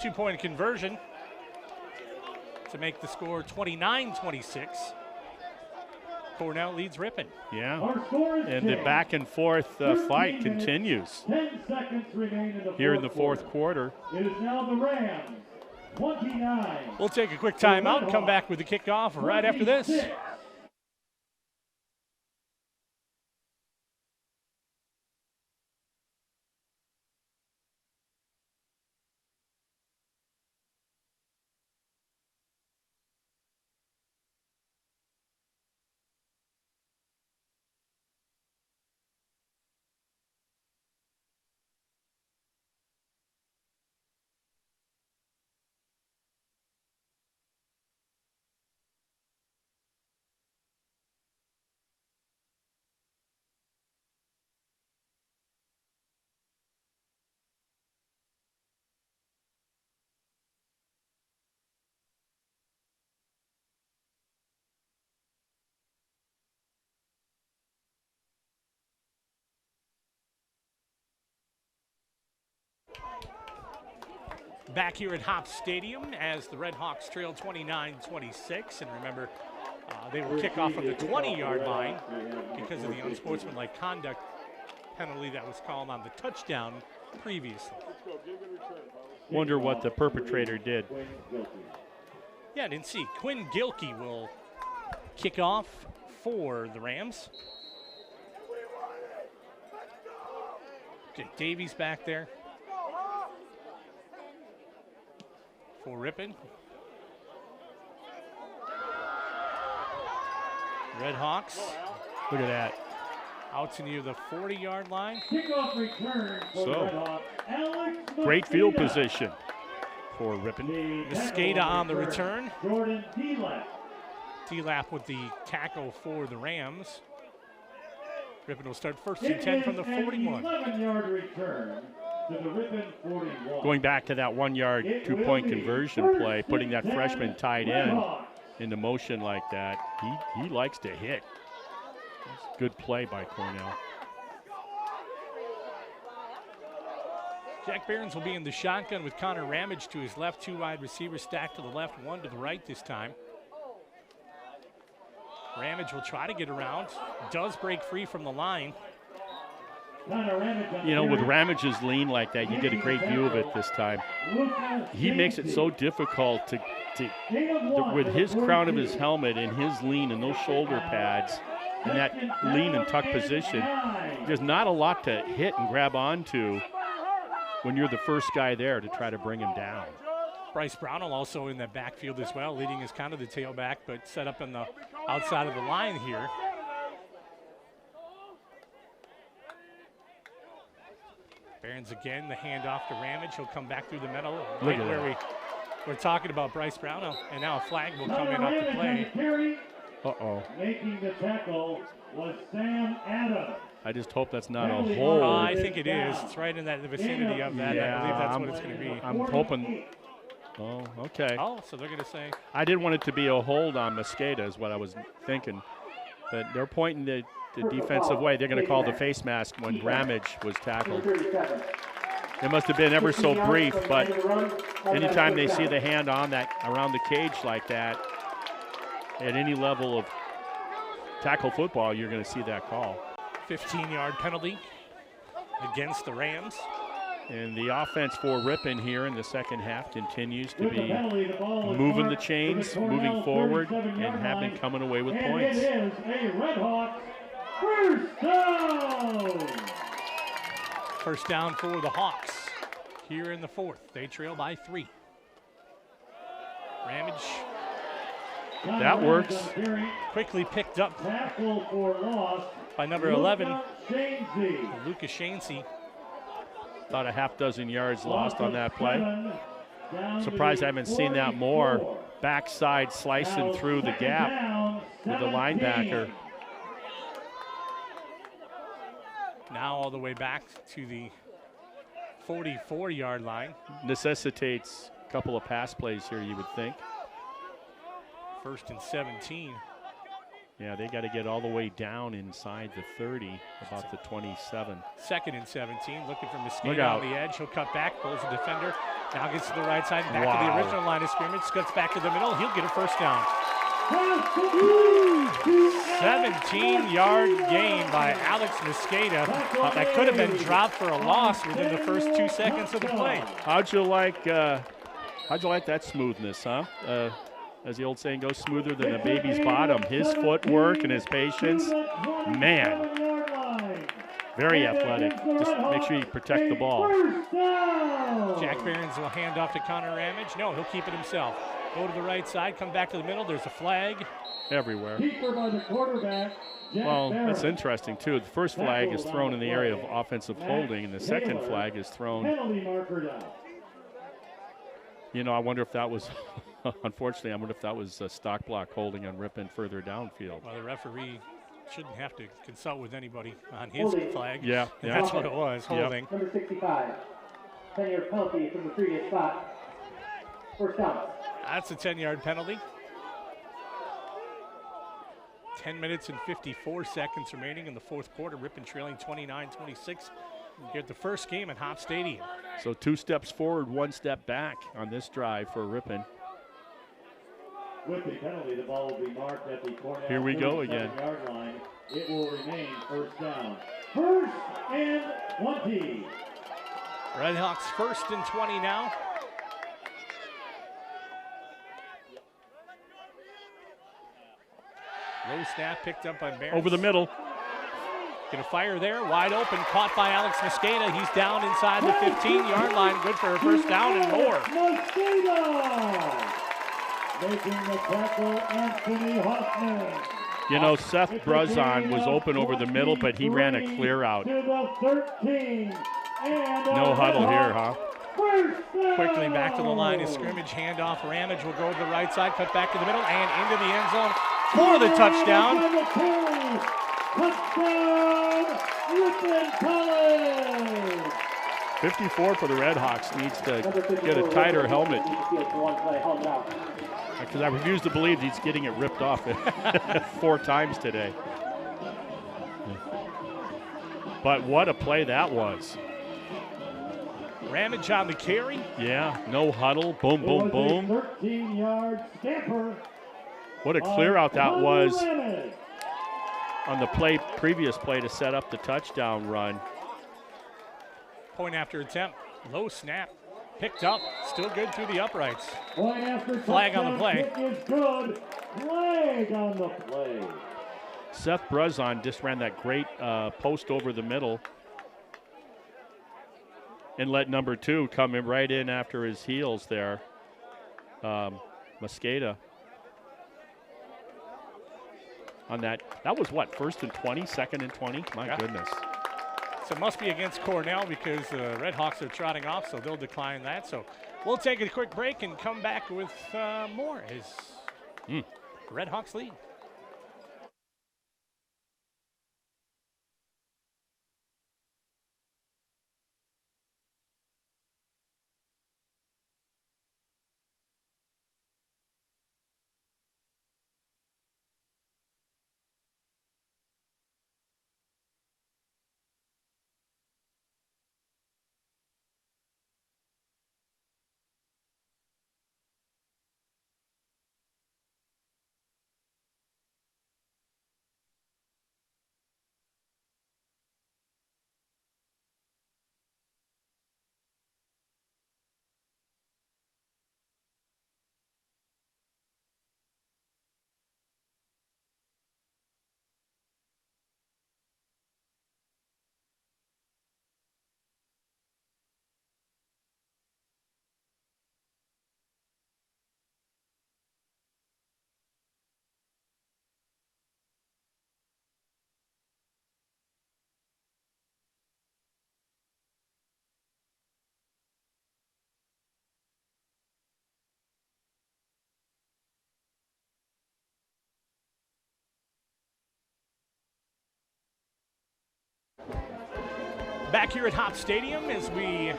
2-point conversion to make the score 29-26. Cornell leads Ripon. Yeah, Our score is and the back and forth fight continues 10 seconds remain here in the fourth quarter. It is now the Rams, 29. We'll take a quick timeout and come back with the kickoff right after this. 26. back here at Hopp Stadium as the Redhawks trail 29-26. And remember, they will kick off from the 20-yard line because of the unsportsmanlike conduct penalty that was called on the touchdown previously. Wonder what the perpetrator did. Yeah, I didn't see. Quinn Gilkey will kick off for the Rams. Jake Davies back there for Ripon. Redhawks. Look at that. Out to near the 40-yard line. Kickoff return for Redhawks. Alex Great field Mosqueda. position for Ripon. Mosqueda on the return. Jordan D-Lap. D-Lap with the tackle for the Rams. Ripon will start first and 10 from the 41. 11-yard return to the Ripon 41. Going back to that 1-yard, 2-point conversion play, putting that freshman tight end into motion like that. He likes to hit. Good play by Cornell. Jack Behrens will be in the shotgun with Connor Ramage to his left, 2 wide receivers stacked to the left, 1 to the right this time. Ramage will try to get around, does break free from the line. You know, with Ramage's lean like that, you get a great view of it this time. He makes it so difficult to with his crown of his helmet and his lean and those shoulder pads and that lean and tuck position, there's not a lot to hit and grab onto when you're the first guy there to try to bring him down. Bryce Brownell also in the backfield as well, leading as kind of the tailback, but set up in the outside of the line here. Behrens again, the handoff to Ramage. He'll come back through the middle, right where we're talking about Bryce Brownell, and now a flag will come in off the play. Uh-oh. Making the tackle was Sam Adams. I just hope that's not a hold. I think it is. It's right in that the vicinity of that. Yeah, I believe that's what it's going to be. I'm hoping. Oh, okay. Oh, so they're going to say. I didn't want it to be a hold on Mosqueda is what I was thinking. But they're pointing the defensive way. They're going to call the face mask when Ramage was tackled. It must have been ever so brief, but anytime they see the hand on that around the cage like that, at any level of tackle football, you're going to see that call. 15-yard penalty against the Rams. And the offense for Ripon here in the second half continues to be moving the chains, moving forward, and have been coming away with points. It is a Redhawks first down. First down for the Hawks here in the 4th. They trail by 3. Ramage. That works. Quickly picked up Tackle for loss by number 11, Lucas Shansey. About a half dozen yards lost on that play. Surprised I haven't seen that more. Backside slicing through the gap with the linebacker. Now all the way back to the 44-yard line. Necessitates a couple of pass plays here, you would think. 1st and 17. Yeah, they got to get all the way down inside the 30, about the 27. 2nd and 17, looking for Mosqueda on the edge. He'll cut back, pulls the defender. Now gets to the right side, back to the original line of scrimmage. Cuts back to the middle. He'll get a first down. 17-yard gain by Alex Mosqueda. That could have been dropped for a loss within the first 2 seconds of the play. How'd you like that smoothness, huh? As the old saying goes, smoother than a baby's bottom. His footwork and his patience, man, very athletic. Just make sure you protect the ball. Jack Behrens will hand off to Connor Ramage. No, he'll keep it himself. Go to the right side, come back to the middle. There's a flag. Everywhere. By the quarterback, well, that's interesting, too. The first flag is thrown in the area of offensive holding, and the second flag is thrown. You know, I wonder if that was... Unfortunately, I wonder if that was a stock block holding on Ripon further downfield. Well, the referee shouldn't have to consult with anybody on his flag. Yeah, That's what it was, holding. Number 65, 10-yard penalty from the previous spot. First down. That's a 10-yard penalty. 10 minutes and 54 seconds remaining in the 4th quarter. Ripon trailing 29-26 Get the first game at Hopp Stadium. So 2 steps forward, 1 step back on this drive for Ripon. With the penalty, the ball will be marked at the Cornell Here we go again. 37-yard line. It will remain first down. First and 20. Redhawks first and 20 now. Low snap picked up by Barnes. Over the middle. Gonna fire there, wide open, caught by Alex Mosqueda. He's down inside the 15-yard line. Good for a first down and more. Mosqueda making the tackle, Anthony Hoffman. You know, Seth Bruzon was open over the middle, but he ran a clear out. To the 13. And No huddle here, huh? Quickly back to the line of scrimmage, handoff. Ramage will go to the right side, cut back to the middle, and into the end zone for the touchdown. Touchdown, Ripon College. 54 for the Redhawks. Needs to get a tighter helmet. Because I refuse to believe he's getting it ripped off 4 times today. But what a play that was. Ramage on the carry. Yeah, no huddle. Boom, boom, boom. 13-yard scamper. What a clear out that was Ramage. on the previous play to set up the touchdown run. Point after attempt. Low snap. Picked up. Still good through the uprights. Point after Flag on the play. kick is good. Flag on the play. Seth Bruzon just ran that great post over the middle and let number 2 come in right in after his heels there. Mosqueda. On that was what, first and 20, second and 20? My goodness. So it must be against Cornell because the Redhawks are trotting off, so they'll decline that. So we'll take a quick break and come back with more as Redhawks lead. Back here at Hopp Stadium as we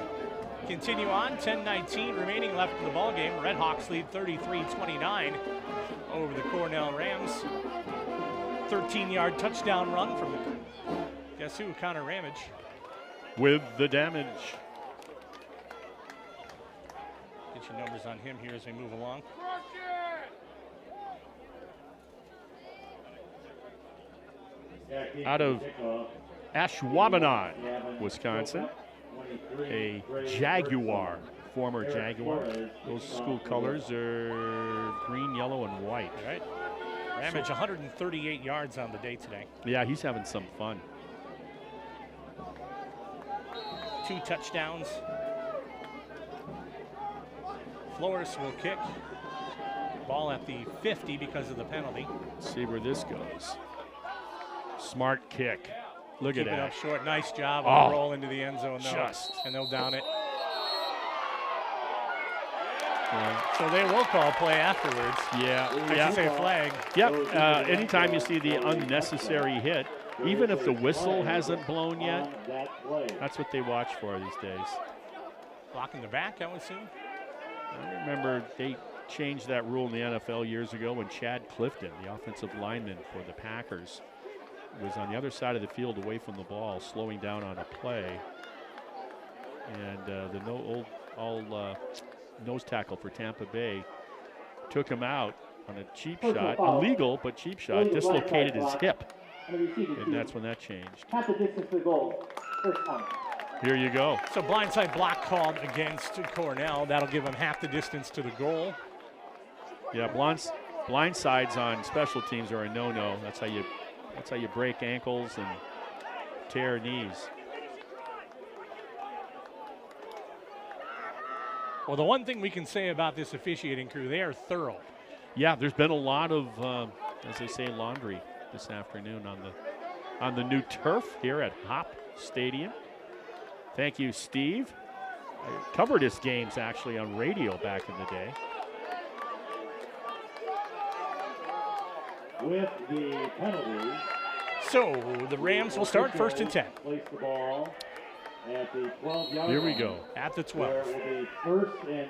continue on. 10:19 remaining left in the ball game. Redhawks lead 33-29 over the Cornell Rams. 13-yard touchdown run from guess who? Connor Ramage. With the damage. Get your numbers on him here as we move along. Out of Ashwaubenon, Wisconsin, a Jaguar, former Jaguar. Those school colors are green, yellow, and white. Right. Ramage 138 yards on the day today. Yeah, he's having some fun. 2 touchdowns. Flores will kick. Ball at the 50 because of the penalty. Let's see where this goes. Smart kick. Look Keep at it that. up short. Nice job on the roll into the end zone, though. Just. And they'll down it. Yeah. So they will call play afterwards. Yeah. I should say flag. Yep. Anytime you see the unnecessary hit, even if the whistle hasn't blown yet, that's what they watch for these days. Blocking the back, I would assume. I remember they changed that rule in the NFL years ago when Chad Clifton, the offensive lineman for the Packers, was on the other side of the field away from the ball, slowing down on a play. And the nose tackle for Tampa Bay took him out on a cheap shot, illegal but cheap shot, dislocated his hip, and that's when that changed. Half the distance to the goal. First time. Here you go. So blindside block called against Cornell. That'll give him half the distance to the goal. Yeah, blindsides on special teams are a no-no. That's how you break ankles and tear knees. Well, the one thing we can say about this officiating crew, they are thorough. Yeah, there's been a lot of, as they say, laundry this afternoon on the new turf here at Hopp Stadium. Thank you, Steve. I covered his games actually on radio back in the day. With the penalty. So the Rams will start 1st and 10. Place the ball at the 12-yard Here we line. go. At the Where 12. it will be 1st and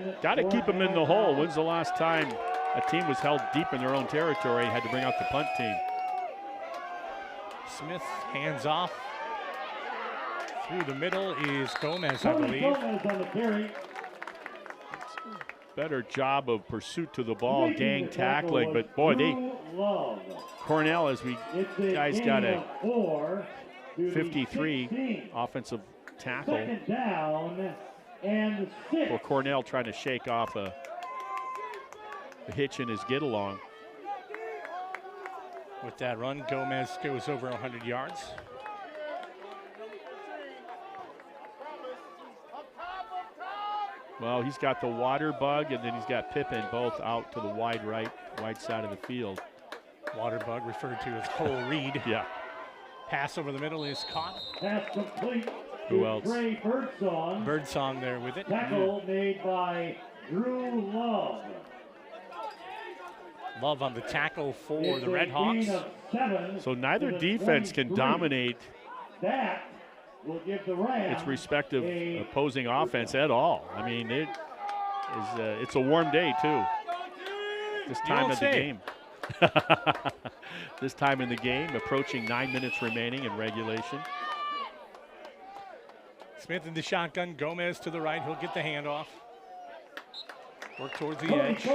10. Got to keep them in the hole. When's the last time a team was held deep in their own territory and had to bring out the punt team? Smith hands off. Through the middle is Gomez, I believe. Gomez on the carry. Better job of pursuit to the ball, gang tackling, but boy, Cornell, as we guys got a 53 offensive tackle. Second down and 6. For Cornell trying to shake off a hitch in his get along. With that run, Gomez goes over 100 yards. Well, he's got the water bug, and then he's got Pippin both out to the wide side of the field. Water bug referred to as Cole Reed. Yeah. Pass over the middle is caught. Pass complete. Who else? Trey Birdsong. Birdsong there with it. Tackle made by Drew Love. Love on the tackle for It's the a gain Redhawks. of 7 So neither to the defense can 23. dominate That will give the Rams its respective a opposing offense at all. I mean, it's a warm day too. This time of the game. This time in the game, approaching 9 minutes remaining in regulation. Smith in the shotgun. Gomez to the right. He'll get the handoff. Work towards the edge.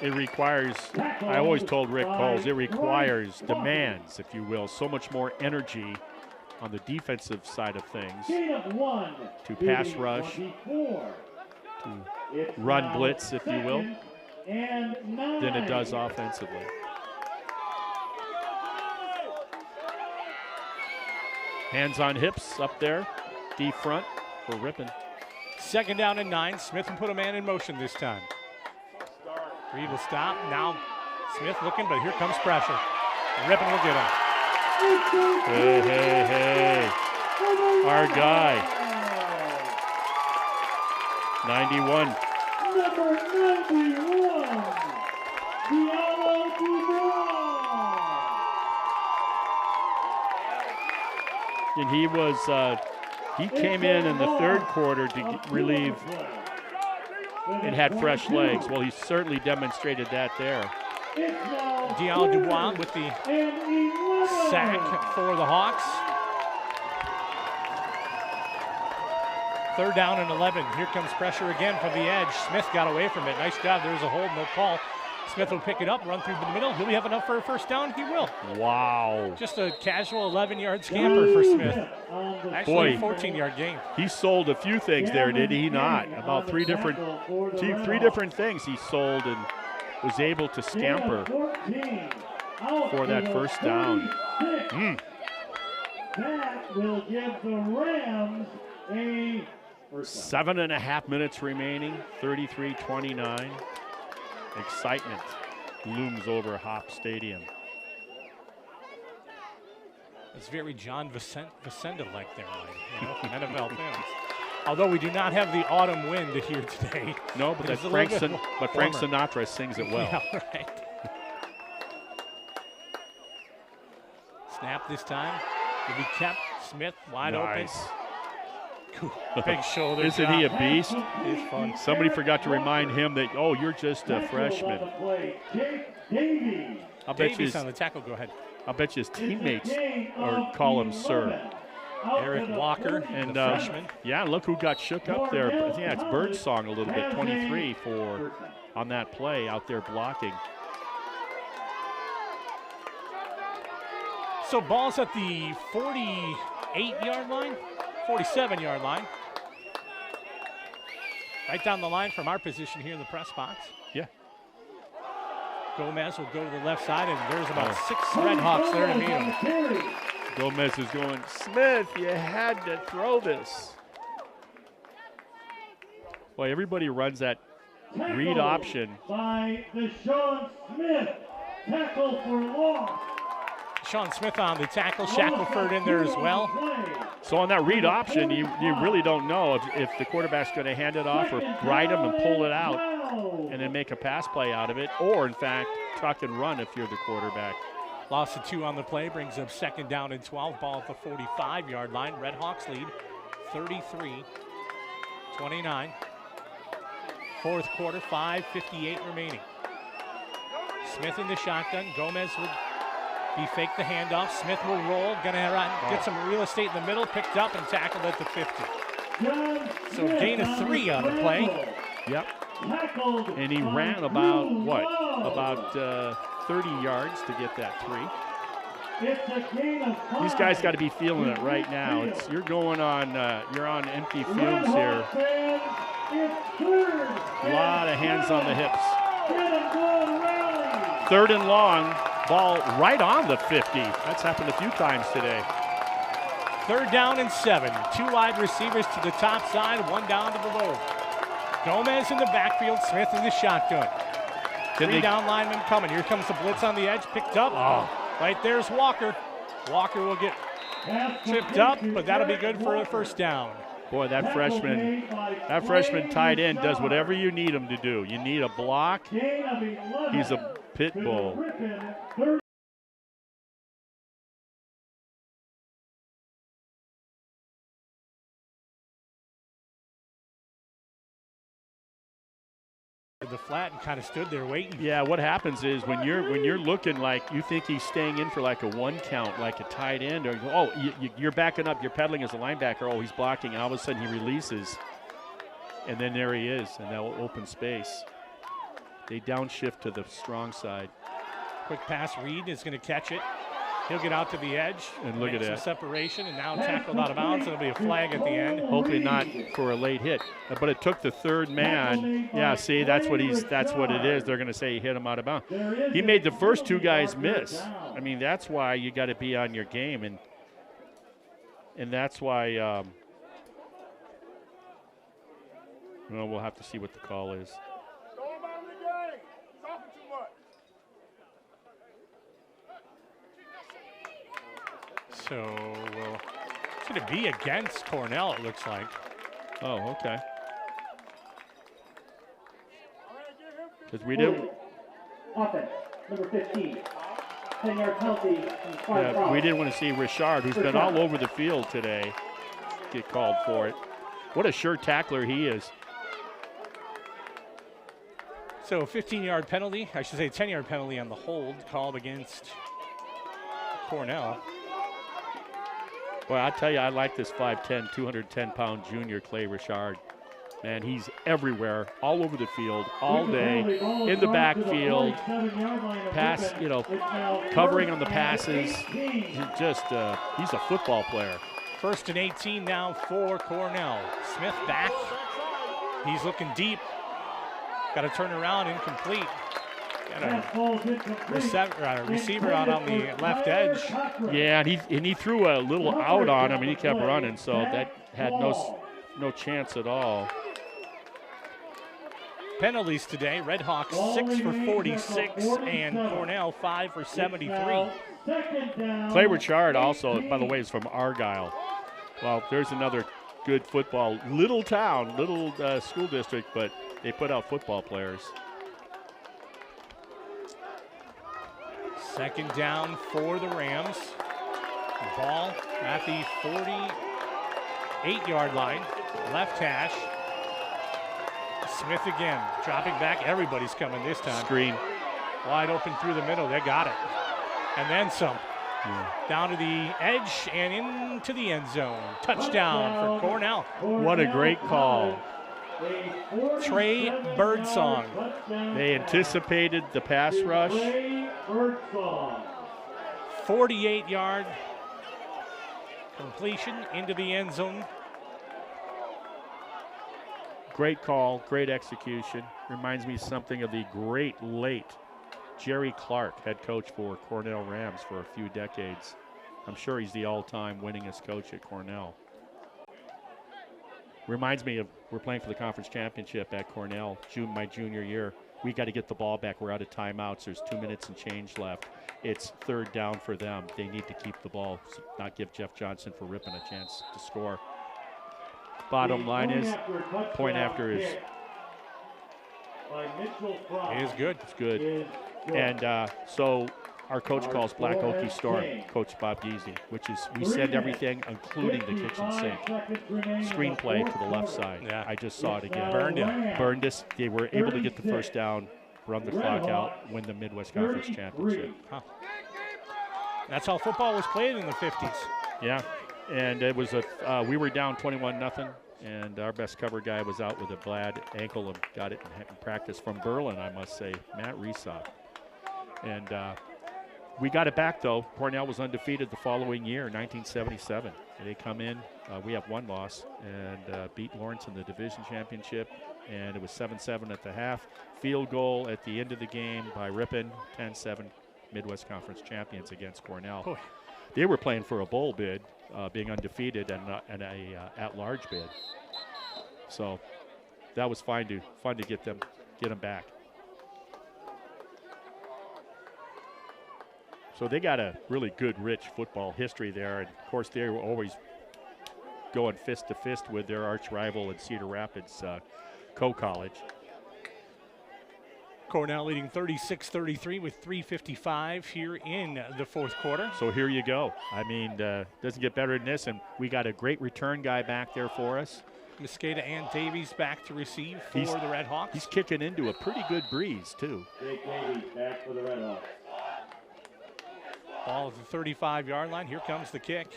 It requires, I always told Rick Coles, it requires, demands, if you will, so much more energy on the defensive side of things to pass rush, to run blitz, if you will, than it does offensively. Hands on hips up there, deep front for Ripon. 2nd down and 9. Smith will put a man in motion this time. Reed will stop. Now Smith looking, but here comes pressure. Ripon will get him. Hey, hey, hey. Our guy. 91. Number 91. Diallo Dubois. And he came in the 3rd quarter to relieve and had fresh legs. Well, he certainly demonstrated that there. Diallo Dubois with the sack for the Hawks. 3rd down and 11. Here comes pressure again from the edge. Smith got away from it. Nice job. There's a hold, no call. Smith will pick it up, run through the middle. Will he have enough for a 1st down? He will. Wow. Just a casual 11-yard scamper for Smith. Actually, Boy, 14-yard gain. He sold a few things there, did he not? About three different things he sold and was able to scamper for that 1st down. That will give the Rams a 7.5 minutes remaining, 33-29. Excitement looms over Hopp Stadium. It's very John Vicenda-like there, Mike, you know, from NFL fans. Although we do not have the autumn wind here today. No, but Frank Sinatra sings it well. Yeah, right. Snap this time. Will be kept. Smith wide open. Big shoulder. Isn't he a beast? It's fun. Somebody forgot to remind him that, oh, you're just a freshman. Davies on the tackle. Go ahead. I'll bet you his teammates call him sir. Eric Walker, And the freshman. yeah, look who got shook up there. Yeah, it's Birdsong a little bit. 23 on that play out there blocking. So ball's at the 48-yard line, 47-yard line. Right down the line from our position here in the press box. Yeah. Gomez will go to the left side, and there's about 6 Redhawks there to meet him. Gomez is going, Smith, you had to throw this. Boy, everybody runs that read option. By Deshaun Smith, tackle for loss. Sean Smith on the tackle, Shackelford in there as well. So on that read option, you really don't know if the quarterback's going to hand it off or ride him and pull it out and then make a pass play out of it, or in fact, tuck and run if you're the quarterback. Loss of 2 on the play brings up 2nd down and 12. Ball at the 45-yard line. Redhawks lead 33-29. Fourth quarter, 5:58 remaining. Smith in the shotgun. Gomez would be fake the handoff. Smith will roll. Gonna get some real estate in the middle. Picked up and tackled at the 50. So gain of 3 on the play. Yep. And he ran about, what, 30 yards to get that 3. These guys got to be feeling it right now. You're going on, you're on empty fumes here. A lot of hands on the hips. 3rd and long, ball right on the 50. That's happened a few times today. 3rd down and 7. 2 wide receivers to the top side, 1 down to the low. Gomez in the backfield, Smith in the shotgun. 3 down linemen coming. Here comes the blitz on the edge, picked up. Right there's Walker. Walker will get tripped up, but that'll be good for a 1st down. Boy, that freshman tight end does whatever you need him to do. You need a block. He's a pit bull. The flat and kind of stood there waiting. Yeah, what happens is when you're looking like you think he's staying in for like a 1 count, like a tight end, or you're backing up, you're pedaling as a linebacker. Oh, he's blocking. And all of a sudden he releases, and then there he is, and that open space. They downshift to the strong side. Quick pass. Reed is going to catch it. He'll get out to the edge. And look at that. Separation, and now tackled out of bounds. It'll be a flag at the end. Hopefully not for a late hit. But it took the 3rd man. Yeah, see, that's what it is. They're going to say he hit him out of bounds. He made the first 2 guys miss. I mean, that's why you got to be on your game. And that's why we'll have to see what the call is. So it's going to be against Cornell, it looks like. Oh, okay. Because we didn't. Offense, number 15. 10-yard penalty. Yeah, we didn't want to see Richard, who's been all over the field today, get called for it. What a sure tackler he is. So 15-yard penalty, I should say 10-yard penalty on the hold called against Cornell. Well, I tell you, I like this 5'10", 210-pound junior Clay Richard. Man, he's everywhere, all over the field, all day, in the backfield, pass, covering on the passes. He's a football player. 1st and 18 now for Cornell. Smith back. He's looking deep. Got to turn around, incomplete. Got a receiver out on the left edge. Yeah, and he threw a little out on him, and he kept running, so that had no chance at all. Penalties today. Redhawks 6 for 46, and Cornell 5 for 73. Clay Richard also, by the way, is from Argyle. Well, there's another good football, little town, little school district, but they put out football players. 2nd down for the Rams. Ball at the 48-yard line. Left hash. Smith again, dropping back. Everybody's coming this time. Screen. Wide open through the middle. They got it. And then some. Down to the edge and into the end zone. Touchdown for Cornell. What a great call. Trey Birdsong. They anticipated the pass rush. 48-yard completion into the end zone. Great call, great execution. Reminds me something of the great late Jerry Clark, head coach for Cornell Rams for a few decades. I'm sure he's the all-time winningest coach at Cornell. Reminds me of, we're playing for the conference championship at Cornell, my junior year. We got to get the ball back. We're out of timeouts. There's 2 minutes and change left. It's third down for them. They need to keep the ball, not give Jeff Johnson for Ripon a chance to score. Bottom line is, point after is good. It's good. And so our coach calls Black Okie Storm, Coach Bob Geezy, which is we send everything, including the kitchen sink. Screenplay to the left side. Yeah. I just saw it again. Burned us. They were able to get the first down, run the clock out, win the Midwest Conference Championship. Huh. That's how football was played in the 50s. Yeah, and it was we were down 21-0, and our best cover guy was out with a bad ankle and got it in practice from Berlin, I must say, Matt Resop. And we got it back, though. Cornell was undefeated the following year, 1977. And they come in, we have one loss, and beat Lawrence in the division championship. And it was 7-7 at the half. Field goal at the end of the game by Ripon, 10-7 Midwest Conference champions against Cornell. Boy. They were playing for a bowl bid, being undefeated, and a at-large bid. So that was fun to get them back. So they got a really good, rich football history there. And, of course, they were always going fist to fist with their arch rival at Cedar Rapids Co-College. Cornell leading 36-33 with 3:55 here in the fourth quarter. So here you go. I mean, doesn't get better than this. And we got a great return guy back there for us. Mosqueda and Davies back to receive for the Redhawks. He's kicking into a pretty good breeze, too. Jake Davies back for the Redhawks. Ball at the 35-yard line. Here comes the kick.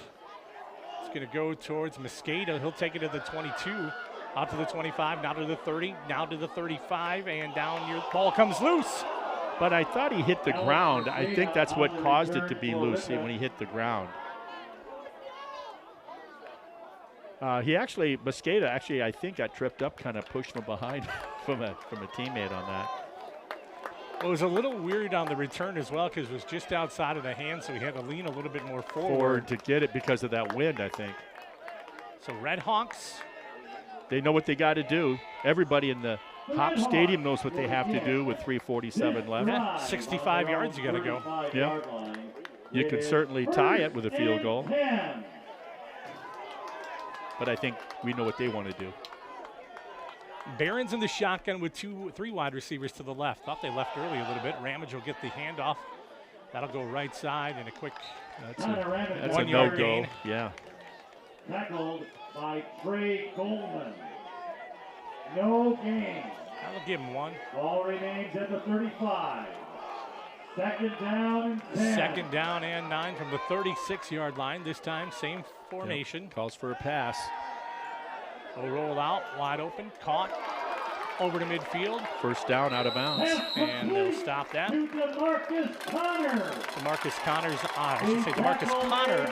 It's going to go towards Mosqueda. He'll take it to the 22, out to the 25, now to the 30, now to the 35, and down near. Ball comes loose. But I thought he hit the ground. I think that's what caused it to be loose when he hit the ground. Mosqueda, I think got tripped up, kind of pushed from behind from a teammate on that. It was a little weird on the return as well because it was just outside of the hand, so he had to lean a little bit more forward to get it because of that wind, I think. So Redhawks. They know what they got to do. Everybody in the Hopp Stadium knows what they have to do with 3:47 left. Yeah, 65 yards you got to go. Yeah. You can certainly tie it with a field goal. But I think we know what they want to do. Barron's in the shotgun with three wide receivers to the left. Thought they left early a little bit. Ramage will get the handoff. That'll go right side and a quick that's a 1 yard no-go. gain. Yeah. Tackled by Trey Coleman. No gain. That'll give him one. Ball remains at the 35. Second down and 10. Second down and 9 from the 36-yard line. This time, same formation. Yep. Calls for a pass. Will roll out, wide open, caught, over to midfield. First down, out of bounds. And they'll stop that. DeMarcus Connor. DeMarcus Connor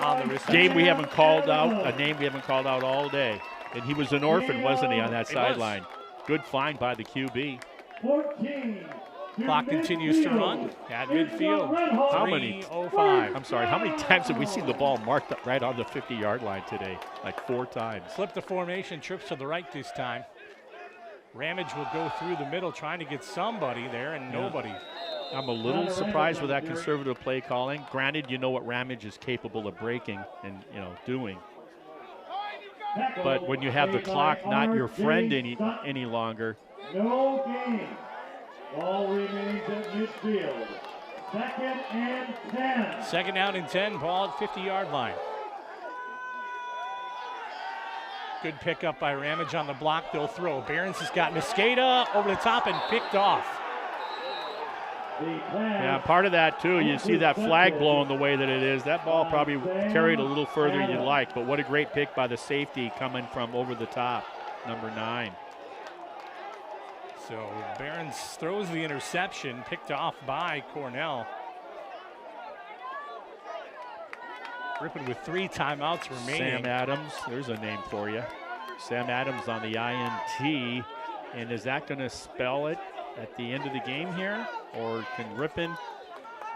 on the reception. Name we haven't called out all day. And he was an orphan, wasn't he, on that sideline? Good find by the QB. 14. Clock continues to run at midfield. How many? 3:05. I'm sorry, how many times have we seen the ball marked up right on the 50-yard line today? Like 4 times. Flip the formation, trips to the right this time. Ramage will go through the middle trying to get somebody there, and nobody. I'm a little surprised with that conservative play calling. Granted, you know what Ramage is capable of breaking and doing. But when you have the clock not your friend any longer. No gain. Ball remains at midfield. Second and 10. Second down and 10, ball at 50-yard line. Good pickup by Ramage on the block. They'll throw. Barons has got Mosqueda over the top and picked off. Yeah, part of that too, you see that flag blowing the way that it is. That ball probably carried a little further than you'd like, but what a great pick by the safety coming from over the top, number 9. So Barons throws the interception, picked off by Cornell. Ripon with 3 timeouts remaining. Sam Adams, there's a name for you. Sam Adams on the INT, and is that going to spell it at the end of the game here? Or can Ripon,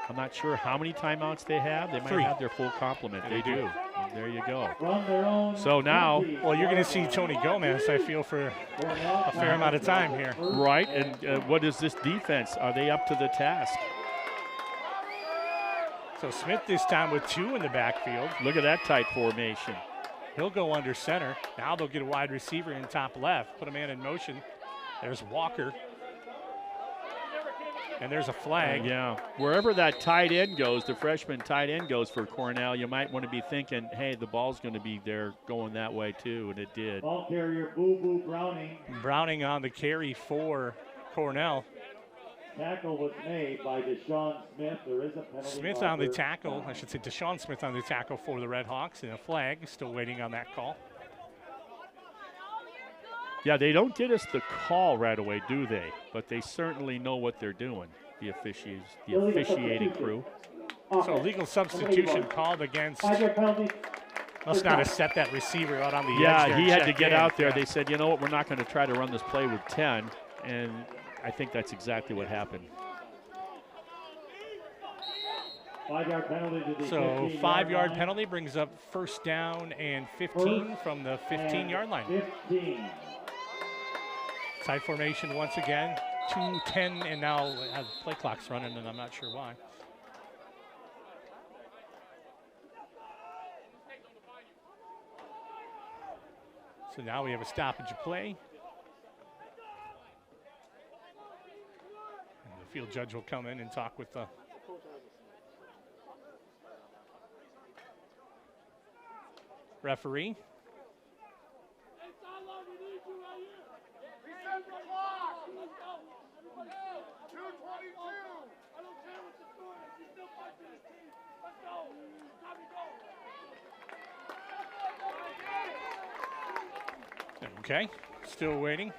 I'm not sure how many timeouts they have. They might 3. have their full complement. They do. And there you go. Run So now, well, you're going to see Tony Gomez, I feel, for a fair amount of time here. right, and what is this defense? Are they up to the task? So Smith this time with 2 in the backfield. Look at that tight formation. He'll go under center. Now they'll get a wide receiver in top left. Put a man in motion. There's Walker. And there's a flag. Yeah, wherever that tight end goes, the freshman tight end goes for Cornell, you might want to be thinking, hey, the ball's going to be there going that way too, and it did. Ball carrier, Boo Boo Browning. Browning on the carry for Cornell. Tackle was made by Deshaun Smith. There is a penalty. Smith on the tackle. I should say Deshaun Smith on the tackle for the Redhawks, and a flag. Still waiting on that call. Yeah, they don't get us the call right away, do they? But they certainly know what they're doing, the officiating crew. So legal substitution called against. Must not have set that receiver out on the edge. Yeah, he had to check get in. out there. They said, you know what, we're not going to try to run this play with 10. And I think that's exactly what happened. 5-yard penalty to the So 15-yard 5-yard line. penalty brings up first down and 15 from the 15-yard line. 15. Tight formation once again. 2:10 and now play clock's running, and I'm not sure why. So now we have a stoppage of play. And the field judge will come in and talk with the referee. Okay, still waiting.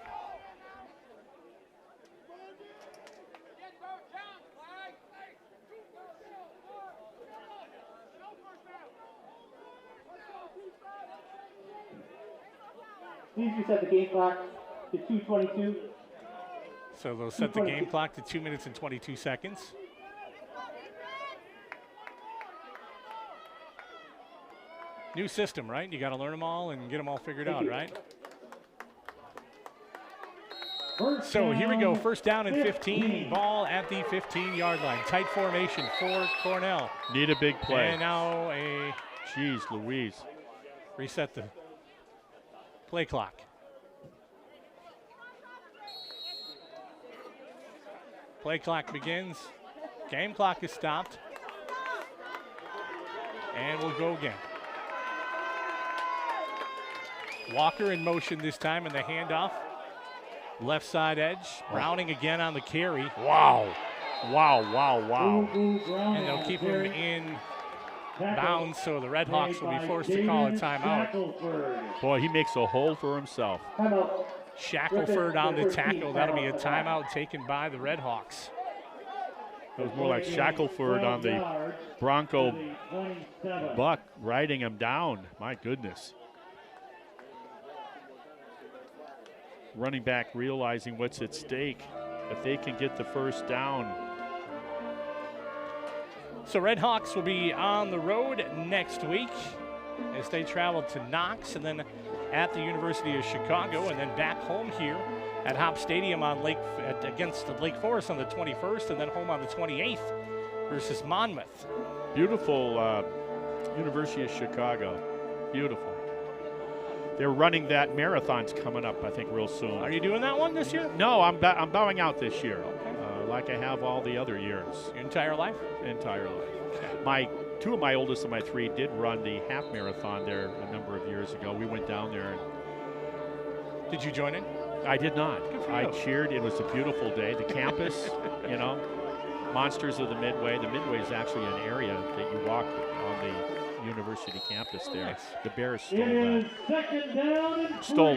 Please reset the game clock to 2:22. So they'll set the game clock to 2 minutes and 22 seconds. New system, right? You got to learn them all and get them all figured out, right? So here we go, first down and 15, ball at the 15-yard line. Tight formation for Cornell. Need a big play. And now a Jeez Louise. reset the play clock. Play clock begins. Game clock is stopped. And we'll go again. Walker in motion this time in the handoff. Left side edge. Browning again on the carry. Wow. Wow, wow, wow. And they'll keep him in bounds, so the Redhawks will be forced to call a timeout. Boy, he makes a hole for himself. Shackelford on the tackle. That'll be a timeout taken by the Redhawks. It was more like Shackelford on the Bronco buck, riding him down. My goodness. Running back realizing what's at stake. If they can get the first down. So Redhawks will be on the road next week as they travel to Knox and then at the University of Chicago and then back home here at Hopp Stadium on against Lake Forest on the 21st and then home on the 28th versus Monmouth. Beautiful University of Chicago. Beautiful. They're running that marathon's coming up, I think, real soon. Are you doing that one this year? No, I'm bowing out this year, like I have all the other years. Your entire life? Entire life. Two of my oldest of my 3 did run the half marathon there a number of years ago. We went down there. And did you join in? I did not. Good for I you. cheered. It was a beautiful day. The campus, you know, Monsters of the Midway. The Midway is actually an area that you walk on the university campus there. Nice. The Bears It is stole second down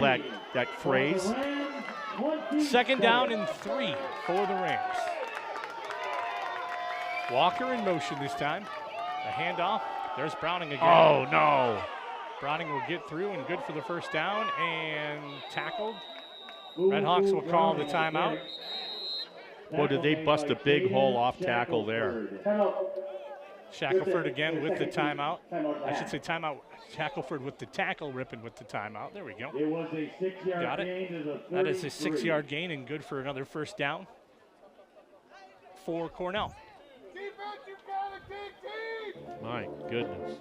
and that phrase. For the Rams, 2nd down 27. and 3 for the Rams. Walker in motion this time. A handoff. There's Browning again. Oh, no. Browning will get through and good for the 1st down and tackled. Redhawks will call the timeout. Boy, did they bust a big hole off tackle there. Shackelford again with the timeout. I should say timeout. Shackelford with the tackle, Ripon with the timeout. There we go. It was a 6-yard Got gain it. to the That is a 33. 6-yard gain and good for another 1st down for Cornell. My goodness.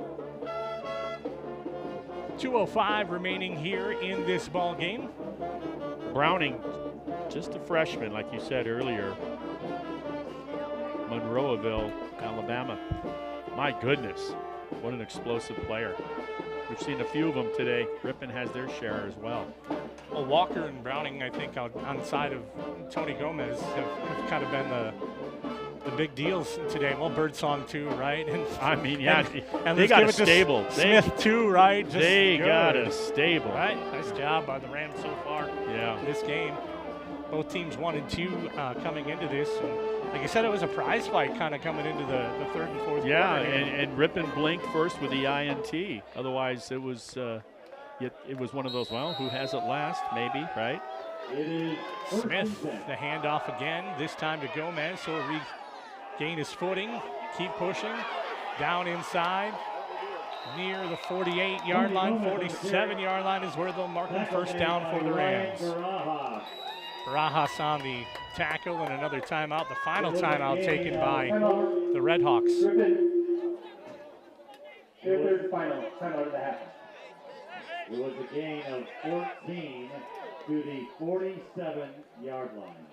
2:05 remaining here in this ball game. Browning, just a freshman, like you said earlier. Monroeville, Alabama. My goodness, what an explosive player. We've seen a few of them today. Ripon has their share as well. Well, Walker and Browning, I think, on the side of Tony Gomez have kind of been the big deals today. Well, Birdsong too, right? And I mean, yeah, and they let's got give a it to stable. Smith too, right? Just They good. got a stable. Right, nice job by the Rams so far. Yeah. This game. Both teams 1 and 2 coming into this. And like I said, it was a prize fight kind of coming into the 3rd and 4th Yeah, quarter. and Ripon blinked first with the INT. Otherwise, it was one of those, well, who has it last, maybe, right? It is Smith, the handoff again, this time to Gomez. So he'll regain his footing, keep pushing, down inside, near the 48-yard line, 47-yard line is where they'll mark the 1st down for the Rams. Barajas on the tackle and another timeout. The final timeout taken by the Redhawks. Third final timeout of the half. It was a gain of 14 to the 47-yard line.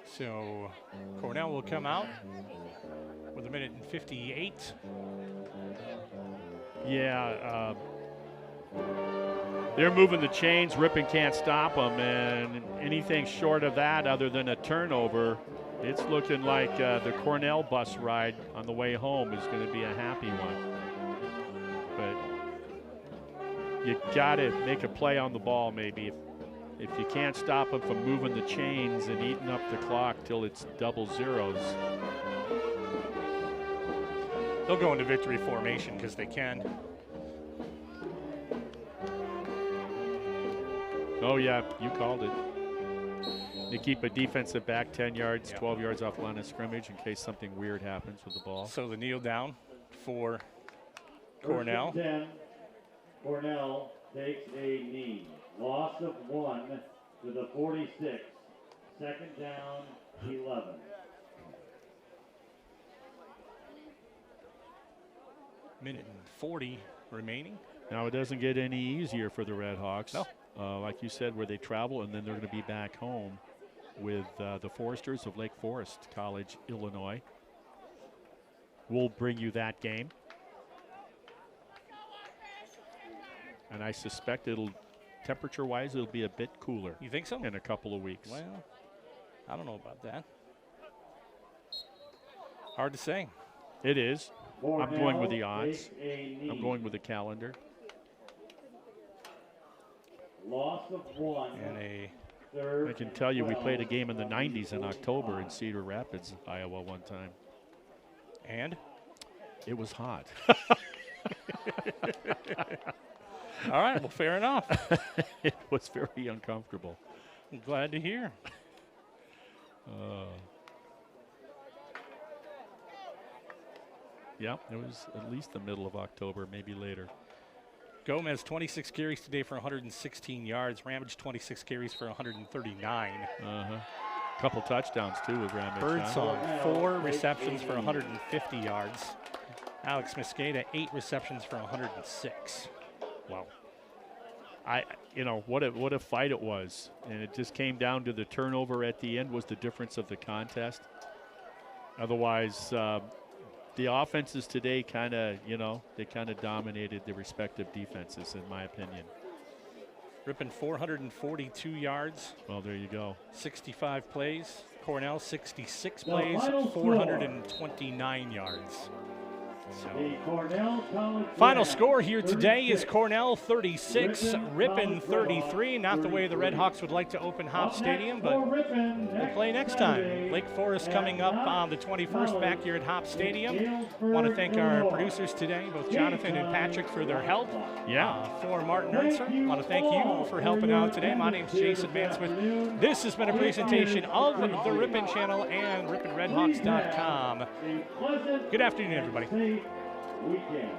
So Cornell will come out with 1:58. Yeah, they're moving the chains. Ripon can't stop them, and anything short of that other than a turnover, it's looking like the Cornell bus ride on the way home is going to be a happy one. But you got to make a play on the ball maybe. If you can't stop them from moving the chains and eating up the clock till it's double zeros. They'll go into victory formation because they can. Oh, yeah, you called it. They keep a defensive back 10 yards, 12 yards off the line of scrimmage in case something weird happens with the ball. So the kneel down for Cornell. 10. Cornell takes a knee. Loss of 1 to the 46. 2nd down, 11. Minute and 40 remaining. Now, it doesn't get any easier for the Redhawks. No. Like you said, where they travel, and then they're going to be back home with the Foresters of Lake Forest College, Illinois. We'll bring you that game. And I suspect temperature-wise, it'll be a bit cooler. You think so? In a couple of weeks. Well, I don't know about that. Hard to say. It is. I'm going with the odds. Takes a knee. I'm going with the calendar. Loss of 1. And a Third I can tell you we and played a game in the 12 90s in October in Cedar Rapids, Iowa one time. and It was hot. all right, well, fair enough. It was very uncomfortable. I'm glad to hear. Yeah, it was at least the middle of October, maybe later. Gomez, 26 carries today for 116 yards. Ramage, 26 carries for 139. Couple touchdowns, too, with Ramage. Birdsong, 4 receptions for 150 yards. Alex Mosqueda, 8 receptions for 106. Wow. What a fight it was. And it just came down to the turnover at the end was the difference of the contest. Otherwise, the offenses today they kind of dominated the respective defenses, in my opinion. Ripon 442 yards, Well, there you go. 65 plays. Cornell 66 The plays, final score. 429 yards. So, The Cornell College final Redhawks score here today is 36. Cornell 36, Ripon Ripon College 33. Not the way the 33. Redhawks would like to open Hopp Up Stadium, next but for Ripon we'll play next Saturday time. Lake Forest at coming up Knox on the 21st back here at Hopp in Stadium. Galesburg, Want to thank our Illinois. producers today, both Jonathan and Patrick, for their help. Yeah. For Martin Thank Ernster, you want to thank you all for for helping your out today. My name's attendance Jason here this Vansmith. afternoon. This has been a It presentation is of the appreciated. Ripon Channel and RiponRedhawks.com. A pleasant Good afternoon, and everybody. safe weekend.